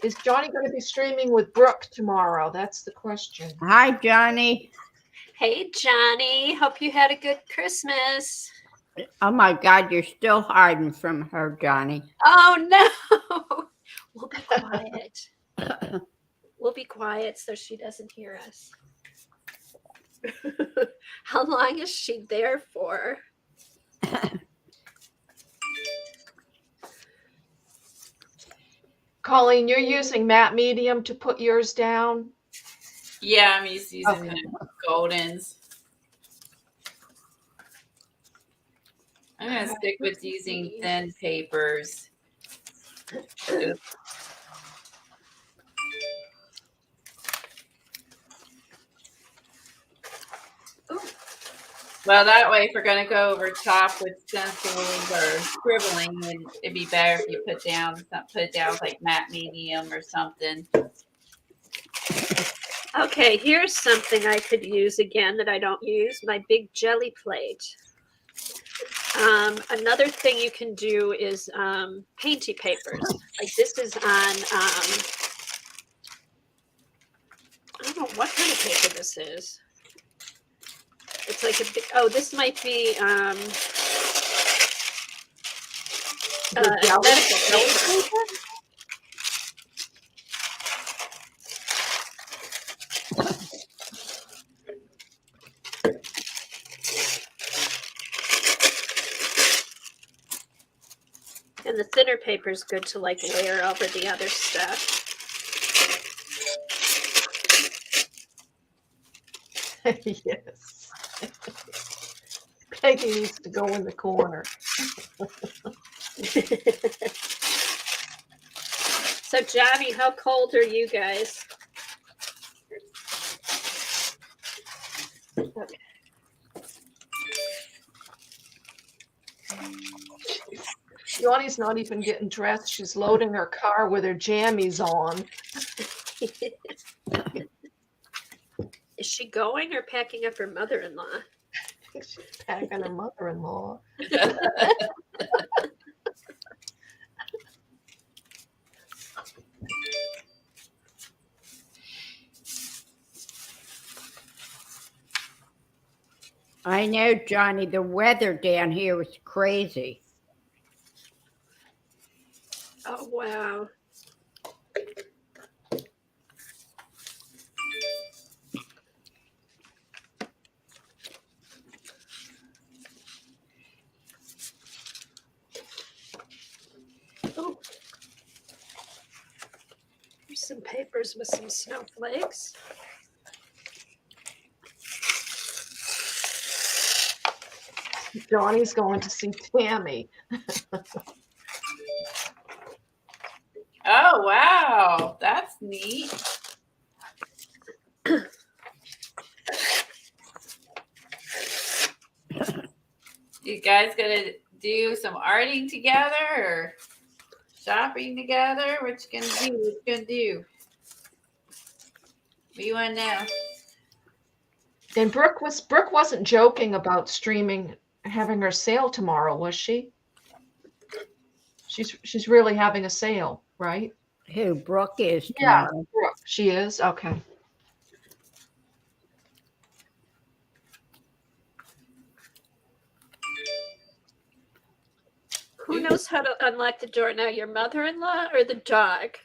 Is Johnny going to be streaming with Brooke tomorrow? That's the question. Hi, Johnny. Hey, Johnny. Hope you had a good Christmas. Oh my God, you're still hiding from her, Johnny. Oh no. We'll be quiet. We'll be quiet so she doesn't hear us. How long is she there for? Colleen, you're using matte medium to put yours down? Yeah, I'm using the Goldens. I'm going to stick with using thin papers. Well, that way, if we're going to go over top with stencils or scribbling, then it'd be better if you put it down like matte medium or something. Okay, here's something I could use again that I don't use, my big jelly plate. Another thing you can do is painty papers. Like this is on, I don't know what kind of paper this is. It's like a big, oh, this might be medical paper. And the thinner paper is good to like layer over the other stuff. Yes. Peggy needs to go in the corner. So Johnny, how cold are you guys? Okay. Johnny's not even getting dressed. She's loading her car with her jammies on. Is she going or packing up her mother-in-law? I think she's packing her mother-in-law. I know, Johnny, the weather down here was crazy. Oh, wow. Oh. Here's some papers with some snowflakes. Johnny's going to see Tammy. Oh, wow. That's neat. guys gonna do some arting together or shopping together? What you gonna do? What you gonna do? What do you want to know? And Brooke wasn't joking about streaming, having her sale tomorrow, was she? She's really having a sale, right? Who Brooke is Yeah, tomorrow? Brooke. She is? Okay. Who knows how to unlock the door now? Your mother-in-law or the dog?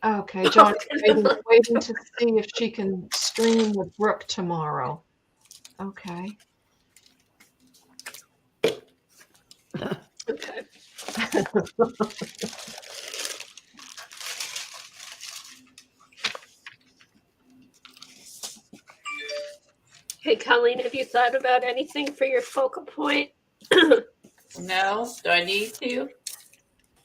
Okay, John's waiting to see if she can stream with Brooke tomorrow. Okay. Okay. Hey, Colleen, have you thought about anything for your focal point? No, do I need to?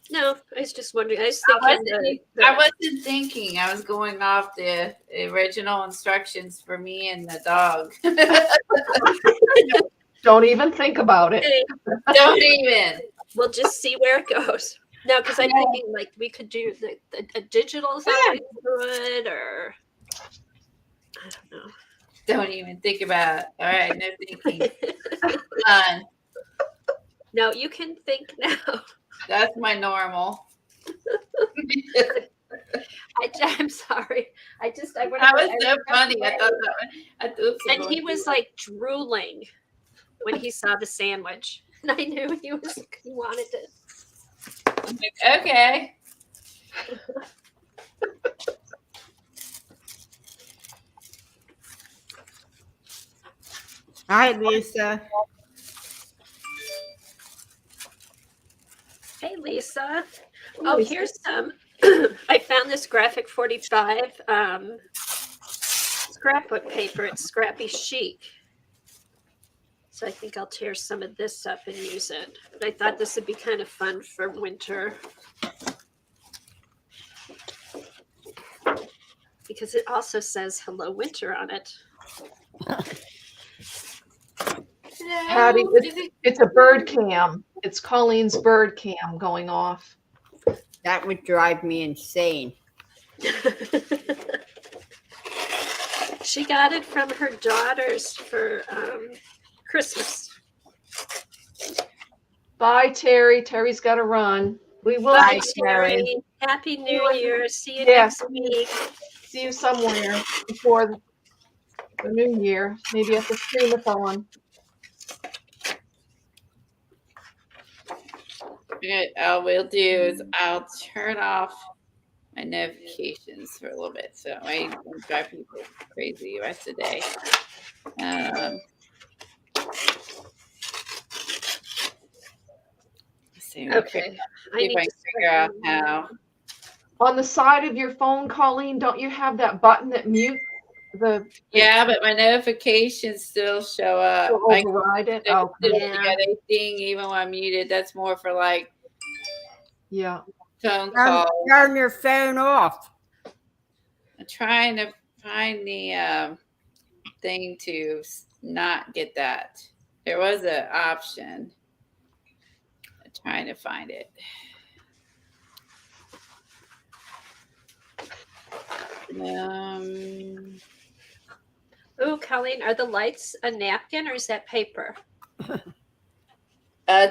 No, I was just wondering. I was I thinking wasn't thinking. I was going off the original instructions for me and the dog. Don't even think about it. Don't even. we'll just see where it goes. No, because I'm thinking like we could do a digital side good, or I don't know. Don't even think about it. All right, no thinking. Done. No, you can think now. That's my normal. I'm sorry. I That was so funny. I thought that one. And he was like drooling when he saw the sandwich, and I knew he wanted it. I'm like, okay. Hi, Lisa. Hey, Lisa. Oh, here's some. I found this graphic 45 scrapbook paper. It's scrappy chic. So I think I'll tear some of this up and use it. But I thought this would be kind of fun for winter. Because it also says hello winter on it. Patty, it's a bird cam. It's Colleen's bird cam going off. That would drive me insane. She got it from her daughters for Christmas. Bye, Terry. Terry's got to run. We will Bye, Terry. Terry. Happy New Year. See you Yes. next week. see you somewhere before the new year. Maybe at the streamathon. What I will do is I'll turn off my notifications for a little bit, so I don't drive people crazy the rest of the day. Okay. See if I can figure out how. On the side of your phone, Colleen, don't you have that button that mutes the Yeah, but my notifications still show up. to I override it? can Oh, still Yeah. get a ding even when I'm muted. That's more for like yeah. phone calls. Turn your phone off. I'm trying to find the thing to not get that. There was an option. I'm trying to find it. Oh, Colleen, are the lights a napkin or is that paper?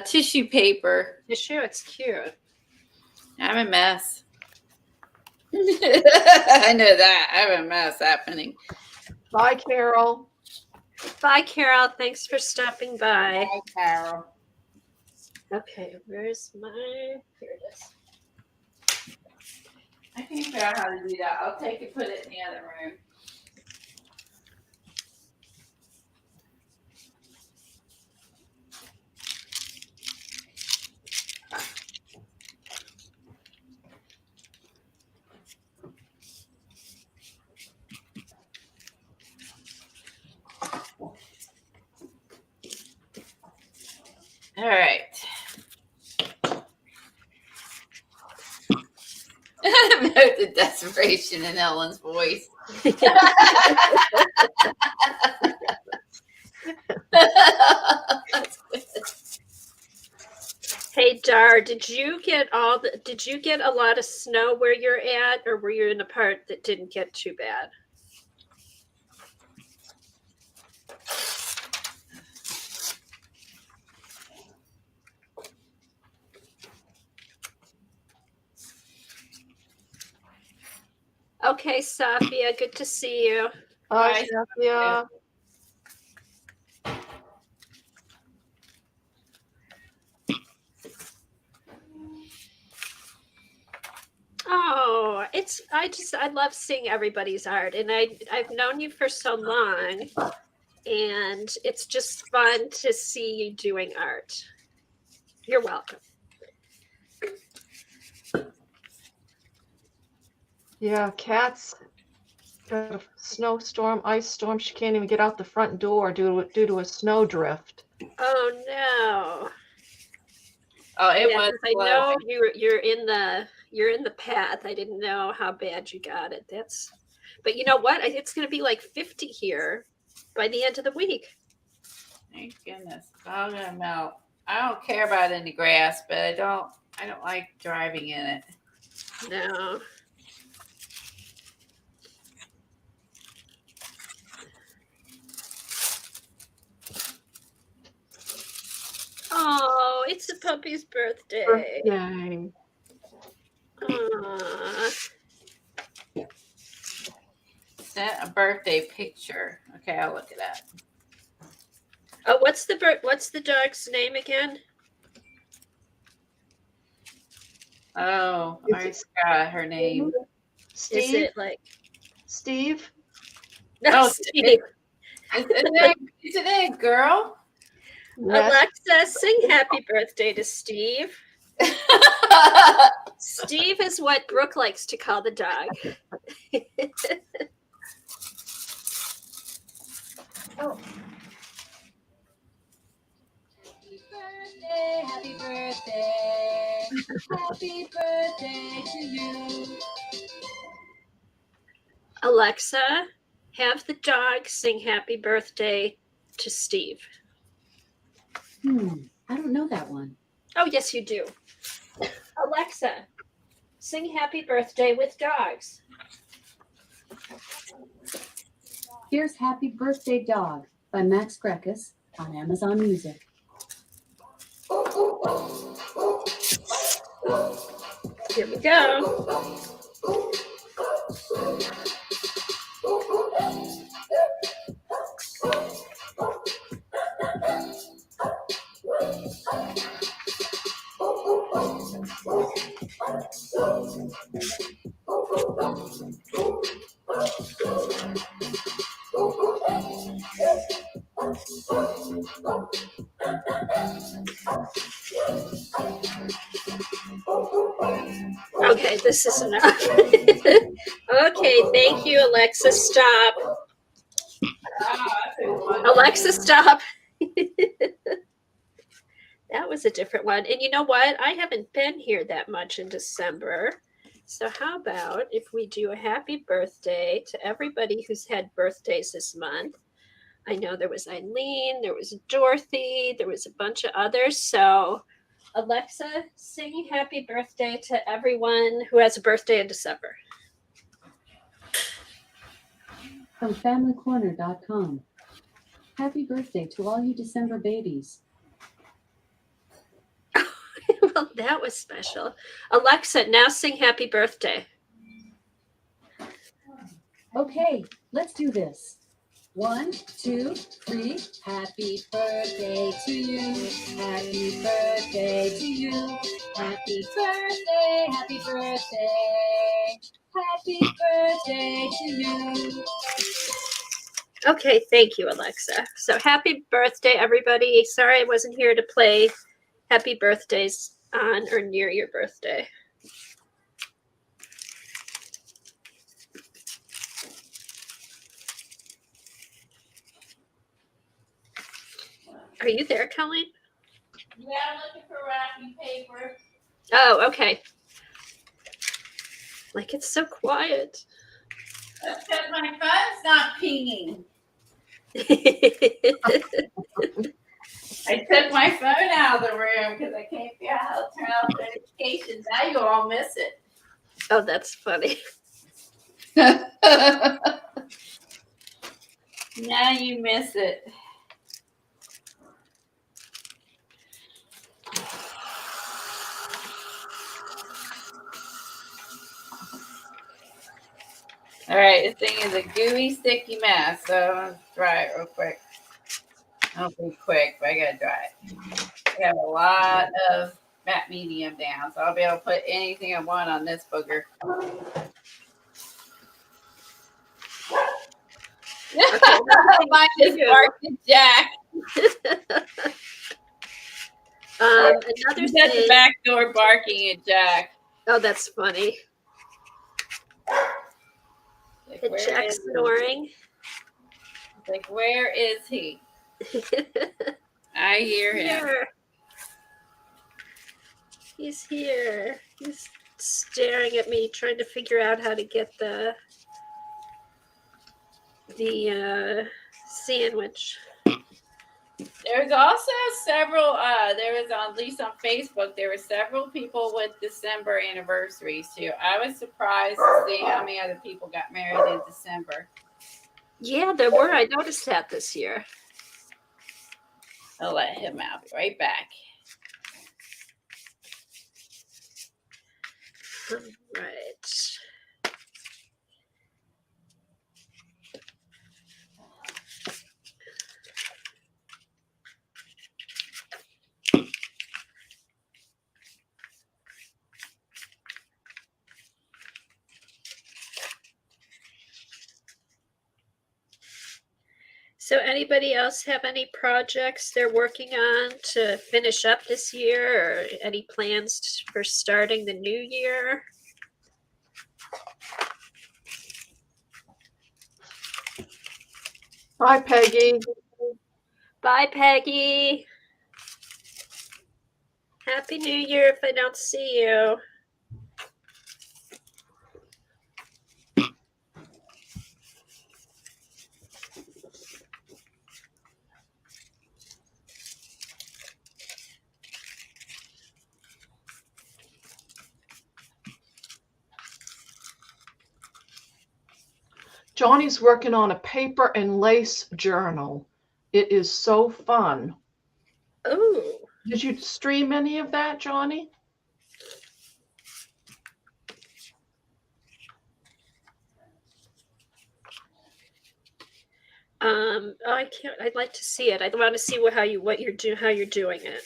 Tissue paper. Tissue? It's cute. I'm a mess. I know that. I have a mess happening. Bye, Carol. Bye, Carol. Thanks for stopping by. Hi, Carol. Okay, where's my... Here it is. I can figure out how to do that. I'll take it, put it in the other room. All right. Note the desperation in Ellen's voice. That's good. Hey Dar, did you get a lot of snow where you're at, or were you in a part that didn't get too bad? Okay, Safia, good to see you. Hi, Bye. Sophia. Oh, I love seeing everybody's art, and I've known you for so long, and it's just fun to see you doing art. You're welcome. Yeah, Kat's got a snowstorm, ice storm. She can't even get out the front door due to a snow drift. Oh no. Oh, it Yeah, was 'cause I close. know you're in the path. I didn't know how bad you got it. But you know what? It's going to be like 50 here by the end of the week. Thank goodness. It's all gonna melt. I don't care about any grass, but I don't like driving in it. No. Oh, it's the puppy's birthday. Birthday. Aw. Sent a birthday picture. Okay, I'll look it up. Oh, what's the dog's name again? Oh, I already forgot her name. Is Steve? it like Steve? Oh, Steve? Isn't it a girl? Yes. Alexa, sing happy birthday to Steve. Steve is what Brooke likes to call the dog. Oh. Happy birthday, happy birthday to you. Alexa, have the dog sing happy birthday to Steve. I don't know that one. Oh, yes, you do. Alexa, sing happy birthday with dogs. Here's Happy Birthday Dog by Max Grekus on Amazon Music. Here we go. Okay, this is enough. Okay, thank you, Alexa. Stop. Alexa, stop. That was a different one. And you know what? I haven't been here that much in December. So how about if we do a happy birthday to everybody who's had birthdays this month? I know there was Eileen, there was Dorothy, there was a bunch of others. So Alexa, sing happy birthday to everyone who has a birthday in December. From FamilyCorner.com. Happy birthday to all you December babies. Well, that was special. Alexa, now sing happy birthday. Okay, let's do this. 1, 2, 3. Happy birthday to you. Happy birthday to you. Happy birthday, happy birthday. Happy birthday to you. Okay, thank you, Alexa. So happy birthday, everybody. Sorry I wasn't here to play happy birthdays on or near your birthday. Are you there, Colleen? Yeah, I'm looking for wrapping paper. Oh, okay. Like it's so quiet. That's because my phone's not pinging. I took my phone out of the room because I can't figure out how to turn off notifications. Now you all miss it. Oh, that's funny. Now you miss it. All right, this thing is a gooey, sticky mess. So I'm gonna dry it real quick. I'll be quick, but I gotta dry it. I have a lot of matte medium down, so I'll be able to put anything I want on this booger. Mine just barked at Jack. Another He's at the thing. back door barking at Jack. Oh, that's funny. Like, And where Jack's is he? snoring. Like, where is he? I hear him. Here. He's here. He's staring at me, trying to figure out how to get the sandwich. There's also several, there was on, at least on Facebook, there were several people with December anniversaries too. I was surprised to see how many other people got married in December. Yeah, there were. I noticed that this year. I'll let him out. Be right back. All right. So anybody else have any projects they're working on to finish up this year, or any plans for starting the new year? Hi, Peggy. Bye, Peggy. Happy New Year if I don't see you. Johnny's working on a paper and lace journal. It is so fun. Oh, Did you stream any of that, Johnny? I can't. I'd like to see it. I want to see how you're doing it.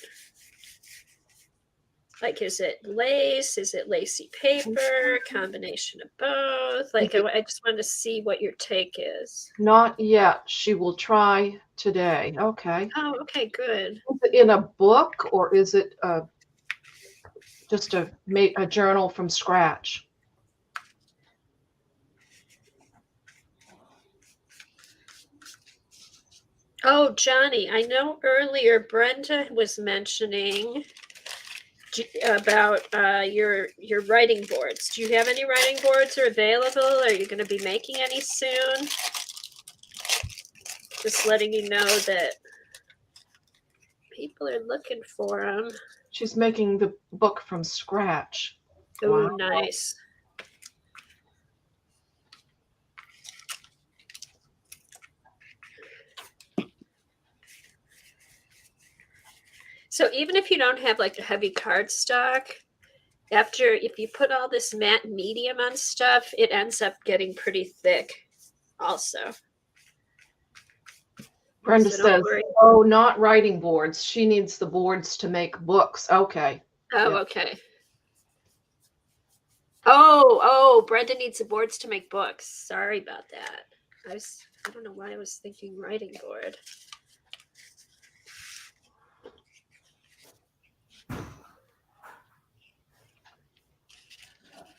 Like, is it lace? Is it lacy paper? Combination of both? Like, I just want to see what your take is. Not yet. She will try today. Okay. Oh, okay, good. Is it in a book or is it just a journal from scratch? Oh, Johnny, I know earlier Brenda was mentioning about your writing boards. Do you have any writing boards are available? Are you going to be making any soon? Just letting you know that people are looking for them. She's making the book from scratch. Oh, Wow. nice. So even if you don't have like a heavy cardstock, if you put all this matte medium on stuff, it ends up getting pretty thick also. Brenda So don't says, worry. oh, not writing boards. She needs the boards to make books. Okay. Oh, Yeah. okay. Oh, Brenda needs the boards to make books. Sorry about that. I don't know why I was thinking writing board.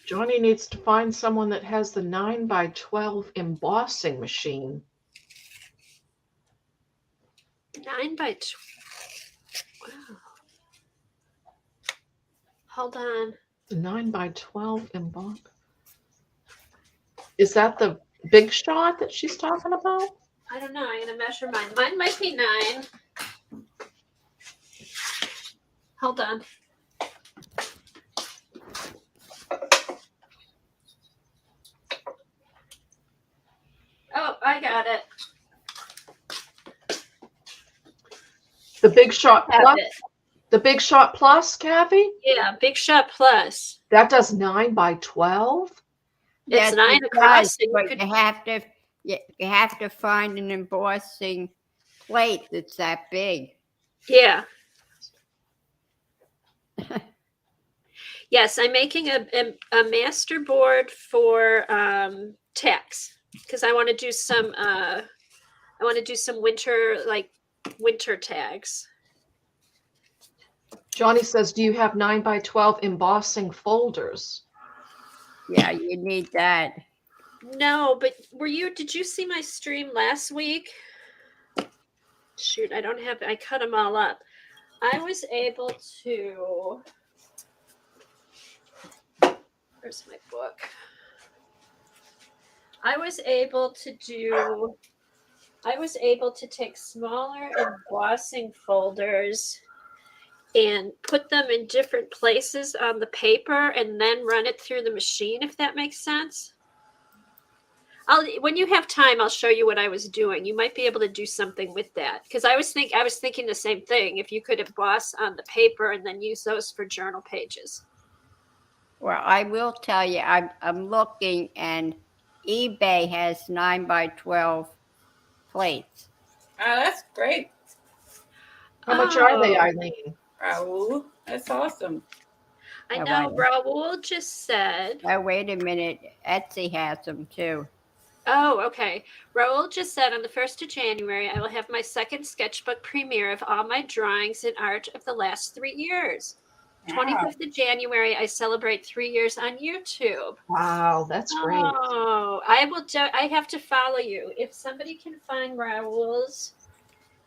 Johnny needs to find someone that has the 9x12 embossing machine. 9 by 12. Wow. Hold on. 9x12 emboss. Is that the big shot that she's talking about? I don't know. I'm going to measure mine. Mine might be 9. Hold on. Oh, I got it. The big shot Have plus? it. The big shot plus, Kathy? Yeah, Big Shot Plus. That does 9x12? It's 9 it across. does, And you but could, you have to find an embossing plate that's that big. yeah. Yes, I'm making a master board for tax because I want to do some winter tags. Johnny says, do you have 9x12 embossing folders? Yeah, you need that. No, but did you see my stream last week? Shoot, I cut them all up. I was able to, where's my book? I was able to take smaller embossing folders and put them in different places on the paper and then run it through the machine, if that makes sense. When you have time, I'll show you what I was doing. You might be able to do something with that because I was thinking the same thing. If you could emboss on the paper and then use those for journal pages. Well, I will tell you, I'm looking, and eBay has 9x12 plates. Oh, that's great, How much are they, Oh. Eileen? Raul. That's awesome. I Oh, know wow. Raul just said. Oh, wait a minute. Etsy has them too. Oh, okay. Raul just said on the 1st of January, I will have my second sketchbook premiere of all my drawings and art of the last 3 years. 25th of January, I celebrate 3 years on YouTube. Wow, that's great. Oh, I have to follow you. If somebody can find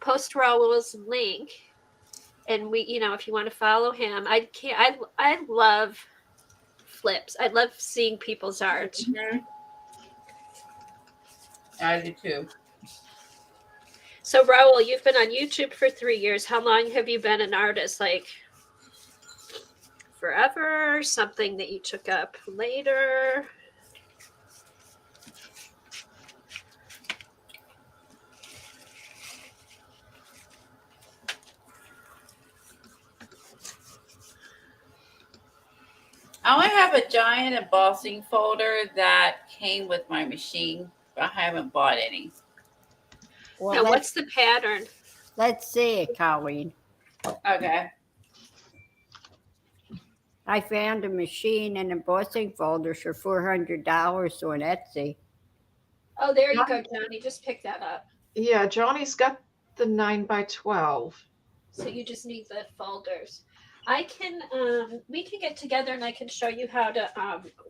post Raul's link, and if you want to follow him, I love flips. I love seeing people's art. Mm-hmm. I do too. So Raul, you've been on YouTube for 3 years. How long have you been an artist? Like forever? Something that you took up later? I only have a giant embossing folder that came with my machine, but I haven't bought any. Well, Now, what's the pattern? let's see it, Colleen. Okay. I found a machine and embossing folders for $400 on Etsy. Oh, there you go, Johnny. Just pick that up. Yeah, Johnny's got the 9x12. So you just need the folders. We can get together and I can show you how to,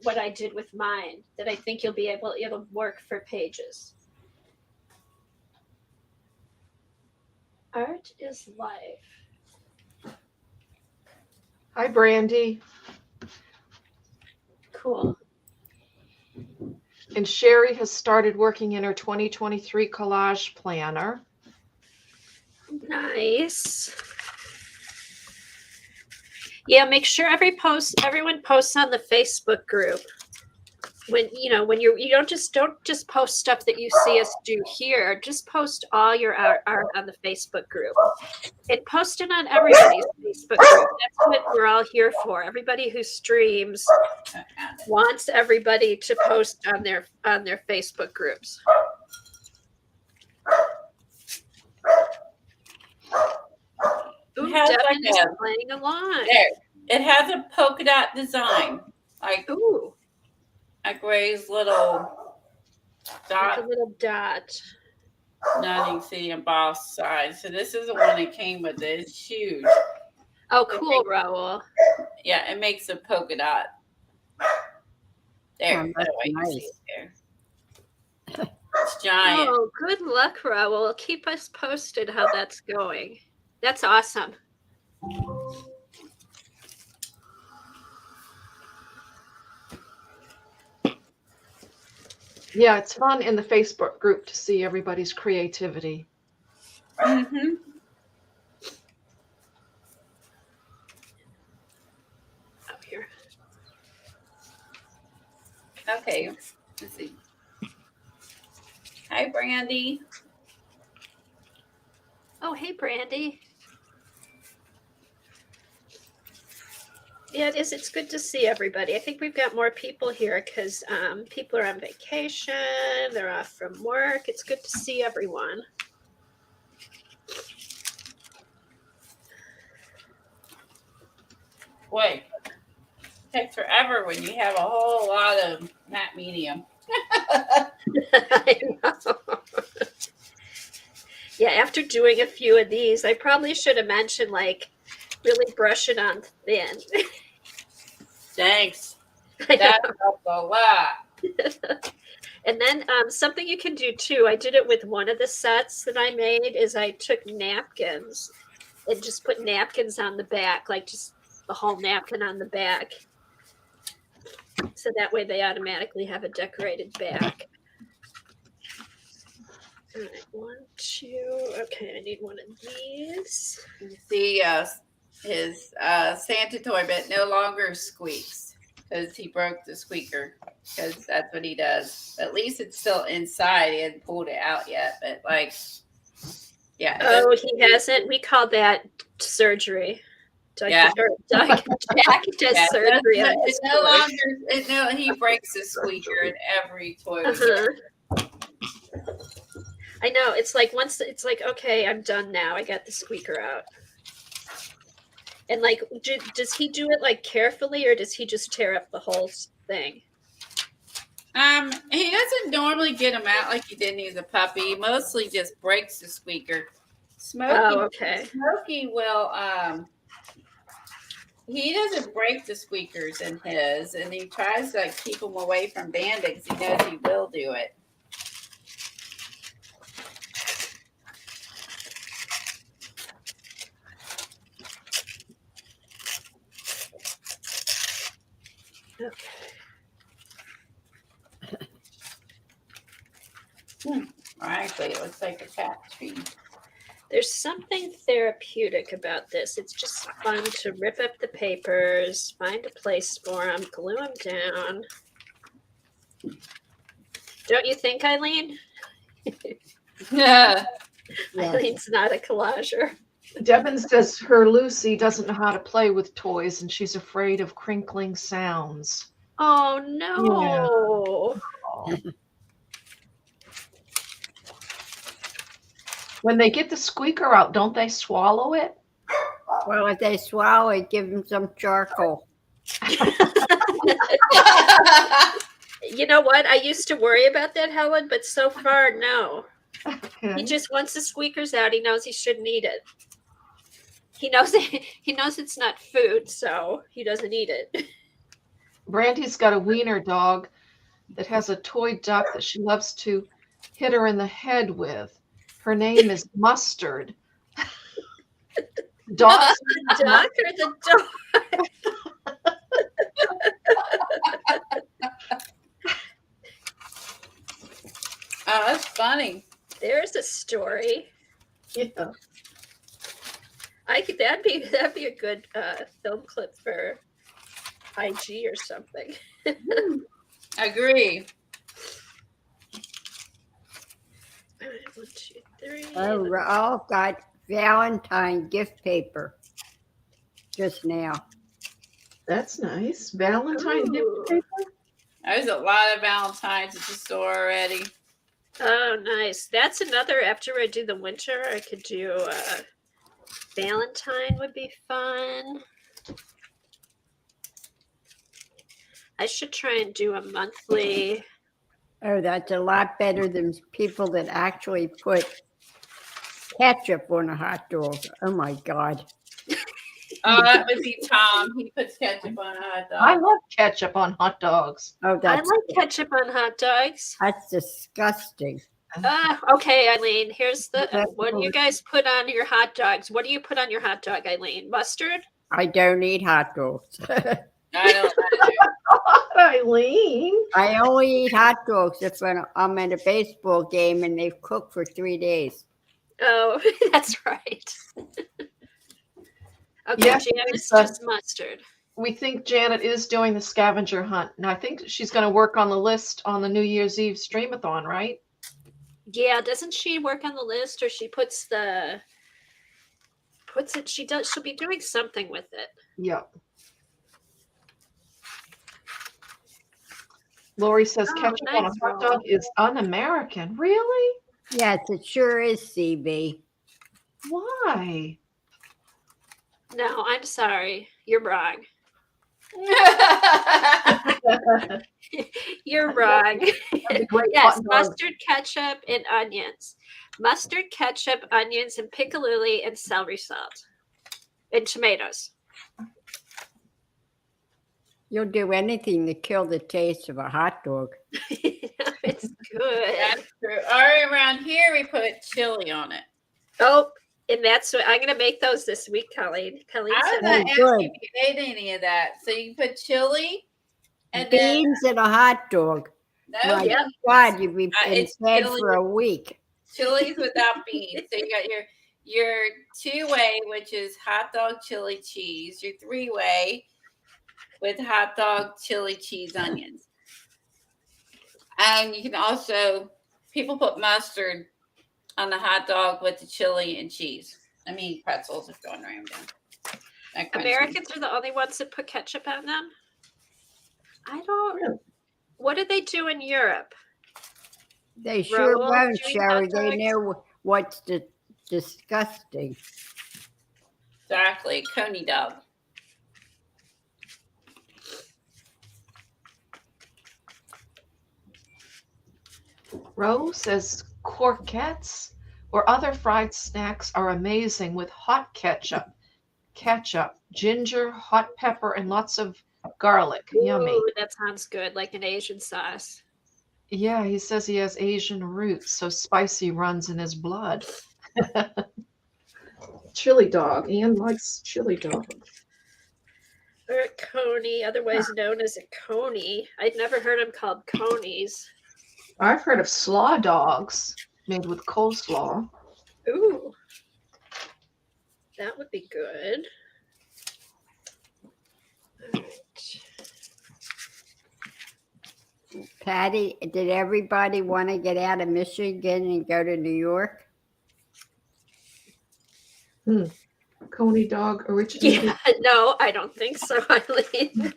what I did with mine that I think it'll work for pages. Art is life. Hi, Brandy. Cool. And Sherry has started working in her 2023 collage planner. Nice. Yeah, make sure everyone posts on the Facebook group. When you don't just post stuff that you see us do here. Just post all your art on the Facebook group. And post it on everybody's Facebook group. That's what we're all here for. Everybody who streams wants everybody to post on their Facebook groups. Ooh, Devin is playing along. There. It has a polka dot design. Like Ooh. Like Ray's little dot. Like a little dot. Now you can see embossed side. So this is the one that came with it. It's huge. Oh, cool, Raul. Yeah, it makes a polka dot. There. Oh, that's that way you nice. see it there. It's giant. Oh, good luck, Raul. Keep us posted how that's going. That's awesome. Yeah, it's fun in the Facebook group to see everybody's creativity. Mm-hmm. Oh, here. Okay. Let's see. Hi, Brandy. Oh, hey, Brandy. Yeah, it is. It's good to see everybody. I think we've got more people here because people are on vacation. They're off from work. It's good to see everyone. Boy, it takes forever when you have a whole lot of matte medium. I know. Yeah, after doing a few of these, I probably should have mentioned like really brush it on thin. Thanks. I That know. helps a lot. And then something you can do too, I did it with one of the sets that I made, is I took napkins and just put napkins on the back, like just the whole napkin on the back. So that way they automatically have a decorated back. All right, 1, 2. Okay, I need one of these. You see, his Santa toy bit no longer squeaks because he broke the squeaker. Because that's what he does. At least it's still inside. He hasn't pulled it out yet, but like, yeah. Oh, he hasn't. We call that surgery. Doug, Yeah. or Doug, Jack does Yeah, surgery on it his no toys. longer. He breaks the squeaker in every toy. we Uh-huh. get. I know. It's like once it's like, okay, I'm done now. I got the squeaker out. And like, does he do it like carefully, or does he just tear up the whole thing? He doesn't normally get him out like he did when he was a puppy. He mostly just breaks the squeaker. Oh, okay. Smokey will he doesn't break the squeakers in his, and he tries to like keep them away from bandits. He knows he will do it. Okay. Actually, it looks like a cat tree. There's something therapeutic about this. It's just fun to rip up the papers, find a place for them, glue them down. Don't you think, Eileen? Yeah. Eileen's not a collager. Devin says her Lucy doesn't know how to play with toys and she's afraid of crinkling sounds. Oh no. When they get the squeaker out, don't they swallow it? Well, if they swallow it, give them some charcoal. You know what? I used to worry about that, Helen, but so far, no. Okay. He just once the squeaker's out, he knows he shouldn't eat it. He knows it's not food, so he doesn't eat it. Brandy's got a wiener dog that has a toy duck that she loves to hit her in the head with. Her name is Mustard. Dog. The duck or the dog? Oh, that's funny. There's a story. Yeah. That'd be a good film clip for IG or something. Agree. All right, 1, 2, 3. Oh, we all got Valentine gift paper just now. That's nice. Valentine gift Ooh. paper? There's a lot of Valentines at the store already. Oh, nice. That's another. After I do the winter, I could do Valentine would be fun. I should try and do a monthly. Oh, that's a lot better than people that actually put ketchup on a hot dog. Oh my God. Oh, that would be Tom. He puts ketchup on a hot dog. I love ketchup on hot dogs. Oh, I that's like ketchup on hot dogs. that's disgusting. Okay, Eileen. Here's the. What do you guys put on your hot dogs? What do you put on your hot dog, Eileen? Mustard? I don't eat hot dogs. I don't know. Eileen. I only eat hot dogs if I'm at a baseball game and they've cooked for 3 days. Oh, that's right. Okay, Yes, Janice, Lisa. just mustard. We think Janet is doing the scavenger hunt, and I think she's going to work on the list on the New Year's Eve streamathon, right? Yeah, doesn't she work on the list, or she puts it? She'll be doing something with it. Yep. Lori says Oh, ketchup on a nice, hot Laura. dog is un-American. Really? Yes, it sure is, CB. Why? No, I'm sorry. You're wrong. You're wrong. That's a great Yes, hot dog. mustard, ketchup, and onions. Mustard, ketchup, onions, and piccalilli, and celery salt, and tomatoes. You'll do anything to kill the taste of a hot dog. It's good. That's true. All right, around here we put chili on it. Oh, and that's what I'm gonna make those this week, Colleen. Colleen I was said, not Oh, asking good. if you ate any of that. So you put chili and then Beans and a hot dog. no My yeah. God, you'd be in it's bed chili. for a week. chilies without beans. So you got your 2-way, which is hot dog, chili, cheese. Your 3-way with hot dog, chili, cheese, onions. And you can also people put mustard on the hot dog with the chili and cheese. I mean pretzels if you want to write them down. That kind of Americans are the only ones that put ketchup on them. I don't. What do they do in Europe? They sure Raoul, won't, do you eat Sherry. hot They dogs? know what's disgusting. Exactly, coney dog. Rose says croquettes or other fried snacks are amazing with hot ketchup, ginger, hot pepper, and lots of garlic. Yummy. Ooh, that sounds good, like an Asian sauce. Yeah, he says he has Asian roots, so spicy runs in his blood. Chili dog. Ian likes chili dog. Or a coney, otherwise known as a coney. I'd never heard them called conies. I've heard of slaw dogs made with coleslaw. Ooh, that would be good. All right. Patty, did everybody want to get out of Michigan and go to New York? Coney dog originated. Yeah, no, I don't think so, Eileen.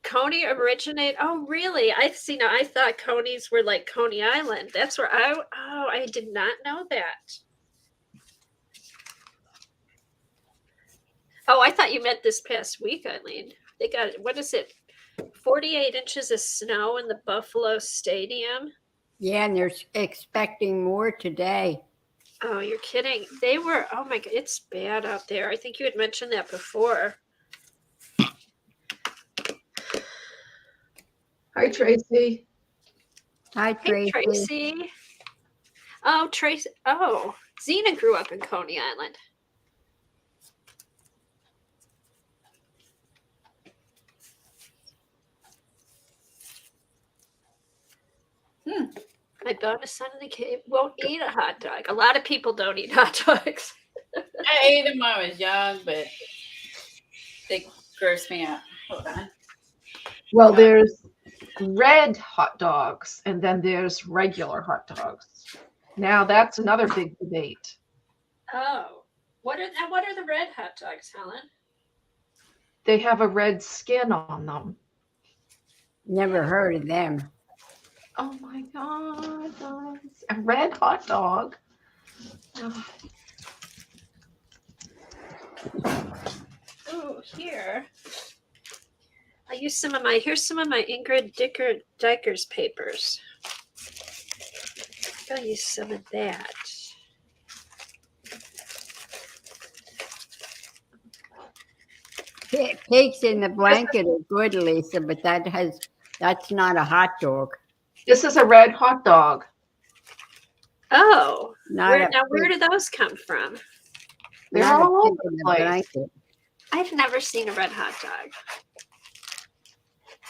Coney originate. Oh, really? I see. Now I thought conies were like Coney Island. That's where I did not know that. Oh, I thought you meant this past week, Eileen. They got, what is it? 48 inches of snow in the Buffalo Stadium. Yeah, and they're expecting more today. Oh, you're kidding. They were, oh my God, it's bad out there. I think you had mentioned that before. Hi, Tracy. Hi, Hey, Tracy. Tracy. Oh, Tracy. Oh, Zena grew up in Coney Island. My bonus son in the cave won't eat a hot dog. A lot of people don't eat hot dogs. I ate them when I was young, but they gross me out. Hold on. Well, there's red hot dogs, and then there's regular hot dogs. Now that's another big debate. Oh, what are the red hot dogs, Helen? They have a red skin on them. Never heard of them. Oh my God, guys. A red hot dog. Oh, Oh, here. I use here's some of my Ingrid Dykers papers. I'll use some of that. Pigs in the blanket are good, Lisa, but that's not a hot dog. this is a red hot dog. Oh, Not where a do pig- those come from? They're not a all pig over in the the place. blanket. I've never seen a red hot dog.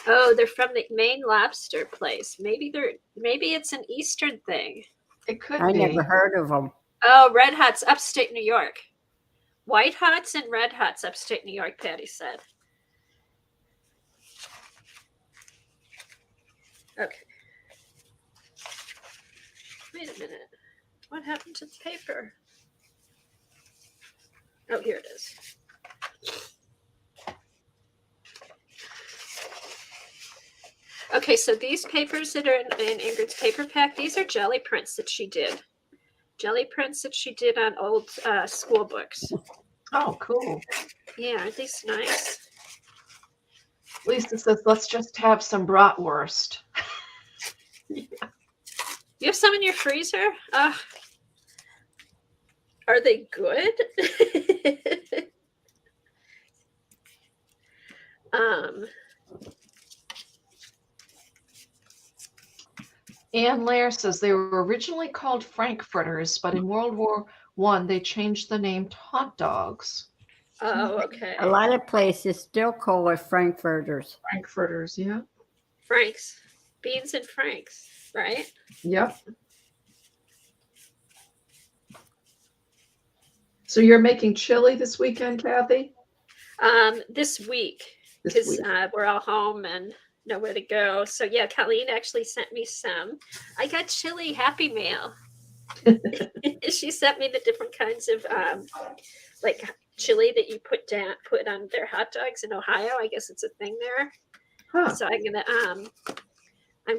Oh, they're from the Maine Lobster place. Maybe it's an Eastern thing. It could I be. never heard of them. Oh, Red Hot's upstate New York. White Hots and Red Hots upstate New York, Patty said. Okay. Wait a minute. What happened to the paper? Oh, here it is. Okay, so these papers that are in Ingrid's paper pack, these are jelly prints that she did. Jelly prints that she did on old school books. Oh, cool. Yeah, aren't these nice? Lisa says, let's just have some bratwurst. You have some in your freezer? Are they good? Ann Lair says they were originally called frankfurters, but in World War I, they changed the name to hot dogs. Oh, okay. A lot of places still call it frankfurters. Frankfurters, yeah. Franks. Beans and Franks, right? Yep. So you're making chili this weekend, Kathy? This week, This because week. we're all home and nowhere to go. So yeah, Colleen actually sent me some. I got chili Happy Meal. She sent me the different kinds of like chili that you put on their hot dogs in Ohio. I guess it's a thing there. Huh. So I'm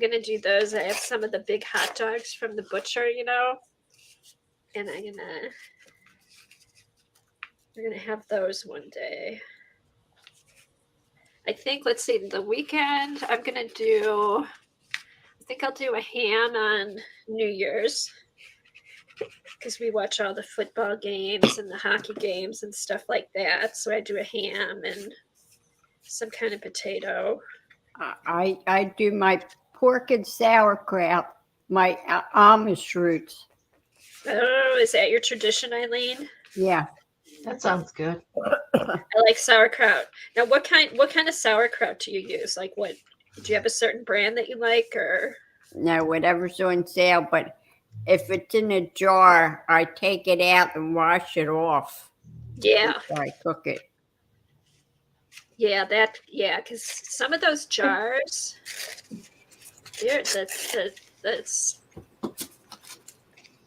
gonna do those. I have some of the big hot dogs from the butcher, you know, and we're gonna have those one day. I think, let's see, the weekend I think I'll do a ham on New Year's because we watch all the football games and the hockey games and stuff like that. So I do a ham and some kind of potato. I do my pork and sauerkraut, my Amish roots. Oh, is that your tradition, Eileen? Yeah. That sounds good. I like sauerkraut. Now, what kind of sauerkraut do you use? Like, what do you have a certain brand that you like, or? No, whatever's on sale. But if it's in a jar, I take it out and wash it off Yeah, before I cook it. yeah, because some of those jars,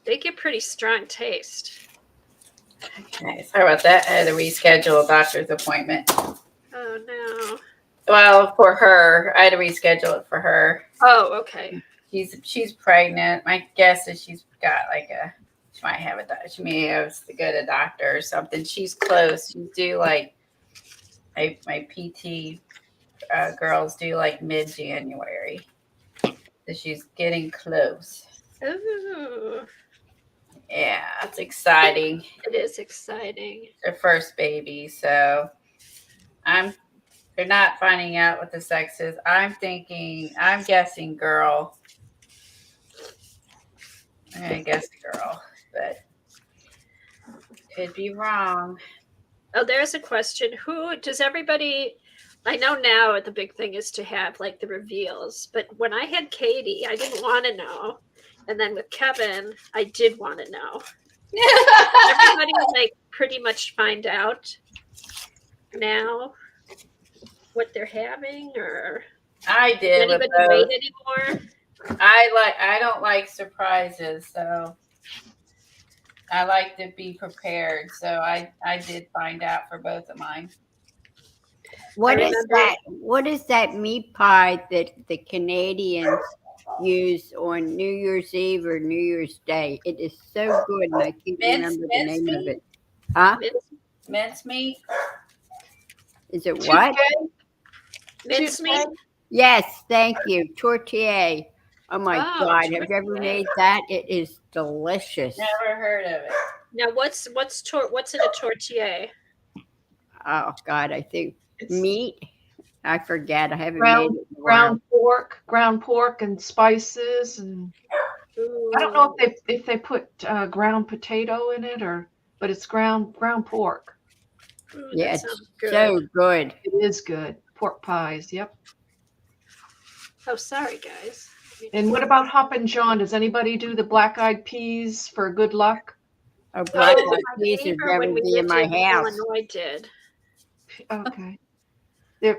they get pretty strong taste. Okay, sorry about that. I had to reschedule a doctor's appointment. Oh no. Well, for her, I had to reschedule it for her. Oh, okay. She's pregnant. My guess is she's got she might have she may have to go to a doctor or something. She's close. She's due like my PT girls do like mid-January. So she's getting close. Ooh, Yeah, it's exciting. it is exciting. Their first baby, so they're not finding out what the sex is. I'm guessing girl. I'm gonna guess girl, but could be wrong. Oh, there's a question. I know now the big thing is to have like the reveals, but when I had Katie, I didn't want to know. And then with Kevin, I did want to know. Everybody like pretty much find out now what they're having, or I does did with anybody wait both. anymore? I don't like surprises, so I like to be prepared. So I did find out for both of mine. What I is remember- that? What is that meat pie that the Canadians use on New Year's Eve or New Year's Day? It is so good, and I can't remember the name of it. Huh? Mincemeat. Is it what? Mincemeat? Yes, thank you. Tortilla. Oh my Oh, God! Have you ever tortilla. made that? It is delicious. Never heard of it. Now what's in a tortilla? Oh God, I think It's meat. I forget. I haven't made it in a while. ground pork and spices, and Ooh. I don't know if they put ground potato in it, but it's ground pork. Ooh, Yeah, that it's sounds good. so good. It is good. Pork pies. Yep. Oh, sorry, guys. And what about Hoppin' John? Does anybody do the black-eyed peas for good luck? Oh, black Oh, eyed my peas would neighbor when never we be in lived my in house. Illinois did. Okay.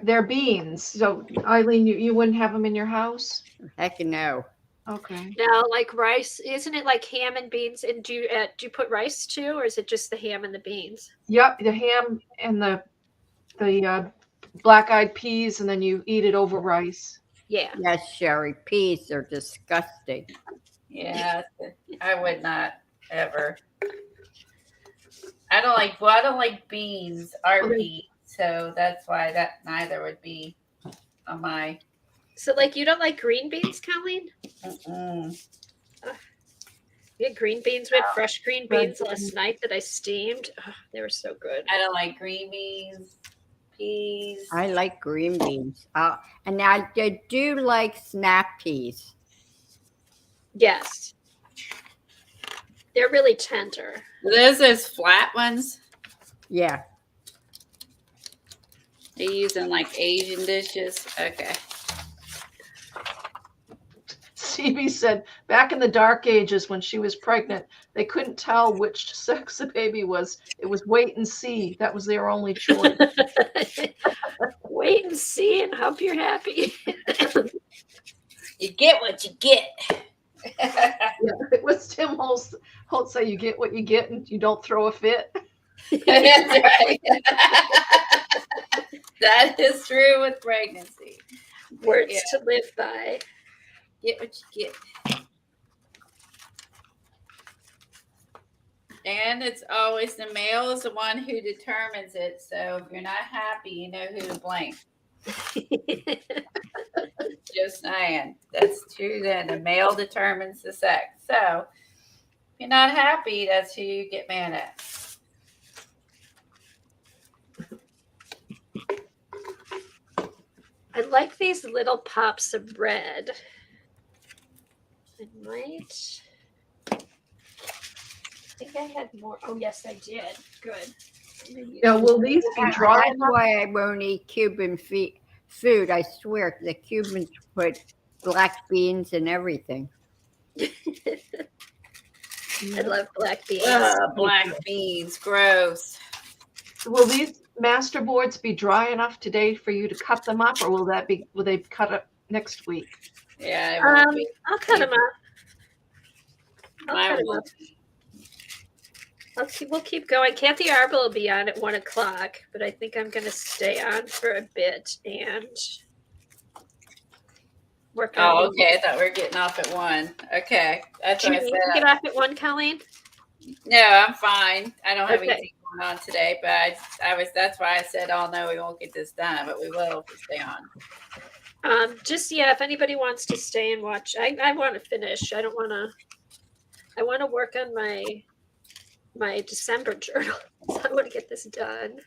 They're beans. So Eileen, you wouldn't have them in your house? Heck no. Okay. Now, like rice, isn't it like ham and beans? And do you put rice too, or is it just the ham and the beans? Yep, the ham and the black-eyed peas, and then you eat it over rice. Yeah. Yes, Sherry, peas are disgusting. Yeah, I would not ever. I don't like beans or Okay. peas, so that's why that neither would be on my. So, like, you don't like green beans, Colleen? Mm-mm. We had green beans. We had fresh green Red beans last night that I steamed. Oh, they were so good. I don't like green beans, peas. I like green beans. And I do like snap peas. Yes. They're really tender. Are those flat ones Yeah. they use in like Asian dishes? Okay. Stevie said back in the dark ages when she was pregnant, they couldn't tell which sex the baby was. It was wait and see. That was their only choice. Wait and see and hope you're happy. You get what you get. Yeah, it was Tim Holt say you get what you get and you don't throw a fit. That's right. That is true with pregnancy. Words Yeah. to live by. Get what you get. And it's always the male is the one who determines it. So if you're not happy, you know who to blame. Just saying. That's true then. The male determines the sex. So if you're not happy, that's who you get mad at. I like these little pops of red. I might. I think I had more. Oh, yes, I did. Good. Now, will these be dry That's enough? why I won't eat Cuban food. I swear, the Cubans put black beans in everything. I love black beans. Black beans. Gross. Will these master boards be dry enough today for you to cut them up, or will they cut up next week? Yeah. It won't be. I'll cut them up. Mine will. We'll keep going. Kathy Arbor will be on at 1 o'clock, but I think I'm going to stay on for a bit and work on. Oh, okay. I thought we were getting off at 1. Okay. That's Do what you I need to said. get off at 1, Colleen? No, I'm fine. I don't have Okay. anything going on today, but that's why I said, oh no, we won't get this done, but we will if we stay on. If anybody wants to stay and watch, I want to finish. I want to work on my December journal. So I want to get this done.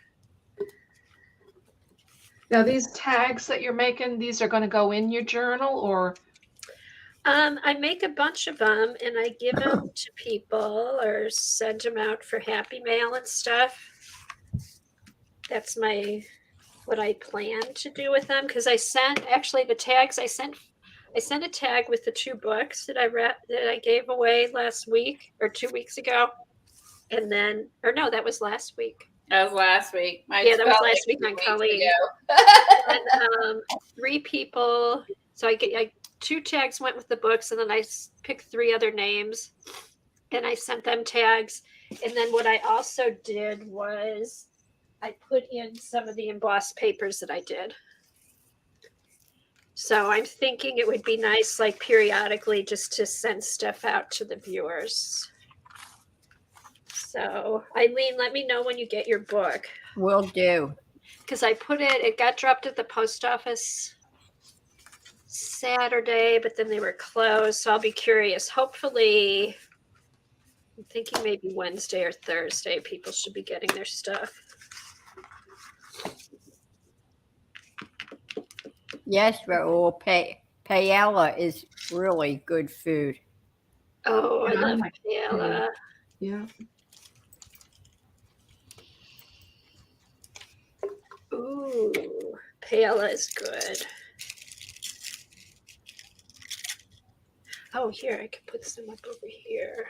Now, these tags that you're making, these are going to go in your journal, or? I make a bunch of them and I give them to people or send them out for Happy Mail and stuff. That's what I plan to do with them, because I sent the tags. I sent a tag with the 2 books that I gave away last week or 2 weeks ago, and then that was last week. That was last week. That was last week on Colleen. And 3 people. So I 2 tags went with the books, and then I picked 3 other names, and I sent them tags. And then what I also did was I put in some of the embossed papers that I did. So I'm thinking it would be nice, like periodically, just to send stuff out to the viewers. So Eileen, let me know when you get your book. Will do. Because it got dropped at the post office Saturday, but then they were closed. So I'll be curious. Hopefully, I'm thinking maybe Wednesday or Thursday, people should be getting their stuff. Yes, Raul. Paella is really good food. Oh, I Yeah, I love like paella. Yeah. Paola is good. Oh, here, I can put some up over here.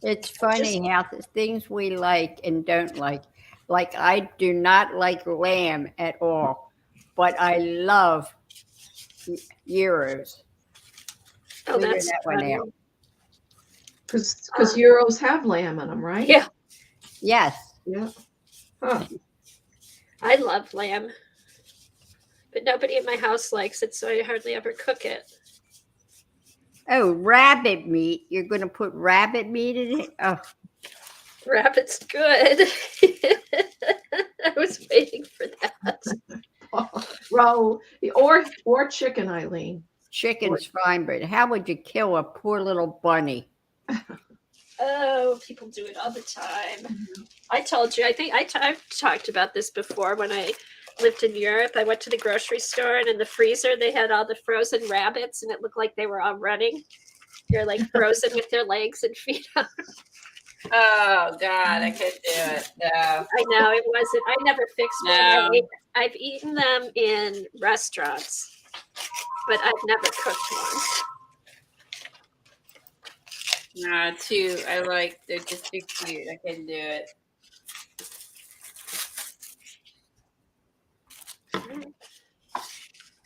It's funny how the things we like and don't like. Like I do not like lamb at all, but I love gyros. Oh, Figure that's that one fun. out. Because Euros have lamb in them, right? Yeah, Yes. Yeah. Huh. I love lamb, but nobody in my house likes it, so I hardly ever cook it. Oh, rabbit meat. You're going to put rabbit meat in it? Oh, Rabbit's good. I was waiting for that. Raul, or chicken, Eileen. chicken's fine, but how would you kill a poor little bunny? Oh, people do it all the time. I told you, I think I've talked about this before when I lived in Europe. I went to the grocery store and in the freezer they had all the frozen rabbits and it looked like they were all running. They're like frozen with their legs and feet out. Oh God, I couldn't do it. No. I know it wasn't. I never fixed one. No. I've eaten them in restaurants, but I've never cooked one. No, too. They're just too cute. I couldn't do it.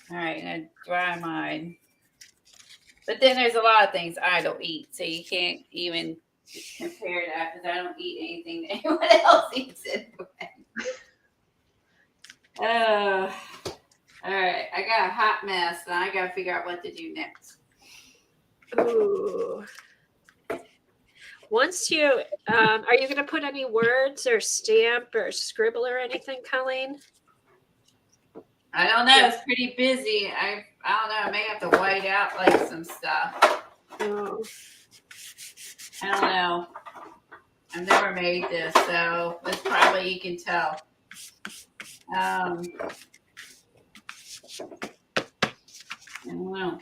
All right, now dry mine. But then there's a lot of things I don't eat, so you can't even compare that because I don't eat anything that anyone else eats anyway. All right. I got a hot mess, and I got to figure out what to do next. Ooh. Once you, are you going to put any words or stamp or scribble or anything, Colleen? I don't know. It's pretty busy. I don't know. I may have to white out like some stuff. Oh. I don't know. I've never made this, so that's probably you can tell. I don't know.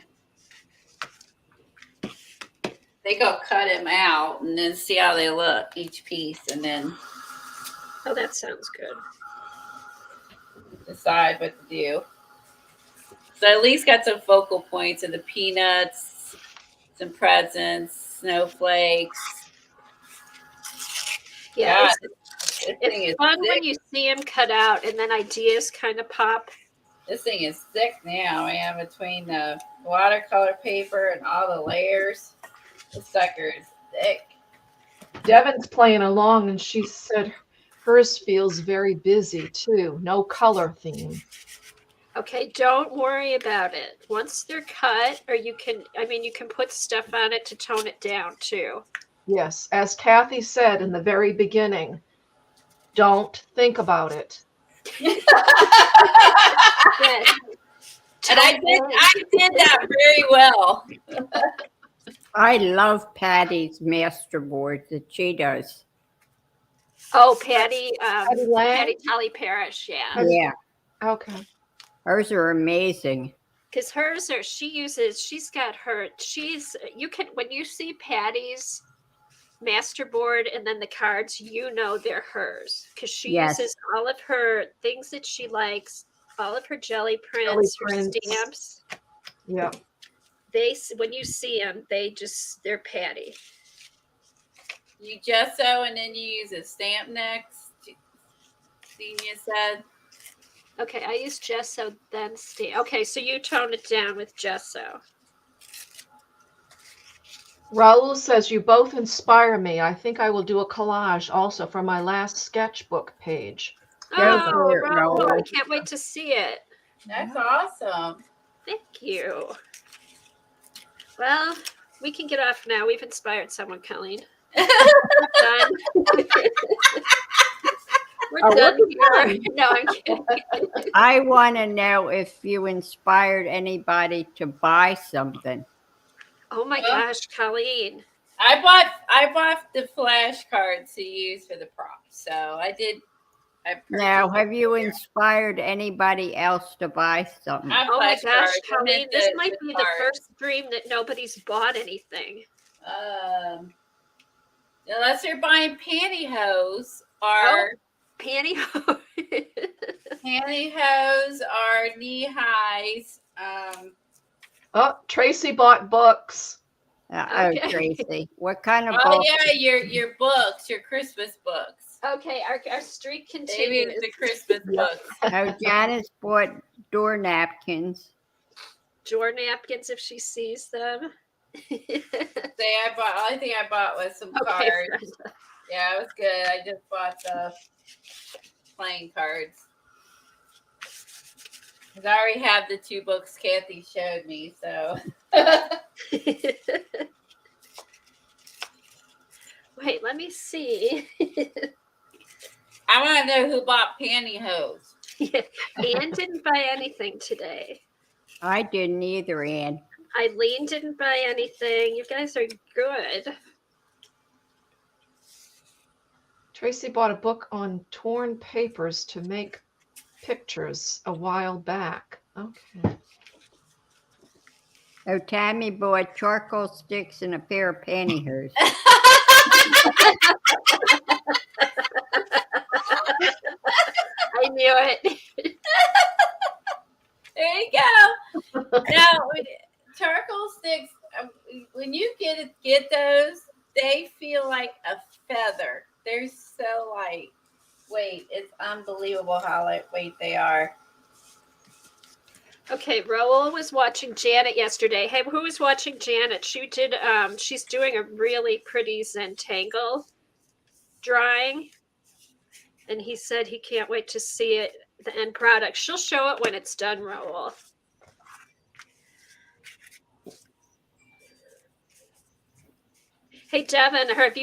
I think I'll cut them out and then see how they look, each piece, and then Oh, that sounds good. decide what to do. So I at least got some focal points of the peanuts, some presents, snowflakes. Yeah, God, this thing it's is fun thick. when you see them cut out and then ideas kind of pop. This thing is thick now, man, between the watercolor paper and all the layers. This sucker is thick. Devin's playing along, and she said hers feels very busy too. No color theme. Okay, don't worry about it. Once they're cut, or you can put stuff on it to tone it down too. Yes, as Kathy said in the very beginning, don't think about it. Yes. And I did that very well. I love Patty's masterboard that she does. Oh, Patty Lang? Patty Tolly Parrish, yeah. Yeah, Okay. hers are amazing. Because when you see Patty's masterboard and then the cards, you know they're hers. Because she Yes. uses all of her things that she likes, all of her jelly prints, her prints. stamps. Yeah. When you see them, they're Patty. You gesso and then you use a stamp next. Xenia said. Okay, I use gesso, then stamp. Okay, so you tone it down with gesso. Raul says you both inspire me. I think I will do a collage also for my last sketchbook page. Go Oh, for it, Raul, I Raul. can't wait to see it. That's awesome. Thank you. Well, we can get off now. We've inspired someone, Colleen. We're done. We're done here. No, I'm kidding. I want to know if you inspired anybody to buy something. Oh my gosh, Colleen. I bought the flashcards to use for the props. So I did. Now, have you inspired anybody else to buy something? Oh my gosh, Colleen, this might be the first stream that nobody's bought anything. Unless they're buying pantyhose are Pantyhose. pantyhose, are knee highs. Oh, Tracy bought books. Oh, Okay. Tracy, what kind of Oh book? yeah, your books, your Christmas books. Okay, our streak Maybe continues. it's the Christmas books. Oh, Janice bought door napkins. Door napkins if she sees them. Only thing I bought was some Okay, cards. Brenda. Yeah, it was good. I just bought the playing cards. 'Cause I already have the 2 books Kathy showed me, so. Wait, let me see. I want to know who bought pantyhose. Anne didn't buy anything today. I didn't either, Ann. Eileen didn't buy anything. You guys are good. Tracy bought a book on torn papers to make pictures a while back. Okay. Oh, Tammy bought charcoal sticks and a pair of pantyhose. I knew it. There you go. Now, charcoal sticks, when you get those, they feel like a feather. They're so lightweight. It's unbelievable how lightweight they are. Okay, Raoul was watching Janet yesterday. Hey, who was watching Janet? She did she's doing a really pretty Zentangle drawing. And he said he can't wait to see it, the end product. She'll show it when it's done, Raoul. Hey Devin, have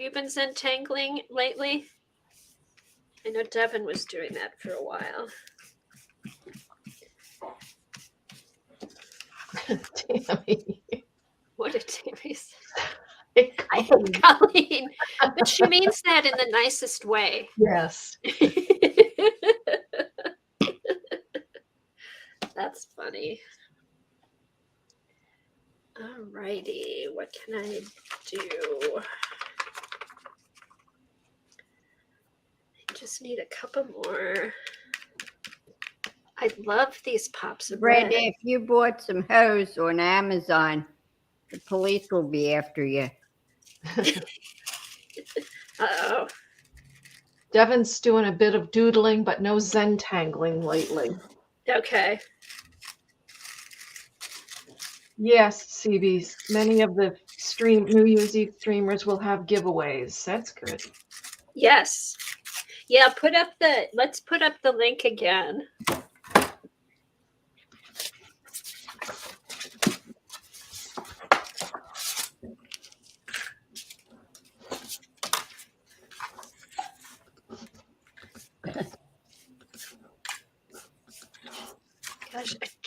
you been Zentangling lately? I know Devin was doing that for a while. Tammy. What did Tammy say? Hey, I hate Colleen, but she means that in the nicest way. Yes. That's funny. Alrighty, what can I do? I just need a couple more. I love these pops of bread. Brenda, if you bought some hose on Amazon, the police will be after you. Uh-oh. Devin's doing a bit of doodling, but no Zentangling lately. Okay. Yes, CBs. Many of the New Year's Eve streamers will have giveaways. That's good. Yes. Yeah, let's put up the link again.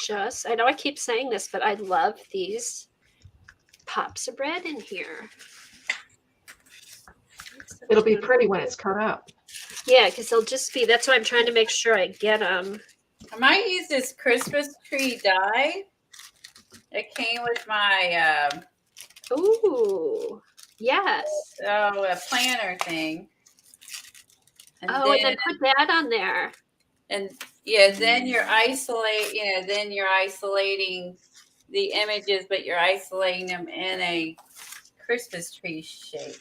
Gosh, I know I keep saying this, but I love these pops of bread in here. It'll be pretty when it's cut up. Yeah, because they'll just be, that's why I'm trying to make sure I get them. I might use this Christmas tree die. It came with my Ooh, yes. a planner thing. And And then put that on there. And yeah, then you're isolating the images, but you're isolating them in a Christmas tree shape.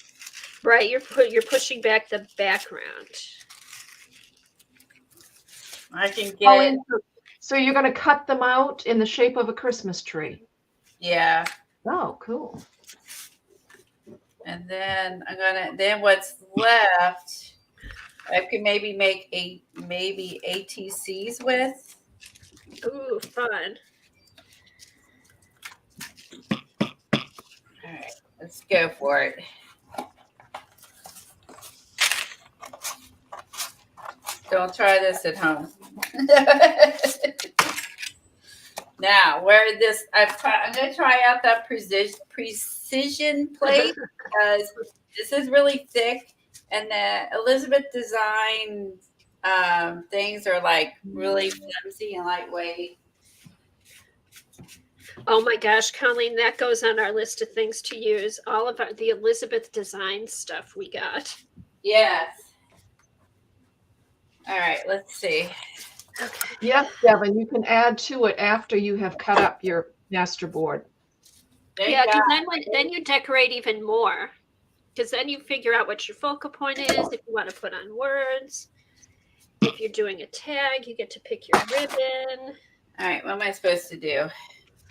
Right, you're pushing back the background. I can get it. So you're going to cut them out in the shape of a Christmas tree. Yeah. Oh, cool. And then then what's left, I can maybe make ATCs with. Ooh, fun. All right, let's go for it. Don't try this at home. Now, I'm going to try out that precision plate because this is really thick, and the Elizabeth design things are like really flimsy and lightweight. Oh my gosh, Colleen, that goes on our list of things to use. All of the Elizabeth design stuff we got. Yes. All right, let's see. Okay. Yes, Devin, you can add to it after you have cut up your master board. There Yeah, you because go. then you decorate even more. Because then you figure out what your focal point is. If you want to put on words, if you're doing a tag, you get to pick your ribbon. All right, what am I supposed to do?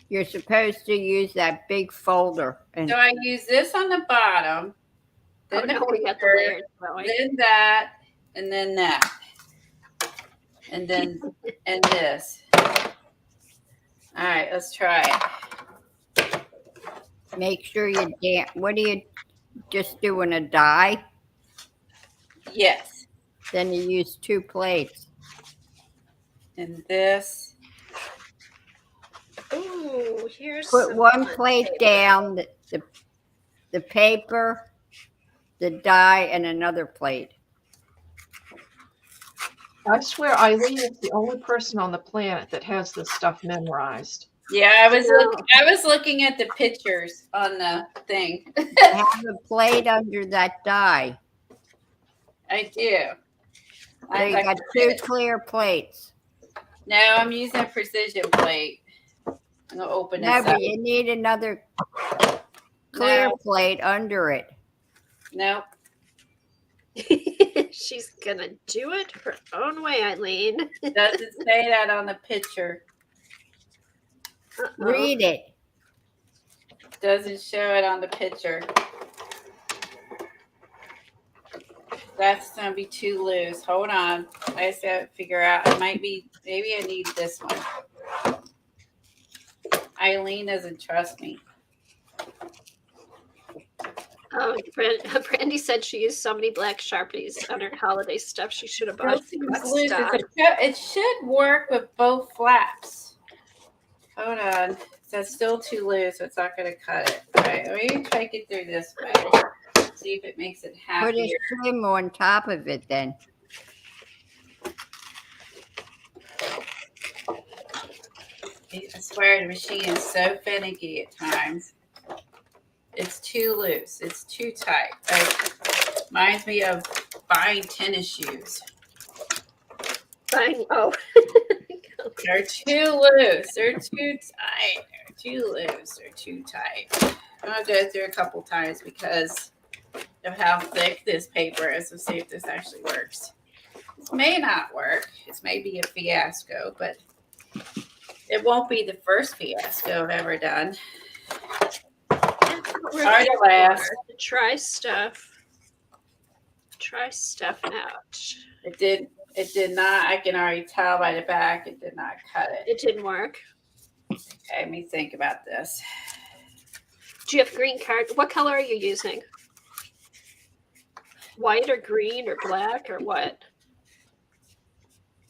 You're supposed to use that big folder and So I use this on the bottom, Oh then the no, we got the paper, layers going. then that, and then that, and then and this. All right, let's try it. make sure you damp. What are you just doing, a die? Yes, Then you use 2 plates. and this. Ooh, here's Put some 1 fun plate paper. down, the paper, the die, and another plate. I swear Eileen is the only person on the planet that has this stuff memorized. Yeah, I was No. looking at the pictures on the thing. Have a plate under that die. I do. There you got 2 clear plates. No, I'm using a precision plate. I'm gonna open No, this up. but you need another clear No. plate under it. Nope. She's gonna do it her own way, Eileen. Doesn't say that on the picture. Uh-oh. Read it. Doesn't show it on the picture. That's gonna be too loose. Hold on. I just gotta figure out. It might be. Maybe I need this one. Eileen doesn't trust me. Oh, Brandy said she used so many black Sharpies on her holiday stuff. She should have bought This is loose. stock. It should work with both flaps. Hold on. That's still too loose, so it's not gonna cut it. All right, let me try to get through this way. See if it makes it Put a happier. trim on top of it then. I swear the machine is so finicky at times. It's too loose. It's too tight. Like, reminds me of buying tennis shoes. Fine. Oh. They're too loose. They're too tight. They're too loose. They're too tight. I'm gonna go through a couple times because of how thick this paper is to see if this actually works. This may not work. This may be a fiasco, but it won't be the first fiasco I've ever done. Hard to last. Try stuff. Try stuff out. It did not. I can already tell by the back it did not cut it. It didn't work. Okay, let me think about this. Do you have green card? What color are you using? White or green or black or what?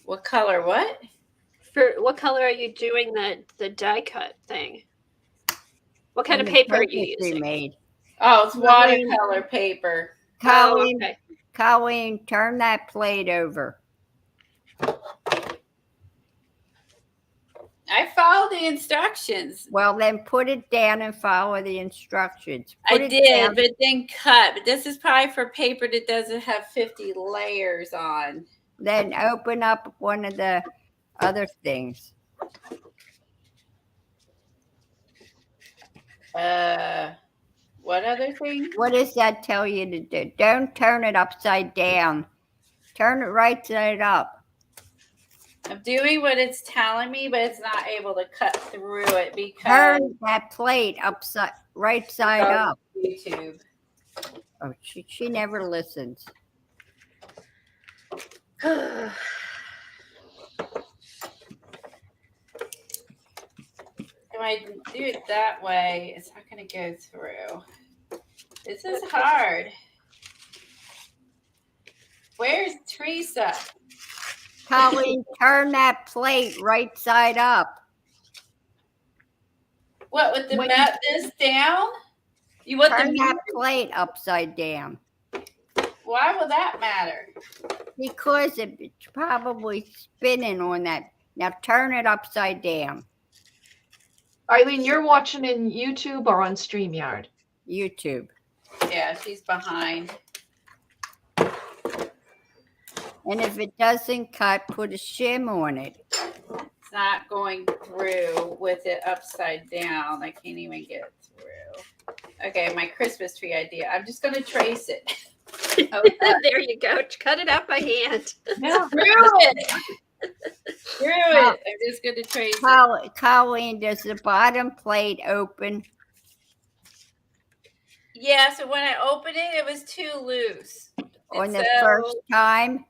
What color? What? For what color are you doing the die cut thing? What kind of And the paper are you papers we using? made. Oh, it's watercolor paper. Colleen, okay. Colleen, turn that plate over. I followed the instructions. Well, then put it down and follow the instructions. I Put it did, down. but then cut. But this is probably for paper that doesn't have 50 layers on. Then open up one of the other things. What other thing? What does that tell you to do? Don't turn it upside down. Turn it right side up. I'm doing what it's telling me, but it's not able to cut through it because Turn that plate right side up. YouTube. Oh, she never listens. If I do it that way, it's not going to go through. This is hard. Where's Teresa? Colleen, turn that plate right side up. What, with the Wait. this down? You want Turn the that plate upside down. Why will that matter? Because it's probably spinning on that. Now turn it upside down. Eileen, you're watching in YouTube or on StreamYard? YouTube. Yeah, she's behind. And if it doesn't cut, put a shim on it. It's not going through with it upside down. I can't even get it through. Okay, my Christmas tree idea. I'm just gonna trace it. There you go. Cut it out by hand. Yeah. Through it. Through it. I'm just gonna trace it. Colleen, does the bottom plate open? Yeah, so when I opened it, it was too loose. On And the so- first time?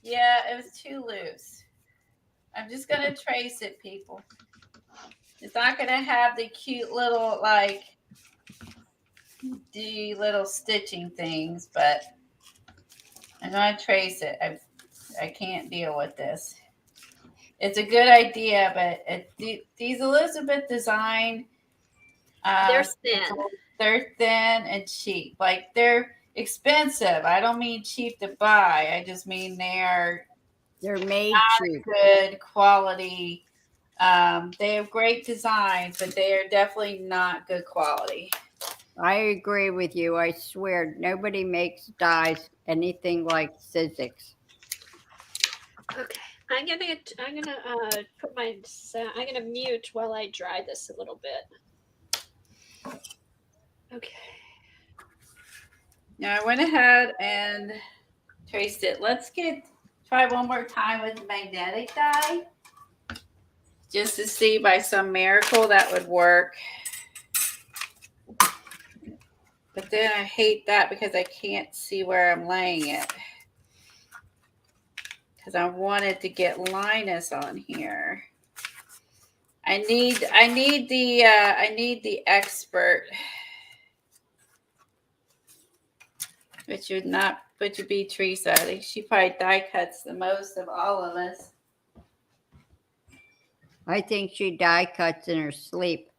Yeah, it was too loose. I'm just gonna trace it, people. It's not gonna have the cute little like the little stitching things, but I'm gonna trace it. I can't deal with this. It's a good idea, but these Elizabeth design, They're thin. they're thin and cheap. Like they're expensive. I don't mean cheap to buy. I just mean they're made cheap. good quality. They have great designs, but they are definitely not good quality. I agree with you. I swear nobody makes dyes anything like Sizzix. Okay. I'm gonna put my sound. I'm gonna mute while I dry this a little bit. Okay. Now I went ahead and traced it. Let's try one more time with magnetic dye, just to see by some miracle that would work. But then I hate that because I can't see where I'm laying it. Because I wanted to get Linus on here. I need the expert, which would be Teresa. I think she probably die cuts the most of all of us. I think she die cuts in her sleep.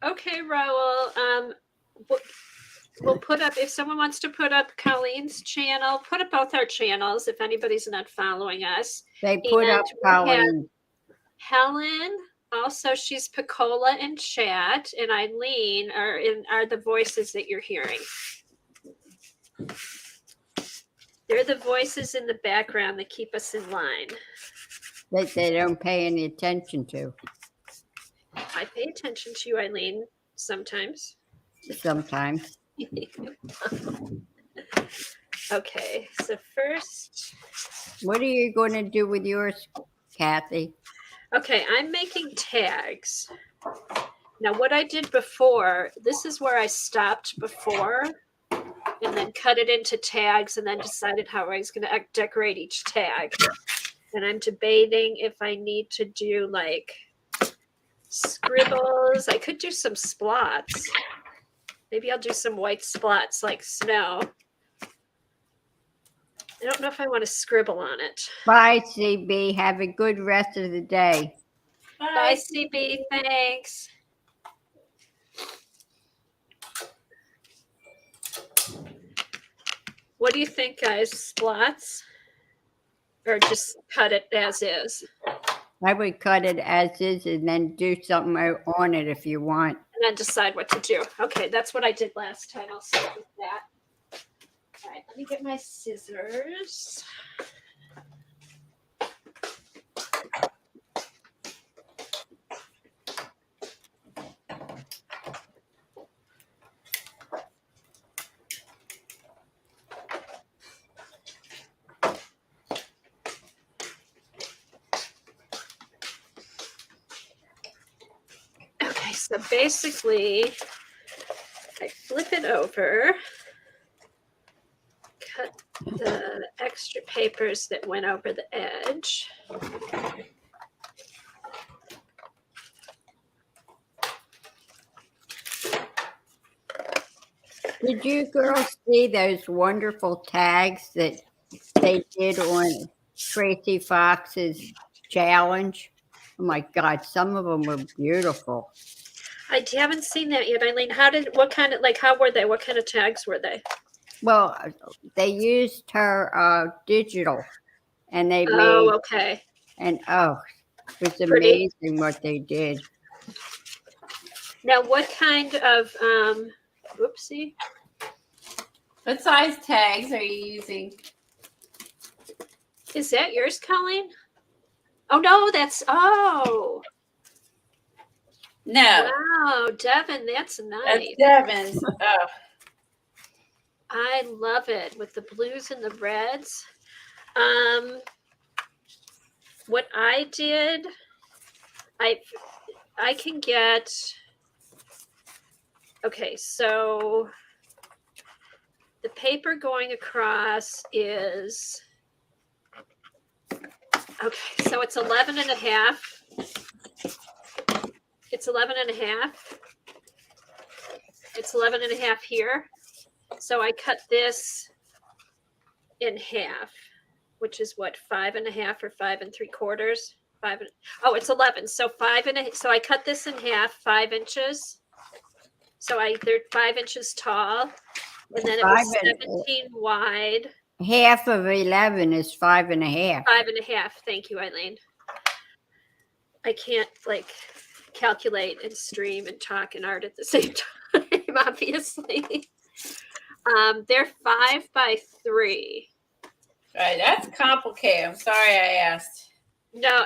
Okay, Raul. We'll put up, if someone wants to put up Colleen's channel, put up both our channels if anybody's not following us. They put And up we have Colleen. Helen, also she's Picola in chat, and Eileen are the voices that you're hearing. They're the voices in the background that keep us in line. That they don't pay any attention to I pay attention to you, Eileen, sometimes. sometimes. Okay, so first, What are you going to do with yours, Kathy? okay, I'm making tags. Now, what I did before, this is where I stopped before and then cut it into tags and then decided how I was going to decorate each tag. And I'm debating if I need to do like scribbles. I could do some splots. Maybe I'll do some white splots like snow. I don't know if I want to scribble on it. Bye, CB. Have a good rest of the day. Bye, CB. Thanks. What do you think, guys? Splots? Or just cut it as is? I would cut it as is and then do something on it if you want. And then decide what to do. Okay, that's what I did last time. I'll start with that. All right, let me get my scissors. Okay, so basically, I flip it over, cut the extra papers that went over the edge. Did you girls see those wonderful tags that they did on Tracy Fox's challenge? Oh my God, some of them were beautiful. I haven't seen that yet, Eileen. How were they? What kind of tags were they? Well, they used her digital, and they made, Oh, okay. and oh, it was Pretty. amazing what they did. Now, what kind of Whoopsie. What size tags are you using? Is that yours, Colleen? Oh no, oh. No, Wow, Devin, that's nice. that's Devin's. Oh, I love it with the blues and the reds. What I did, I can get, okay, so the paper going across is, okay, so it's 11 and a half. It's 11 and a half. It's 11 and a half here. So I cut this in half, which is what, 5 and a half or 5 3/4? Oh, it's 11. So so I cut this in half, 5 inches. So they're 5 inches tall. And then it was 17 wide. Half of 11 is 5 and a half. 5 and a half. Thank you, Eileen. I can't calculate and stream and talk and art at the same time, obviously. They're 5 by 3. all right, that's complicated. I'm sorry I asked. No,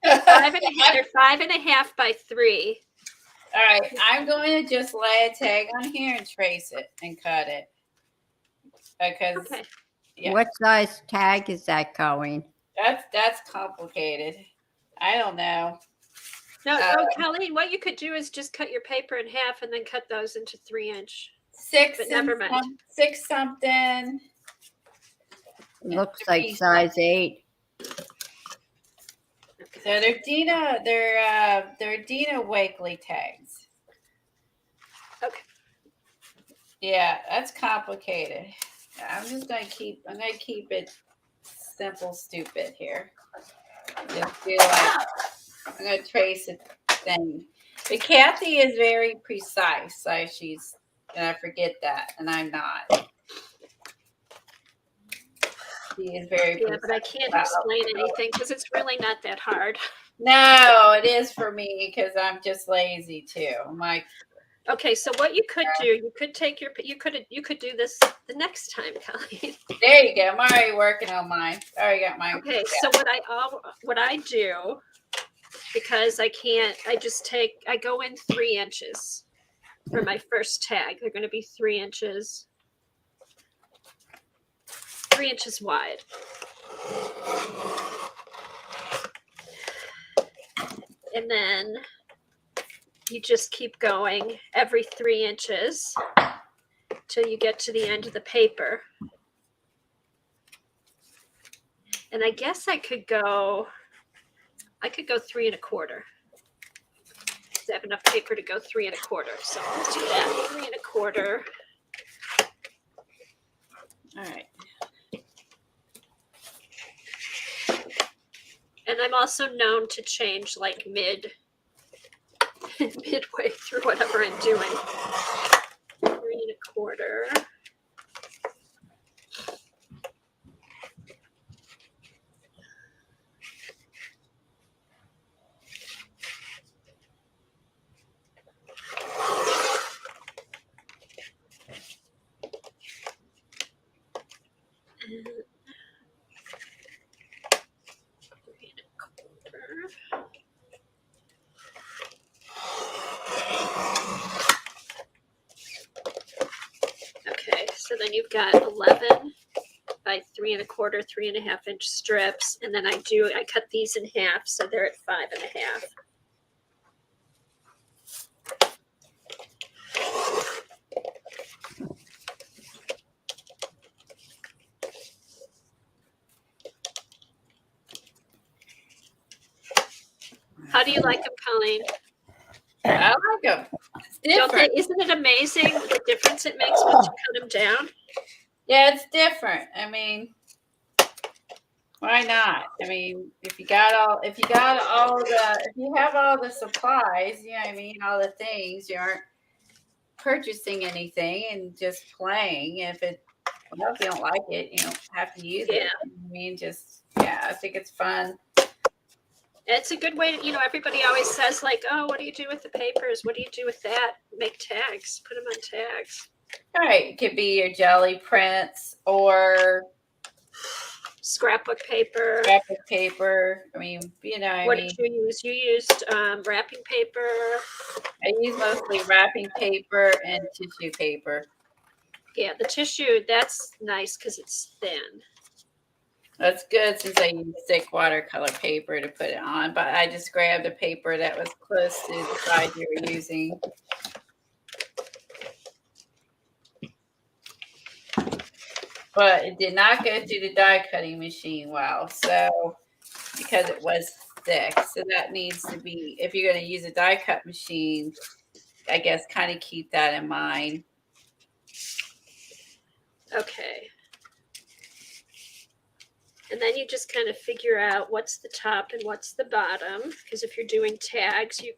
they're 5 and a half by 3. All right, I'm going to just lay a tag on here and trace it and cut it. Because Okay. Yeah. What size tag is that, Colleen? that's complicated. I don't know. No, Colleen, what you could do is just cut your paper in half and then cut those into 3-inch. 6 But never mind. 6 something. Looks like size 8. So they're Dina Wakely tags. Okay. Yeah, that's complicated. I'm gonna keep it simple, stupid here. Just feel like I'm gonna trace a thing. But Kathy is very precise, so and I forget that, and I'm not. She is very precise. Yeah, but I can't explain anything because it's really not that hard. No, it is for me because I'm just lazy too. I'm like, okay, so what you could do, you could do this the next time, Colleen. there you go. I'm already working on mine. I already got mine. Okay, so what I do, because I go in 3 inches for my first tag. They're going to be 3 inches. 3 inches wide. And then you just keep going every 3 inches till you get to the end of the paper. And I guess I could go 3 1/4. I have enough paper to go 3 1/4. So let's do that. 3 1/4. All right. And I'm also known to change midway through whatever I'm doing. 3 1/4. Okay, so then you've got 11 by 3 1/4, 3 1/2 inch strips, and then I cut these in half, so they're at 5 1/2. How do you like them, Colleen? I like them. It's different. Isn't it amazing the difference it makes once you cut them down? Yeah, it's different. I mean, why not? I mean, if you have all the supplies, you know what I mean, all the things, you aren't purchasing anything and just playing. If you don't like it, you don't have to use it. I mean, I think it's fun. It's a good way to, everybody always says like, oh, what do you do with the papers? What do you do with that? Make tags, put them on tags. All right, it could be your jelly prints or Scrapbook paper. graphic paper. I mean, What did you use? You used wrapping paper. I use mostly wrapping paper and tissue paper. Yeah, the tissue, that's nice because it's thin. That's good since I use thick watercolor paper to put it on, but I just grabbed a paper that was close to the size you were using. But it did not go through the die cutting machine well, so because it was thick. So that needs to be, if you're going to use a die cut machine, I guess kind of keep that in mind. Okay. And then you just kind of figure out what's the top and what's the bottom. Because if you're doing tags, you'll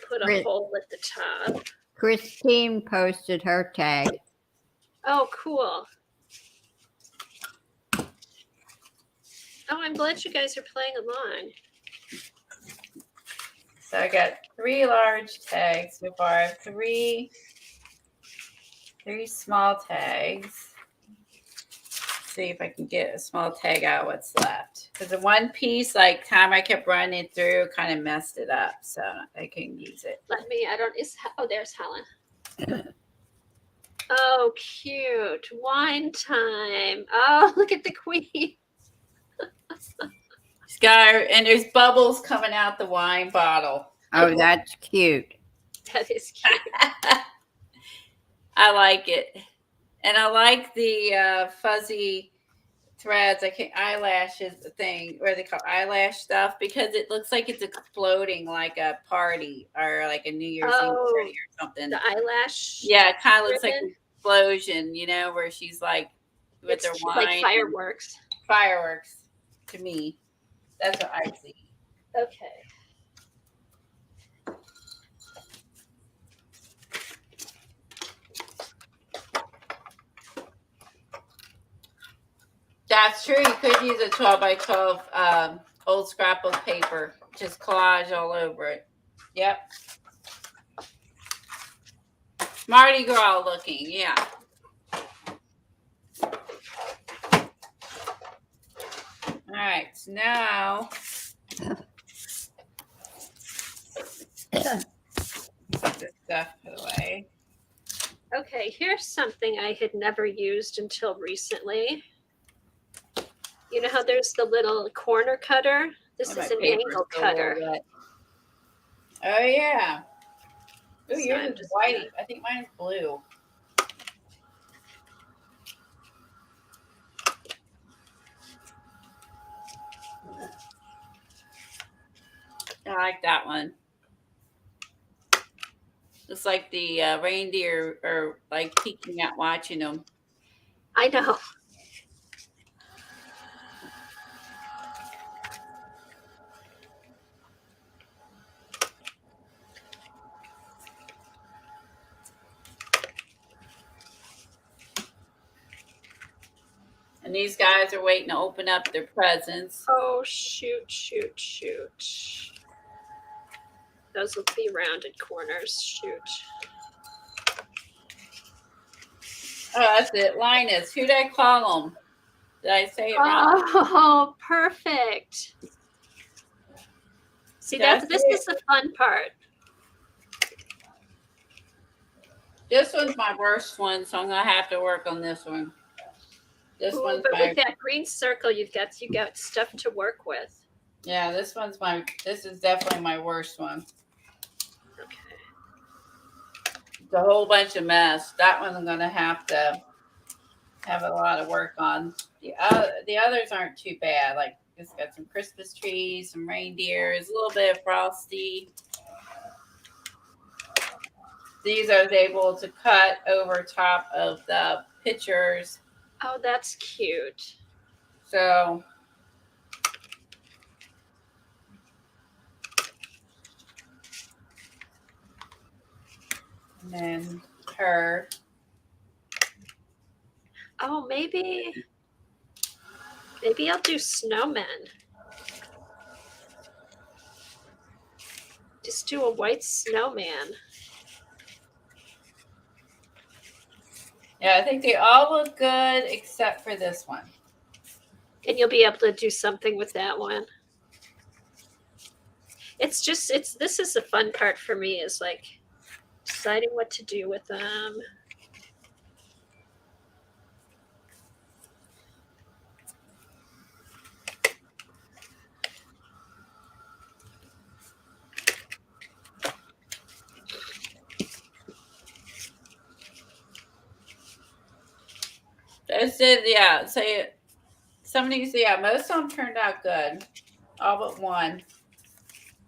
put a Right. hole at the top. Christine posted her tag. Oh, cool. Oh, I'm glad you guys are playing along. So I got 3 large tags so far. I have three small tags. See if I can get a small tag out what's left. Because the one piece, like time I kept running it through, kind of messed it up. So I couldn't use it. There's Helen. Oh, cute. Wine time. Oh, look at the queen. And there's bubbles coming out the wine bottle. Oh, that's cute. That is cute. I like it. And I like the fuzzy threads, eyelashes thing, what they call eyelash stuff, because it looks like it's exploding like a party or like a New Year's Eve party or something. The eyelash. Yeah, it kind of looks like ribbon. an explosion, where she's like with It's her wine. like fireworks. Fireworks to me. That's what I see. Okay. That's true. You could use a 12 by 12 old scrapbook paper. Just collage all over it. Yep. Mardi Gras looking. Yeah. All right. So now put this stuff put away. Okay, here's something I had never used until recently. You know how there's the little corner cutter? This Oh, is my an paper's angle still a little cutter. wet. Oh yeah. Oh, So yours I'm is just white. gonna- I think mine's blue. I like that one. Looks like the reindeer are like peeking out watching them. I know. And these guys are waiting to open up their presents. Oh, shoot. Those will be rounded corners. Shoot. Oh, that's it. Linus. Who'd I call them? Did I say it wrong? Oh, perfect. See, That's this it. is the fun part. This one's my worst one, so I'm gonna have to work on this one. This Ooh, one's but my with that green circle, you got stuff to work with. yeah. This is definitely my worst one. Okay. It's a whole bunch of mess. That one I'm gonna have to have a lot of work on. The others aren't too bad. Like it's got some Christmas trees, some reindeers, a little bit of frosty. These I was able to cut over top of the pictures. Oh, that's cute. So and then her. Oh, maybe I'll do snowmen. Let's do a white snowman. Yeah, I think they all look good except for this one. And you'll be able to do something with that one. It's this is the fun part for me, is like deciding what to do with them. Those did, yeah. So some of these, yeah, most of them turned out good. All but one.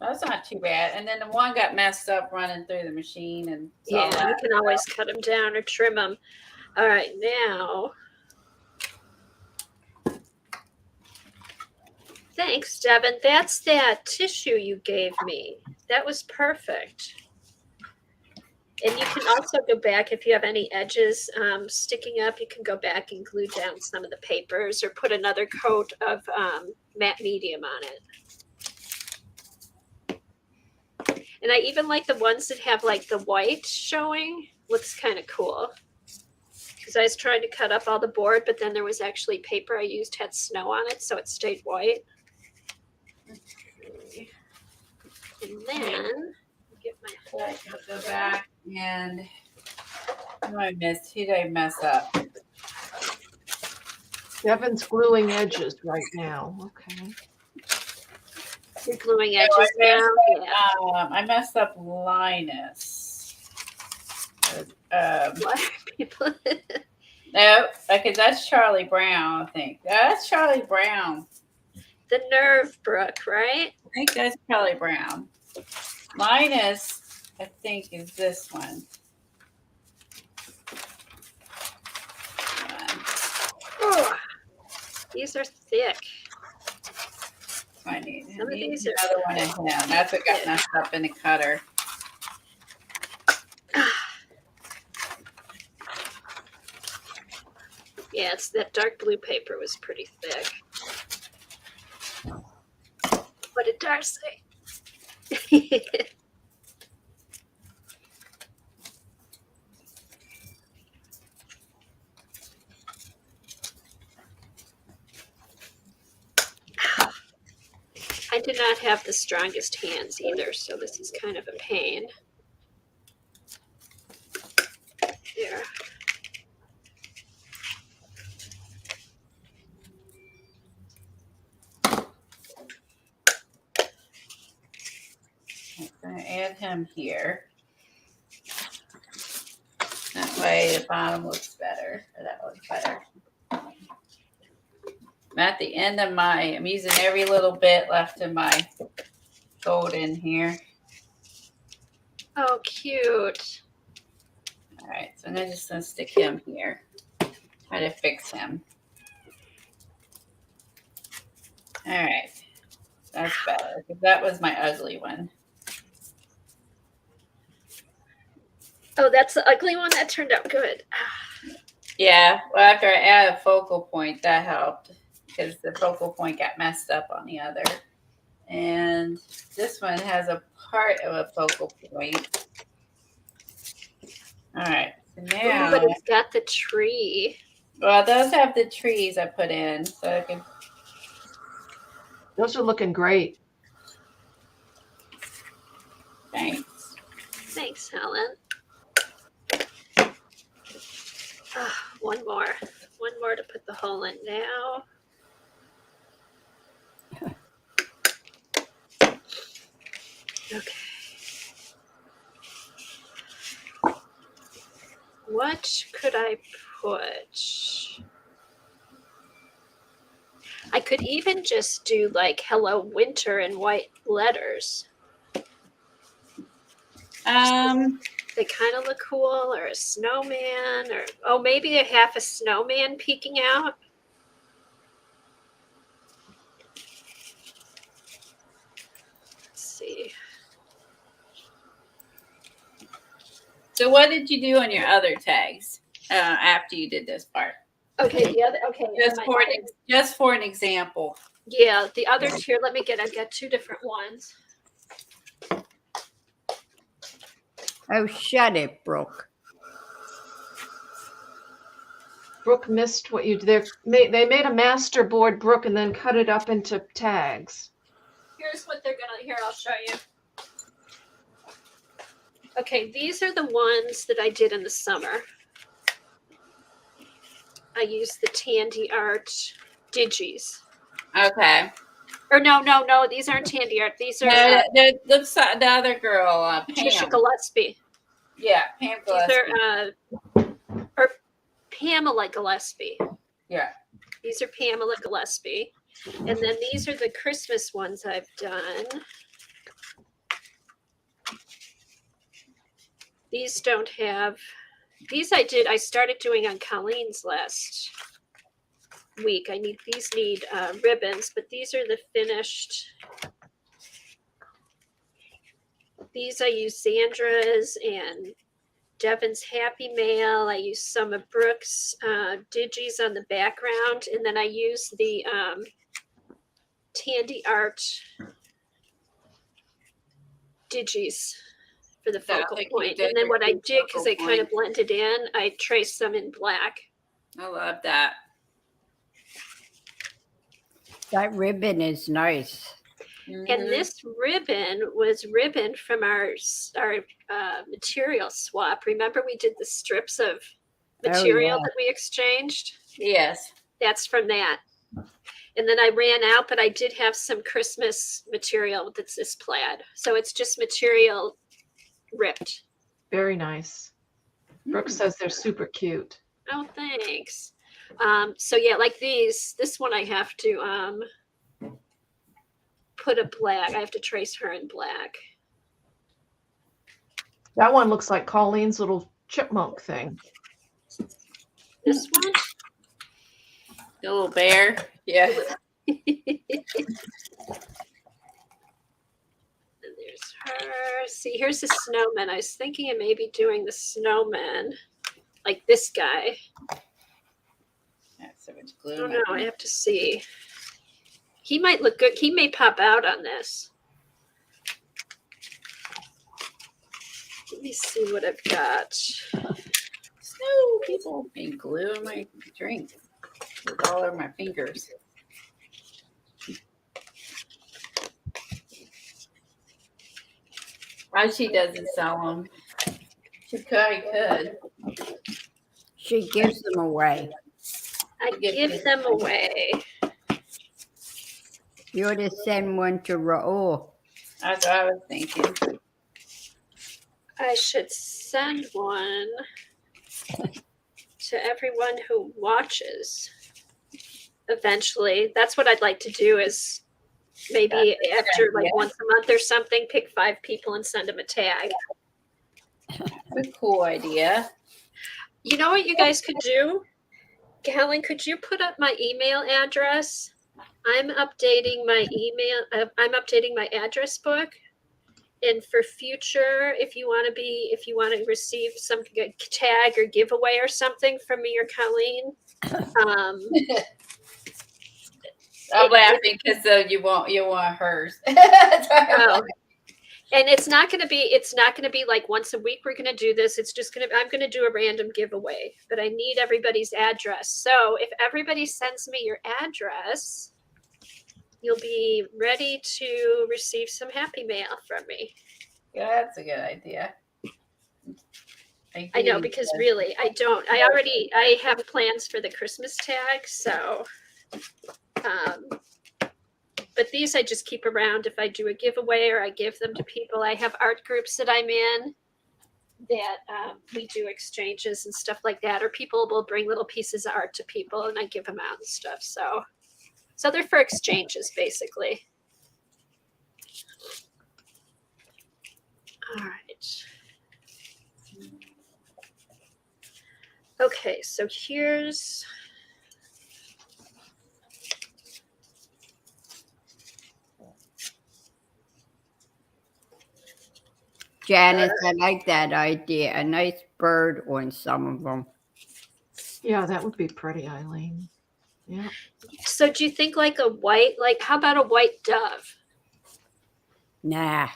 That's not too bad. And then the one got messed up running through the machine, and Yeah, you can always cut them down or trim them. All right, now. Thanks, Devin. That's that tissue you gave me. That was perfect. And you can also go back if you have any edges sticking up. You can go back and glue down some of the papers or put another coat of matte medium on it. And I even like the ones that have like the white showing. Looks kind of cool. Because I was trying to cut up all the board, but then there was actually paper I used had snow on it, so it stayed white. And then get my whole go back and who did I mess up? Devin's gluing edges right now. Okay. You're gluing edges now. Yeah. I messed up Linus. What people? No, okay, that's Charlie Brown, I think. That's Charlie Brown. The Nerve Brook, right? I think that's Charlie Brown. Linus, I think, is this one. Oh, these are thick. I need Some of these are another one of him. That's what got messed up in the cutter. Yeah, it's that dark blue paper was pretty thick. What did Dar say? I do not have the strongest hands either, so this is kind of a pain. There. I'm going to add him here. That way the bottom looks better. Or that looks better. I'm at the end of I'm using every little bit left in my gold in here. Oh, cute. All right, so I'm just going to stick him here. Try to fix him. All right, that's better because that was my ugly one. Oh, that's the ugly one? That turned out good. Yeah, well, after I added a focal point, that helped because the focal point got messed up on the other. And this one has a part of a focal point. All right, so now. Ooh, but it's got the tree. Well, those have the trees I put in, so I can. Those are looking great. Thanks. Thanks, Helen. One more to put the hole in now. Okay. What could I put? I could even just do like "Hello Winter" in white letters. They kind of look cool, or a snowman, or maybe a half a snowman peeking out. Let's see. So what did you do on your other tags after you did this part? Okay, the other. Okay, Just for an example. Yeah, the others here. I've got two different ones. Oh, shut it, Brooke. Brooke missed what you did. They made a master board, Brooke, and then cut it up into tags. Here's what they're gonna. Here, I'll show you. Okay, these are the ones that I did in the summer. I used the Tandy Art Digis. Okay. Or no, these aren't Tandy Art. These are No, looks like the other girl, Patricia Pam. Gillespie. Yeah, Pam Gillespie. These are or Pamela Gillespie. Yeah. These are Pamela Gillespie. And then these are the Christmas ones I've done. These don't have, these I started doing on Colleen's last week. These need ribbons, but these are the finished. These I use Sandra's and Devin's Happy Mail. I use some of Brooke's digis on the background, and then I use the Tandy Art digis for the focal point. And then what I did, because they kind of blended in, I traced them in black. I love that. That ribbon is nice. And this ribbon was ribbon from our material swap. Remember we did the strips of material that we exchanged? Yes. That's from that. And then I ran out, but I did have some Christmas material that's this plaid. So it's just material ripped. Very nice. Brooke says they're super cute. Oh, thanks. So yeah, like this one I have to put a black. I have to trace her in black. That one looks like Colleen's little chipmunk thing. This one? The little bear. Yeah. And there's her. See, here's the snowman. I was thinking of maybe doing the snowman like this guy. That's so much glue. I don't know. I have to see. He might look good. He may pop out on this. Let me see what I've got. Snow people and glue in my drink. It's all over my fingers. Why she doesn't sell them? She could. She gives them away. I give them away. You ought to send one to Raul. That's what I was thinking. I should send one to everyone who watches eventually. That's what I'd like to do is maybe after like once a month or something, pick 5 people and send them a tag. That's a cool idea. You know what you guys could do? Helen, could you put up my email address? I'm updating my email. I'm updating my address book. And for future, if you want to receive some tag or giveaway or something from me or Colleen, I'm laughing because you want hers. oh. And it's not going to be like once a week we're going to do this. I'm going to do a random giveaway, but I need everybody's address. So if everybody sends me your address, you'll be ready to receive some happy mail from me. Yeah, that's a good idea. I know, because really I have plans for the Christmas tag. So, but these I just keep around if I do a giveaway or I give them to people. I have art groups that I'm in that we do exchanges and stuff like that, or people will bring little pieces of art to people and I give them out and stuff. So they're for exchanges basically. All right. Okay, so here's. Janice, I like that idea. A nice bird on some of them. Yeah, that would be pretty, Eileen. Yeah. So do you think like how about a white dove? Nah.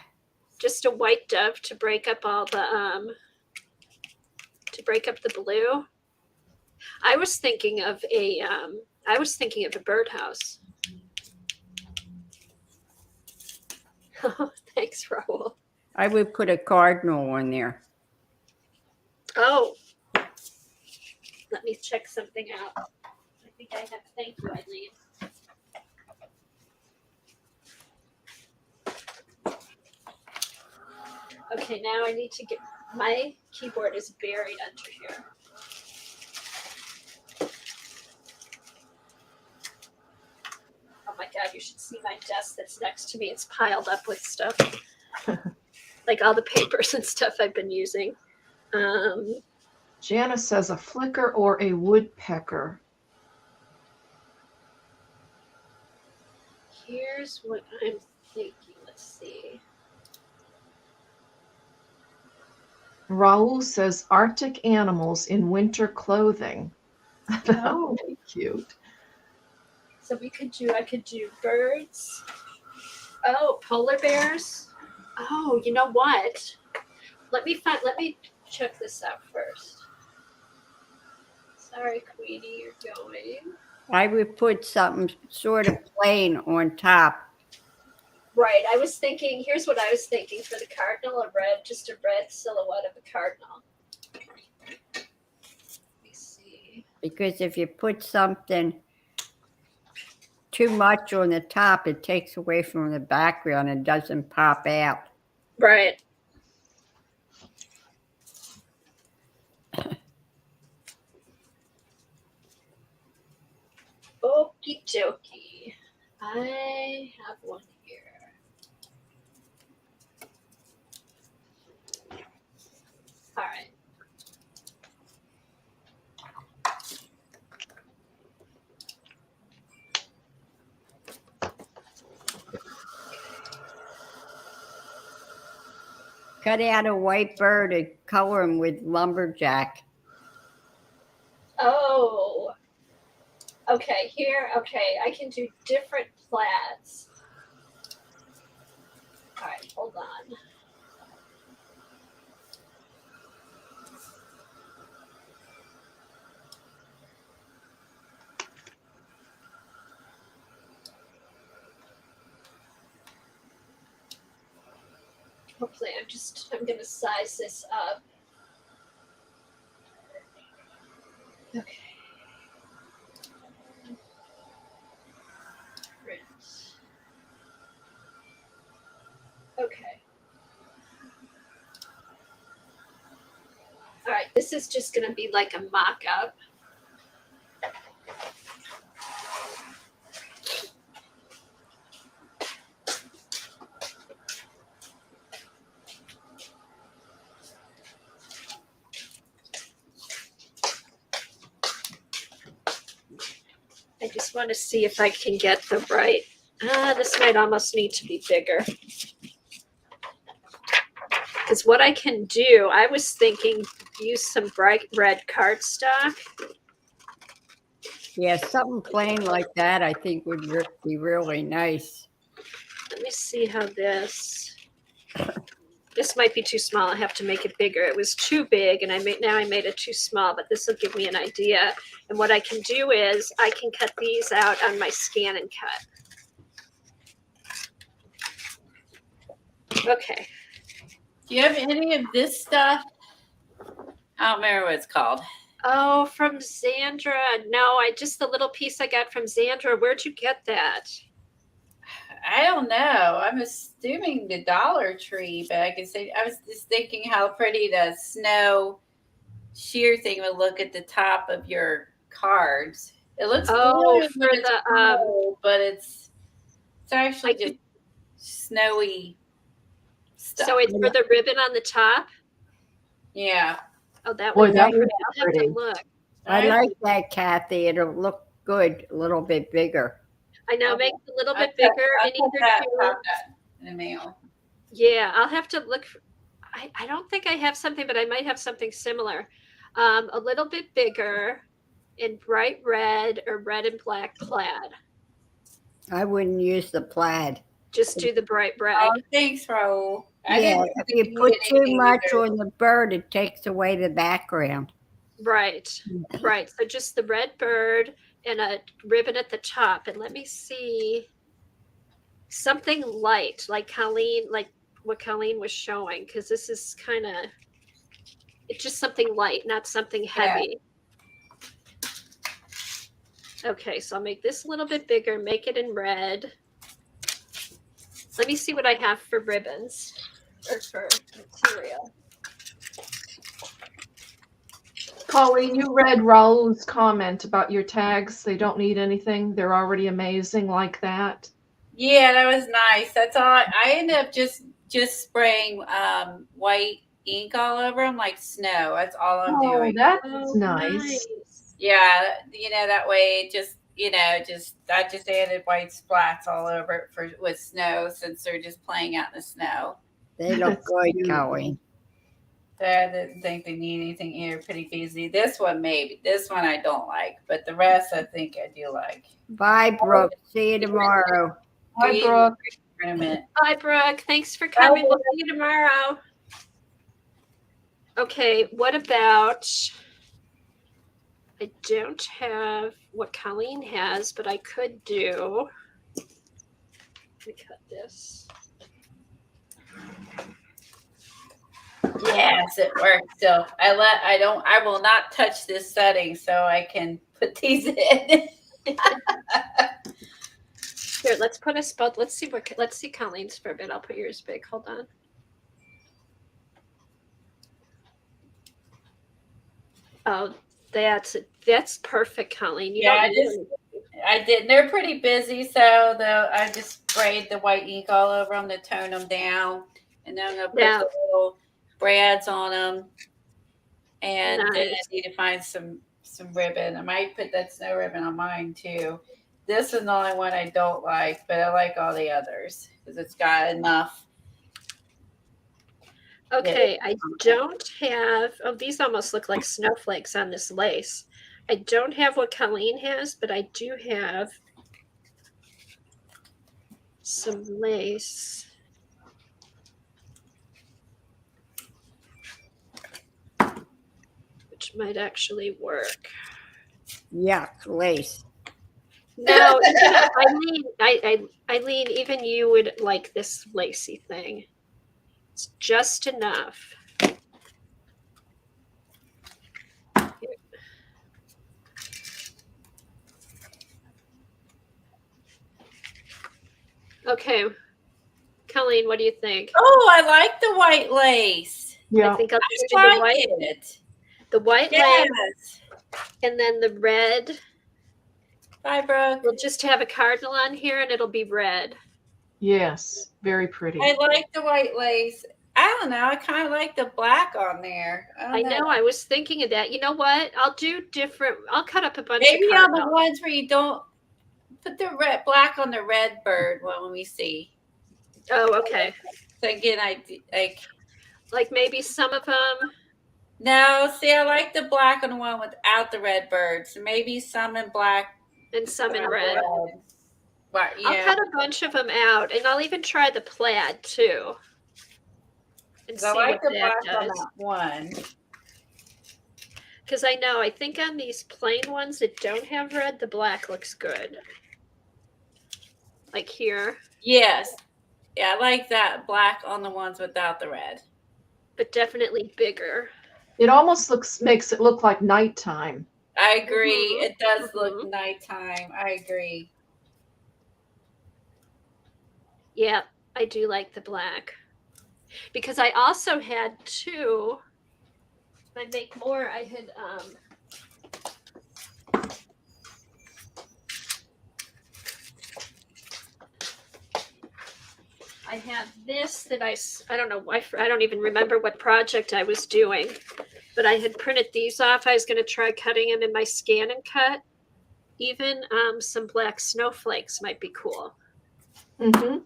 just a white dove to break up all the blue. I was thinking of a birdhouse. Thanks, Raul. I would put a cardinal on there. Oh, let me check something out. I think I have. Thank you, Eileen. Okay, now I need to get my keyboard is buried under here. Oh my God, you should see my desk that's next to me. It's piled up with stuff. Like all the papers and stuff I've been using. Janice says a flicker or a woodpecker. Here's what I'm thinking. Let's see. Raul says Arctic animals in winter clothing. That Oh. would be cute. So I could do birds. Oh, polar bears. Oh, you know what? Let me check this out first. Sorry, Queenie, you're going. I would put something sort of plain on top. Right. Here's what I was thinking for the cardinal, just a red silhouette of a cardinal. Let me see. Because if you put something too much on the top, it takes away from the background and doesn't pop out. Right. Okie dokie. I have one here. All right. Cut out a white bird and color him with lumberjack. Oh. Okay, I can do different plaids. All right, hold on. Hopefully, I'm going to size this up. Okay. Print. Okay. All right, this is just going to be like a mock-up. I just want to see if I can get the right. This might almost need to be bigger. Because what I can do, I was thinking use some bright red cardstock. Yeah, something plain like that I think would be really nice. Let me see how this might be too small. I have to make it bigger. It was too big and I made it too small, but this will give me an idea. And what I can do is I can cut these out on my scan and cut. Okay. Do you have any of this stuff? I don't remember what it's called. Oh, from Xandra. No, just the little piece I got from Xandra. Where'd you get that? I don't know. I'm assuming the Dollar Tree, but I was just thinking how pretty the snow sheer thing would look at the top of your cards. It looks good for the cold, but it's actually just snowy stuff. So it's for the ribbon on the top? Yeah. Oh, that Boy, would that be would pretty. be I'll have pretty. to look. I like that, Kathy. It'll look good, a little bit bigger. I know, make it a little bit bigger. I'll And put either that two. in the mail. Yeah, I'll have to look. I don't think I have something, but I might have something similar. A little bit bigger in bright red or red and black plaid. I wouldn't use the plaid. Just do the bright red. Oh, thanks, Raul. I Yeah, didn't if think you you put needed too anything much either. on the bird, it takes away the background. Right. Right. So just the red bird and a ribbon at the top. And let me see something light, like Colleen, like what Colleen was showing, because this is kind of, it's just something light, not something heavy. Okay, so I'll make this a little bit bigger, make it in red. Let me see what I have for ribbons or for material. Colleen, you read Raul's comment about your tags. They don't need anything. They're already amazing like that. Yeah, that was nice. That's all. I ended up just spraying white ink all over them like snow. That's all I'm Oh, doing. that's nice. Yeah, that way it just I just added white splats all over it for with snow since they're just playing out in the snow. They look That's good, beautiful. Colleen. I didn't think they need anything here. Pretty busy. This one maybe. This one I don't like, but the rest I think I do like. Bye, Brooke. See you tomorrow. Hi, Brooke. In a minute. Bye, Brooke. Thanks for coming. We'll see you tomorrow. Okay, what about, I don't have what Colleen has, but I could do, let me cut this. Yes, it works still. I will not touch this setting so I can put these in. Here, let's put a spot. Let's see Colleen's for a bit. I'll put yours big. Hold on. Oh, that's perfect, Colleen. I did. They're pretty busy, so I just sprayed the white ink all over them to tone them down, and then I'm gonna put the little brads on them. And then I need to find some ribbon. I might put that snow ribbon on mine too. This is the only one I don't like, but I like all the others because it's got enough. Okay, I don't have, oh, these almost look like snowflakes on this lace. I don't have what Colleen has, but I do have some lace. Which might actually work. Yuck, lace. No, Eileen, even you would like this lacy thing. It's just enough. Okay, Colleen, what do you think? Oh, I like the white lace. Yeah. I think I'll just do like the white. It. The white lace, and then the red. Bye, Brooke. We'll just have a cardinal on here, and it'll be red. Yes, very pretty. I like the white lace. I don't know. I kind of like the black on there. I know. I was thinking of that. You know what? I'll do different. I'll cut up a bunch Maybe of on the ones where you don't put the black on the red bird. Well, let me see. Oh, okay. So again, I like maybe some of them. No, see, I like the black on the one without the red bird. So maybe some in black and some in red. But, yeah. I'll cut a bunch of them out, and I'll even try the plaid too. And see like what the that black on does. that one. Because I think on these plain ones that don't have red, the black looks good. Like here. Yes. Yeah, I like that black on the ones without the red. But definitely bigger. It almost makes it look like nighttime. I agree. It does look nighttime. I agree. Yeah, I do like the black. Because I also had two. If I make more, I had I have this that I don't know, I don't even remember what project I was doing, but I had printed these off. I was going to try cutting them in my Scan and Cut. Even some black snowflakes might be cool. Mm-hmm.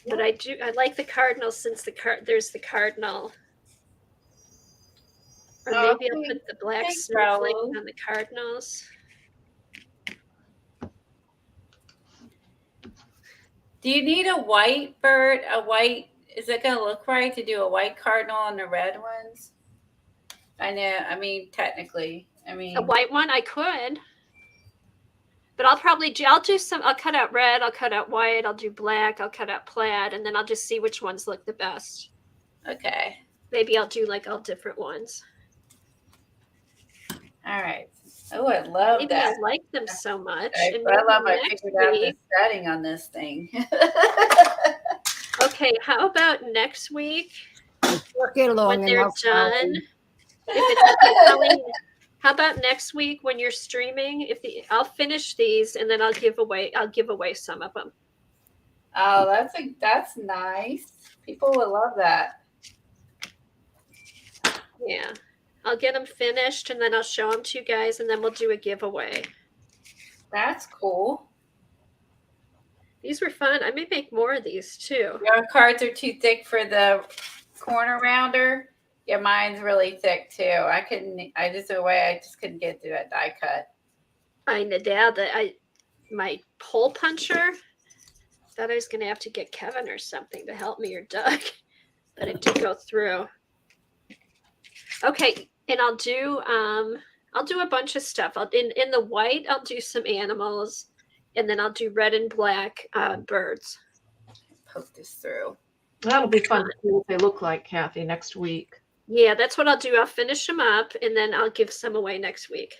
But I like the cardinal since there's the cardinal. Or maybe I'll put the black snowflake on the cardinals. Do you need a white bird, a white is it going to look right to do a white cardinal on the red ones? I know. I mean, technically, A white one, I could. But I'll do some, I'll cut out red, I'll cut out white, I'll do black, I'll cut out plaid, and then I'll just see which ones look the best. Okay. Maybe I'll do like all different ones. All right. Oh, I love Maybe that. I like them so much. I And love I next figured out the week, setting on this thing. okay, how about next week Took you long when they're enough. done? Colleen. If it's okay, Colleen, how about next week when you're streaming? I'll finish these and then I'll give away some of them. Oh, that's nice. People will love that. Yeah. I'll get them finished and then I'll show them to you guys and then we'll do a giveaway. That's cool. These were fun. I may make more of these too. Your cards are too thick for the corner rounder. Yeah, mine's really thick too. I just couldn't get through that die cut. I know that my hole puncher, thought I was gonna have to get Kevin or something to help me or Doug, but it did go through. Okay, and I'll do a bunch of stuff. In the white, I'll do some animals, and then I'll do red and black birds. Poke this through. That'll be fun to see what they look like, Kathy, next week. Yeah, that's what I'll do. I'll finish them up, and then I'll give some away next week.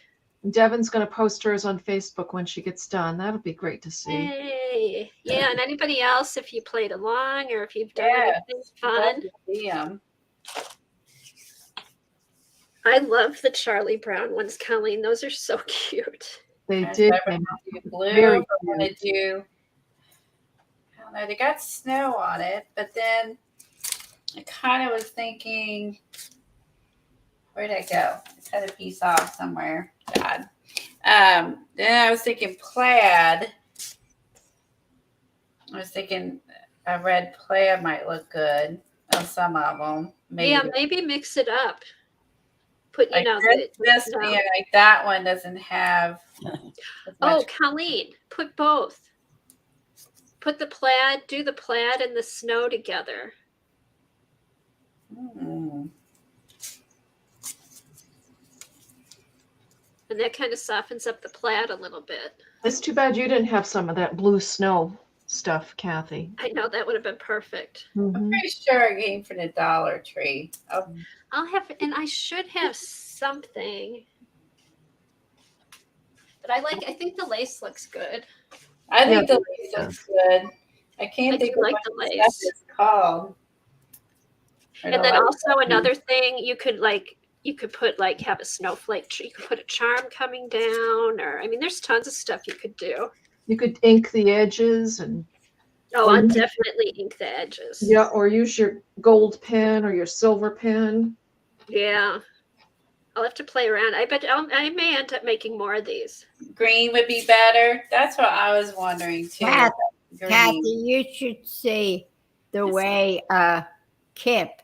Devin's going to post hers on Facebook when she gets done. That'll be great to see. Hey, yeah, and anybody else, if you played along or if you've done anything fun. Love to see 'em. I love the Charlie Brown ones, Colleen. Those are so cute. They I did. want to do blue. Very I want to do. I don't know. They got snow on it, but then I kind of was thinking, where'd I go? I cut a piece off somewhere. God. Then I was thinking plaid. I was thinking a red plaid might look good on some of them. Maybe. Yeah, maybe mix it up. Put Like this being like that one doesn't have. Oh, Colleen, put both. Put the plaid, do the plaid and the snow together. Mm. And that kind of softens up the plaid a little bit. It's too bad you didn't have some of that blue snow stuff, Kathy. I know that would have been perfect. I'm pretty sure I came from the Dollar Tree. Oh, I'll have, and I should have something. But I think the lace looks good. I think the lace looks good. I can't I think do of like what the the lace. stuff is called. And then also another thing, you could put like have a snowflake. You could put a charm coming down, or I mean, there's tons of stuff you could do. You could ink the edges and. Oh, I'll definitely ink the edges. Yeah, or use your gold pen or your silver pen. Yeah, I'll have to play around. I bet I may end up making more of these. Green would be better. That's what I was wondering too. Kathy, you should see the way Kip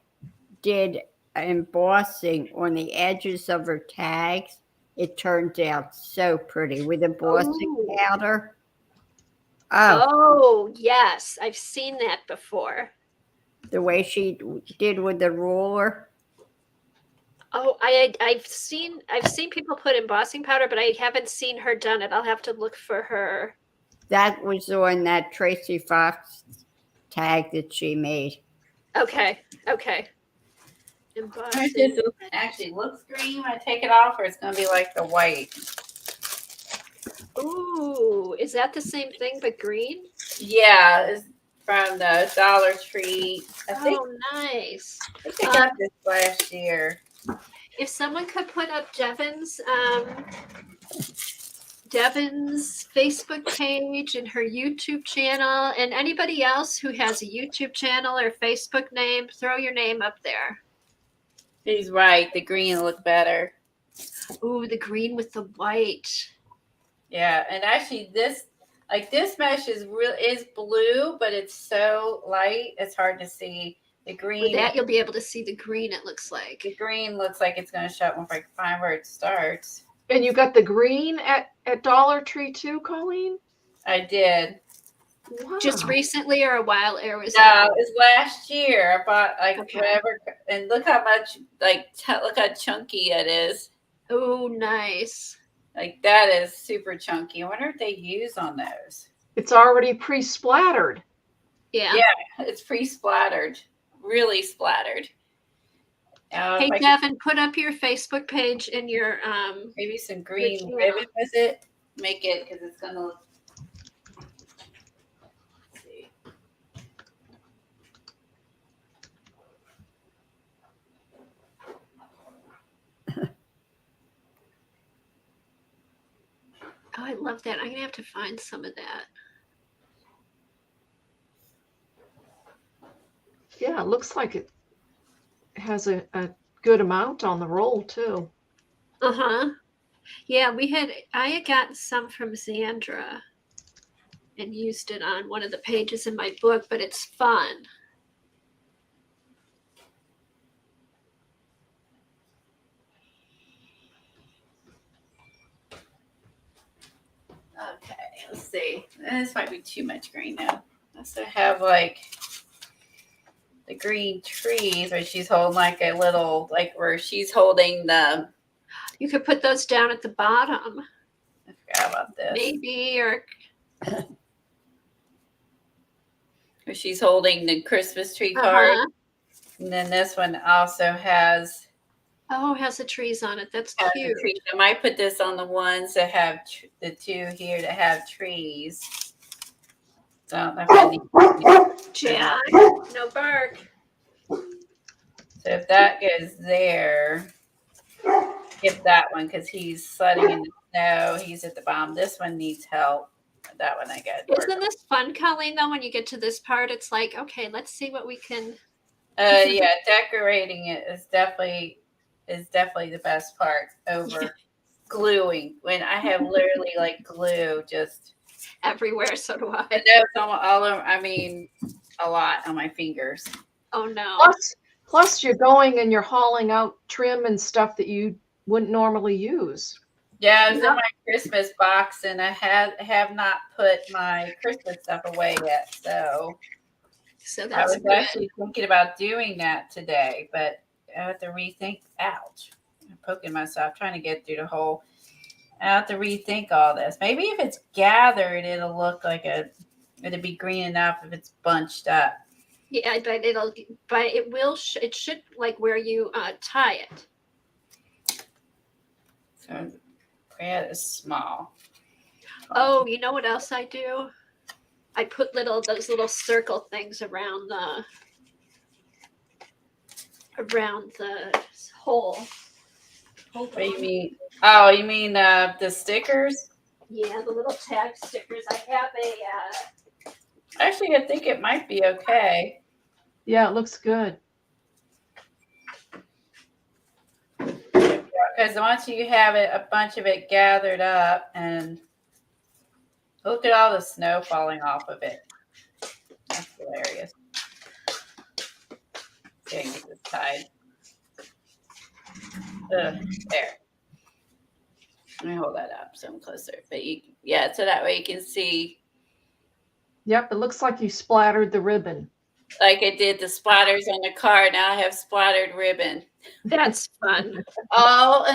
did embossing on the edges of her tags. It turns out so pretty with embossing powder. Oh, yes. I've seen that before. The way she did with the ruler. Oh, I've seen people put embossing powder, but I haven't seen her done it. I'll have to look for her. That was on that Tracy Fox tag that she made. Okay. Embossing. This actually looks green when I take it off, or it's going to be like the white. Ooh, is that the same thing but green? Yeah, it's from the Dollar Tree. I think Nice. I got this last year. If someone could put up Devin's Facebook page and her YouTube channel, and anybody else who has a YouTube channel or Facebook name, throw your name up there. He's right. The green look better. Ooh, the green with the white. Yeah, and actually this mesh is blue, but it's so light it's hard to see. The green. With that, you'll be able to see the green. It looks like the green looks like it's going to show up if I can find where it starts. And you got the green at Dollar Tree too, Colleen? I did. Wow. Just recently or a while it was No, it was last year. I bought like Okay. whatever, and look how much, like, look how chunky it is. Oh, nice. Like, that is super chunky. I wonder if they use on those. It's already pre-splattered. Yeah. Yeah, it's pre-splattered, really splattered. Hey, Devin, put up your Facebook page and your Maybe some green channel. ribbon with it. Make it, because it's gonna look. Let's see. Oh, I love that. I'm gonna have to find some of that. Yeah, it looks like it has a good amount on the roll too. Uh-huh. Yeah, I had gotten some from Xandra and used it on one of the pages in my book, but it's fun. Okay, let's see. This might be too much green now. I also have like the green trees where she's holding like a little, like where she's holding the. You could put those down at the bottom, I forgot about this. maybe, or Where she's holding the Christmas tree card. uh-huh. And then this one also has. Oh, it has the trees on it. That's Has cute. the trees. I might put this on the ones that have the two here that have trees. So I don't know if I need. Jack, no bark. So if that goes there, skip that one because he's sledding in the snow. He's at the bottom. This one needs help. That one I got. Isn't this fun, Colleen, though, when you get to this part, it's like, okay, let's see what we can. Yeah, decorating it is definitely the best part over gluing. When I have literally like glue just Everywhere, so do I. I know it's all over, I mean, a lot on my fingers. Oh, no. Plus you're going and you're hauling out trim and stuff that you wouldn't normally use. Yeah, it was in my Christmas box, and I have not put my Christmas stuff away yet. So So I that's was good. actually thinking about doing that today, but I have to rethink. Ouch! I'm poking myself trying to get through the whole. I have to rethink all this. Maybe if it's gathered, it'll look like it'll be green enough if it's bunched up. Yeah, but it should like where you tie it. So that is small. Oh, you know what else I do? I put those little circle things around the hole. Hold What do you on. mean? Oh, you mean the stickers? Yeah, the little tag stickers. I have Actually, I think it might be okay. Yeah, it looks good. Because once you have a bunch of it gathered up, and look at all the snow falling off of it. That's hilarious. Okay, get this tied. There. Let me hold that up so I'm closer. But yeah, so that way you can see. Yep, it looks like you splattered the ribbon. Like I did the splatters on the card. Now I have splattered ribbon. that's fun. All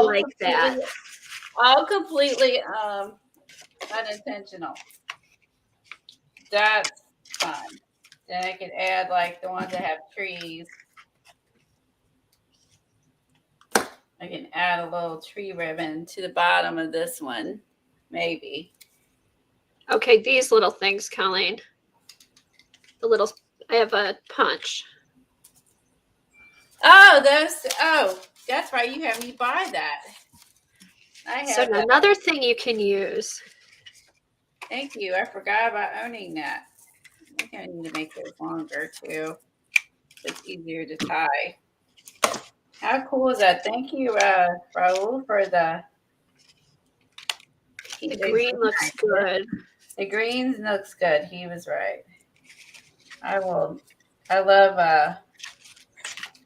like that. All completely unintentional. That's fun. Then I can add like the ones that have trees. I can add a little tree ribbon to the bottom of this one, maybe. Okay, these little things, Colleen. I have a punch. Oh, that's right. You have me buy that. I have So that. another thing you can use. Thank you. I forgot about owning that. I think I need to make those longer too. It's easier to tie. How cool is that? Thank you, Raul, for the green looks good. The green looks good. He was right. I love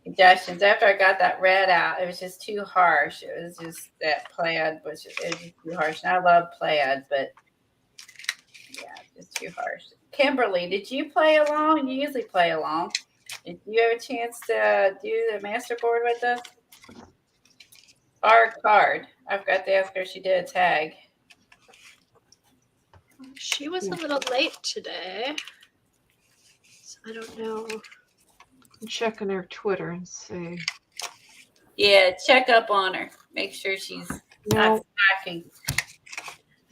suggestions. After I got that red out, it was just too harsh. It was just that plaid was just too harsh. And I love plaid, but yeah, just too harsh. Kimberly, did you play along? You usually play along. Did you have a chance to do the master board with us? Our card. I forgot to ask her if she did a tag. She was a little late today. So I don't know. I'm checking her Twitter and see. Yeah, check up on her. Make sure she's No, not slacking.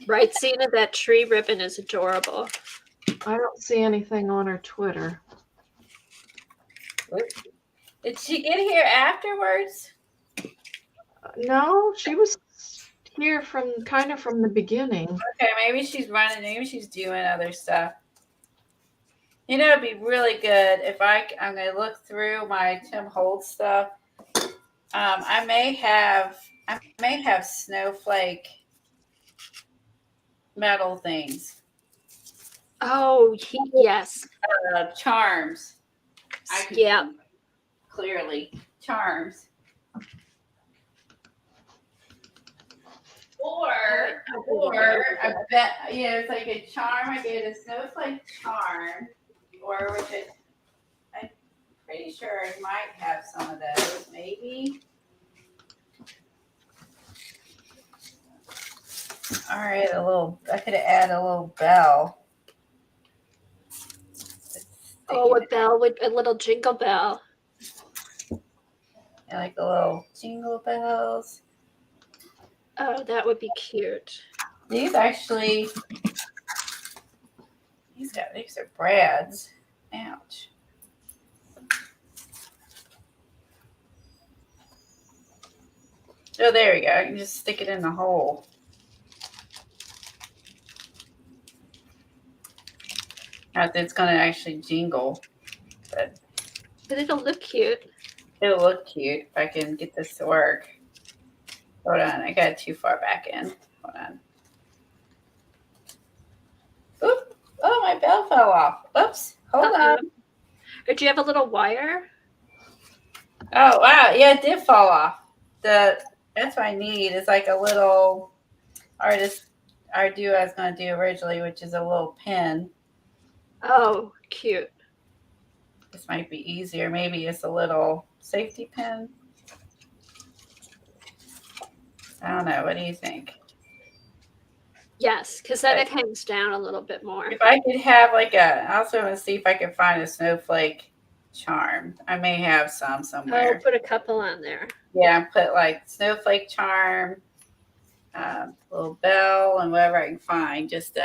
Right, Zena, that tree ribbon is adorable. I don't see anything on her Twitter. Did she get here afterwards? No, she was here from from the beginning. Okay, maybe she's running. Maybe she's doing other stuff. You know, it'd be really good if I'm going to look through my Tim Holt stuff. I may have snowflake metal things. Oh, yes. Charms. I can Yeah. see clearly charms. Or I bet it's like a charm. I get a snowflake charm, or which I'm pretty sure I might have some of those. Maybe. All right, I could add a little bell. Oh, a little jingle bell. And like the little jingle bells. Oh, that would be cute. These are Brad's. Ouch. Oh, there we go. I can just stick it in the hole. Not that it's going to actually jingle, but it'll look cute. it'll look cute if I can get this to work. Hold on. I got it too far back in. Hold on. Oop. Oh, my bell fell off. Oops. Hold on. Or do you have a little wire? Oh, wow. Yeah, it did fall off. That's what I need. It's like a little I was going to do originally, which is a little pin. Oh, cute. This might be easier. Maybe it's a little safety pin. I don't know. What do you think? Yes, because then it hangs down a little bit more. If I could have I also want to see if I can find a snowflake charm. I may have some somewhere. Oh, put a couple on there. Yeah, put like snowflake charm, little bell, and whatever I can find just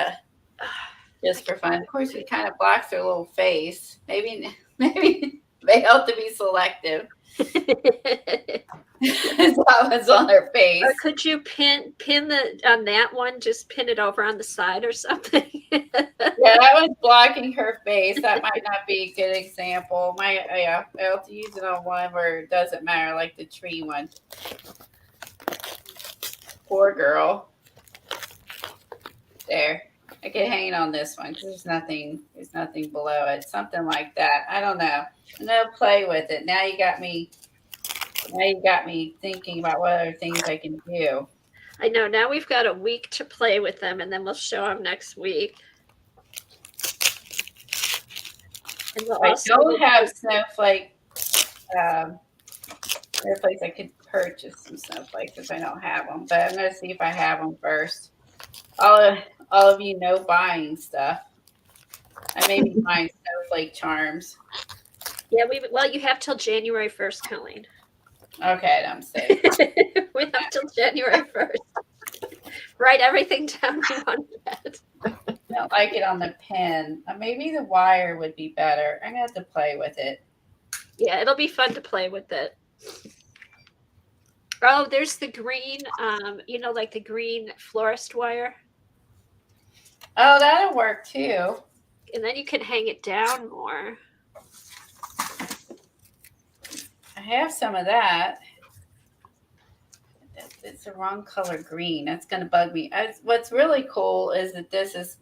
for fun. Of course, it kind of blocks their little face. Maybe they help to be selective. That was on her face. Or could you pin on that one? Just pin it over on the side or something. Yeah, that one's blocking her face. That might not be a good example. I have to use it on one where it doesn't matter, like the tree one. Poor girl. There. I can hang it on this one because there's nothing below it. Something like that. I don't know. I'm gonna play with it. Now you got me thinking about what other things I can do. I know. Now we've got a week to play with them, and then we'll show them next week. And we'll I don't have snowflake. Snowflakes. I could purchase some snowflakes if I don't have them, but I'm gonna see if I have them first. All of you know buying stuff. I may be buying snowflake charms. Yeah, you have till January 1st, Colleen. Okay, I'm safe. We have till January 1st. Write everything down you want that. I don't like it on the pen. Maybe the wire would be better. I'm gonna have to play with it. Yeah, it'll be fun to play with it. Oh, there's the green, like the green florist wire. Oh, that'll work too. And then you can hang it down more. I have some of that. It's the wrong color green. That's going to bug me. What's really cool is that this is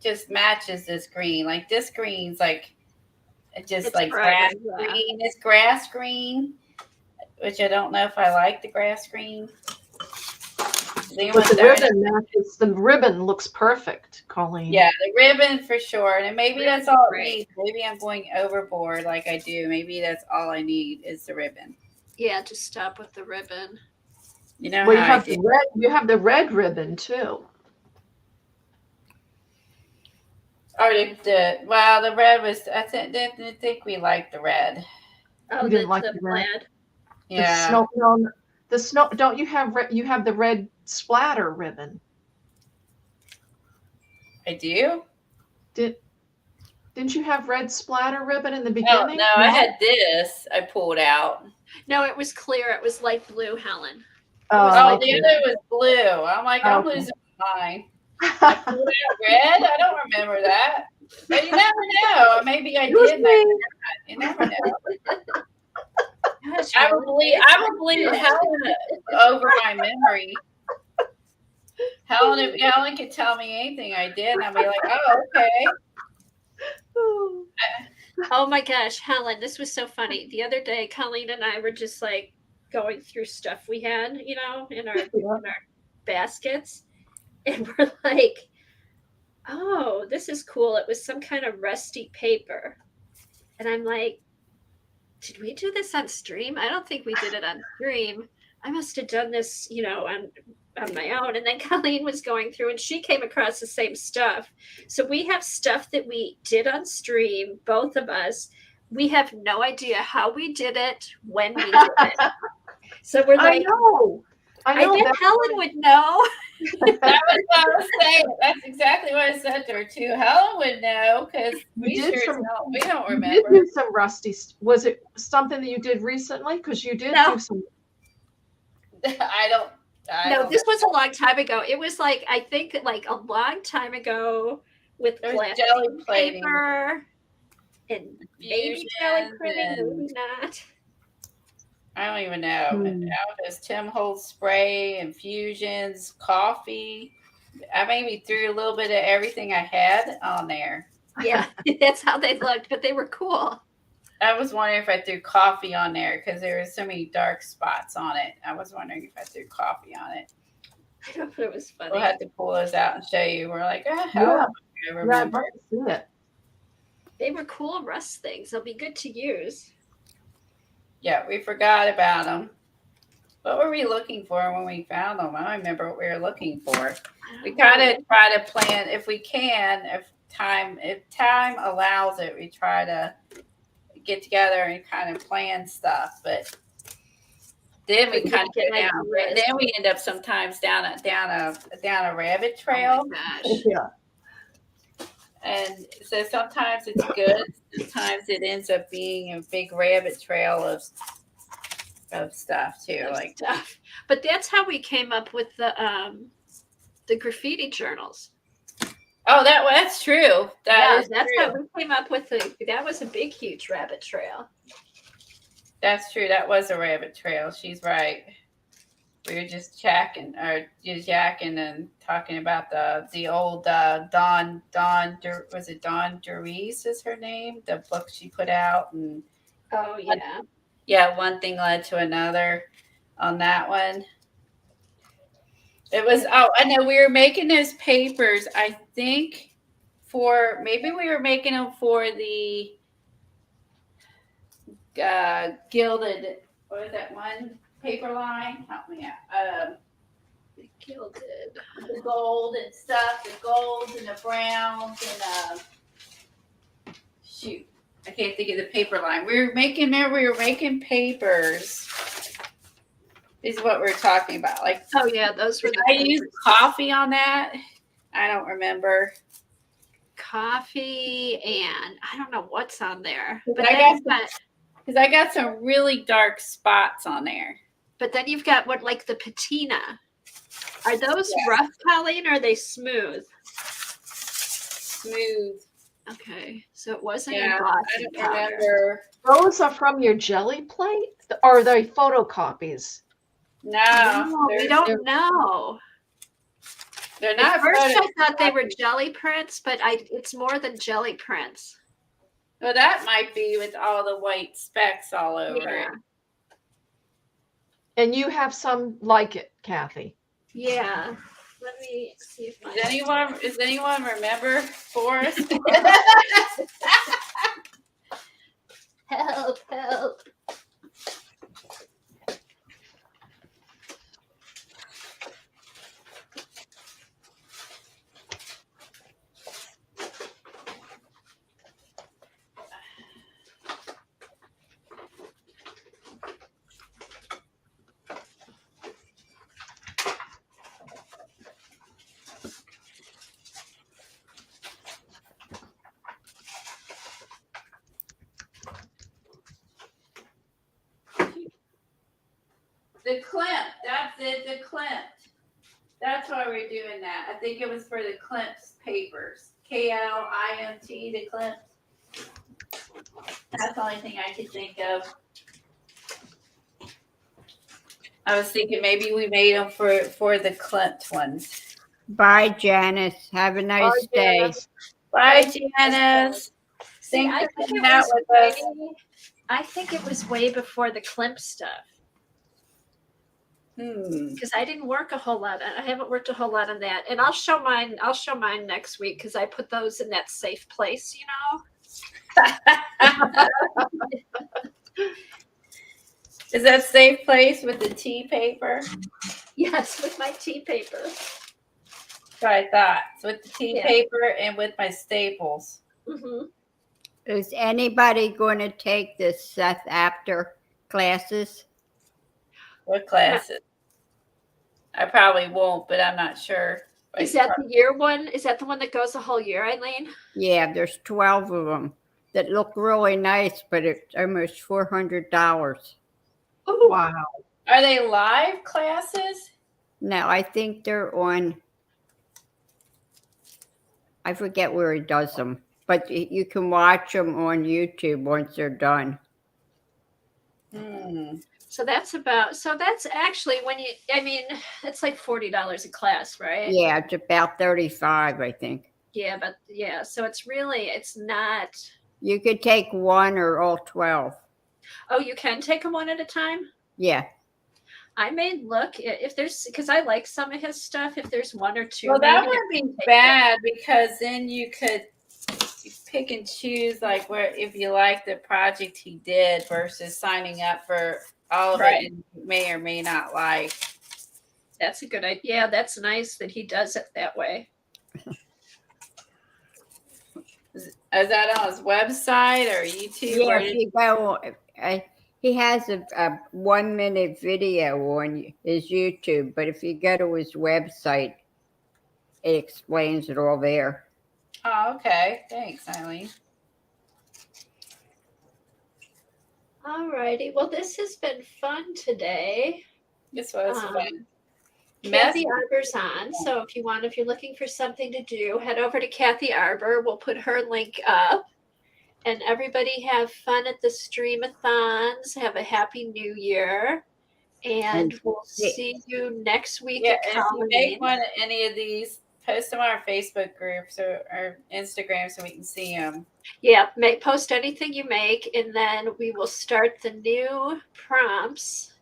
just matches this green. Like this green's like just It's like bright, grass green. It's grass green, which I don't know if I like the grass green. Then But with the ribbon looks perfect, Colleen. yeah, the ribbon for sure. And maybe that's all it Great. needs. Maybe I'm going overboard like I do. Maybe that's all I need is the ribbon. Yeah, just stop with the ribbon. You know Well, you how I have do. you have the red ribbon too. Or the red was, I didn't think we liked the red. Oh, You didn't like the the red? plaid. Yeah, The snow. Don't you have you have the red splatter ribbon? I do. Didn't you have red splatter ribbon in the Oh, beginning? no, I had this I pulled out. No, it was clear. It was light blue, Helen. Oh, okay. the other was blue. I'm like, I'm Okay. losing my mind. I pulled out red? I don't remember that. But you never know. Maybe I It was did. me. You never know. Gosh, I Helen, would believe Helen over my memory. Helen, if Helen could tell me anything I did, and I'd be like, oh, okay. Oh my gosh, Helen, this was so funny. The other day, Colleen and I were just like going through stuff we had, in our baskets. And we're like, oh, this is cool. It was some kind of rusty paper. And I'm like, did we do this on stream? I don't think we did it on stream. I must have done this, on my own. And then Colleen was going through and she came across the same stuff. So we have stuff that we did on stream, both of us. We have no idea how we did it, when we did it. So we're like, I know. bet Helen would know. That was what I was saying. That's exactly what I said to her too. Helen would know because we don't You remember. did do some rusty. Was it something that you did recently? Because you did No. do some. I don't. No, this was a long time ago. It was like, I think like a long time ago with There's plastic jelly plating. paper and maybe jelly Fusions printing, and- maybe not. I don't even know. Hmm. Now there's Tim Holtz spray, infusions, coffee. I maybe threw a little bit of everything I had on there. Yeah, that's how they looked, but they were cool. I was wondering if I threw coffee on there because there were so many dark spots on it. I was wondering if I threw coffee on it. I know, but it was funny. We'll have to pull those out and show you. We're like, oh, Yeah. how I Yeah, I'd remember. love to see it. They were cool rust things. They'll be good to use. Yeah, we forgot about them. What were we looking for when we found them? I don't remember what we were looking for. We kind of try to plan if we can, if time allows it. We try to get together and kind of plan stuff, but then we kind of get down. Then we end up sometimes down a rabbit trail. Oh my gosh. Yeah. And so sometimes it's good. Sometimes it ends up being a big rabbit trail of stuff too. Like Stuff. But that's how we came up with the graffiti journals. oh, that's true. That's That's true. how we came up with that was a big, huge rabbit trail. That's true. That was a rabbit trail. She's right. We were just yakking and talking about the old Dawn was it Dawn Derice is her name? The book she put out and Oh yeah. yeah, one thing led to another on that one. It was I know we were making those papers, I think maybe we were making them for the gilded, what was that one paper line? Help me out. Gilded. The gold and stuff, the golds and the browns and shoot, I can't think of the paper line. We were making papers. This is what we were talking about. Like, Oh yeah, those were did the I use coffee on that? I don't remember. coffee and I don't know what's on there. But But I then, got because I got some really dark spots on there. but then you've got what like the patina. Are those Yeah. rough, Colleen, or are they smooth? Smooth. Okay, so it wasn't Yeah, I embossing don't powder. remember. Those are from your jelly plate, or are they photocopies? No, No, we don't know. They're At not. first, I photos. thought they were jelly prints, but it's more than jelly prints. Well, that might be with all the white specks all over Yeah. it. And you have some like it, Kathy. Yeah. Let me see if Does anyone remember Forrest? help. The Klimt. That's it. The Klimt. That's why we're doing that. I think it was for the Klimt papers. Klimt. The Klimt. That's the only thing I could think of. I was thinking maybe we made them for the Klimt ones. Bye, Janice. Have a nice day. Janice. Bye, Janice. See, Thanks I for think hanging it out was with us. I think it was way before the Klimt stuff because I didn't work a whole lot. I haven't worked a whole lot on that, and I'll show mine next week because I put those in that safe place, you know. Is that safe place with the tea paper? Yes, with my tea paper. That's what I thought. It's with the tea Yeah. paper and with my staples. Mm-hmm. Is anybody going to take the Seth Apter classes? What classes? I probably won't, but I'm not sure. Is that the year one? Is that the one that goes the whole year, Eileen? Yeah, there's 12 of them that look really nice, but it's almost $400. Oh, Wow. Are they live classes? No, I think they're on, I forget where he does them, but you can watch them on YouTube once they're done. so that's actually when you. I mean, it's like $40 a class, right? Yeah, it's about 35, I think. Yeah, but yeah, so it's not. You could take one or all 12. Oh, you can take them one at a time? Yeah. I may look if there's because I like some of his stuff. If there's one or two, Well, that maybe would be bad because then you could pick and choose like where if you like the project he did versus signing up for all of Right. it and you may or may not like. That's a good idea. Yeah, that's nice that he does it that way. Is that on his website or YouTube? Yeah, Where if you go, he has a 1-minute video on his YouTube, but if you go to his website, it explains it all there. Oh, okay. Thanks, Eileen. All righty. Well, this has been fun today. This was fun. Kathy Arbor's on. So if you're looking for something to do, head over to Kathy Arbor. We'll put her link up. And everybody have fun at the streamathons. Have a happy new year. And we'll see you next week Yeah, at if you Halloween. make one of any of these, post them on our Facebook groups or Instagram so we can see them. Yeah, post anything you make, and then we will start the new prompts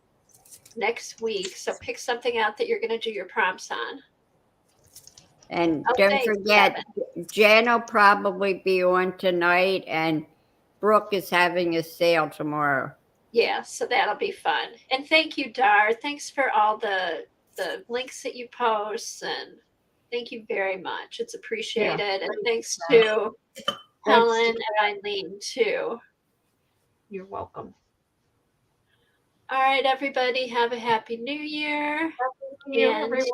next week. So pick something out that you're going to do your prompts on. And Oh, don't thanks, forget, Jen will probably be on tonight, and Brooke is having a sale tomorrow. Yeah, so that'll be fun. And thank you, Dar. Thanks for all the links that you post, and thank you very much. It's appreciated. And thanks to Helen and Eileen too. You're welcome. All right, everybody, have a happy new year. Thank you, And everyone.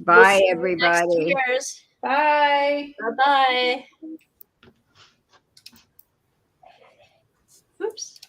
Bye, next everybody. year's. Bye. Bye-bye. Oops.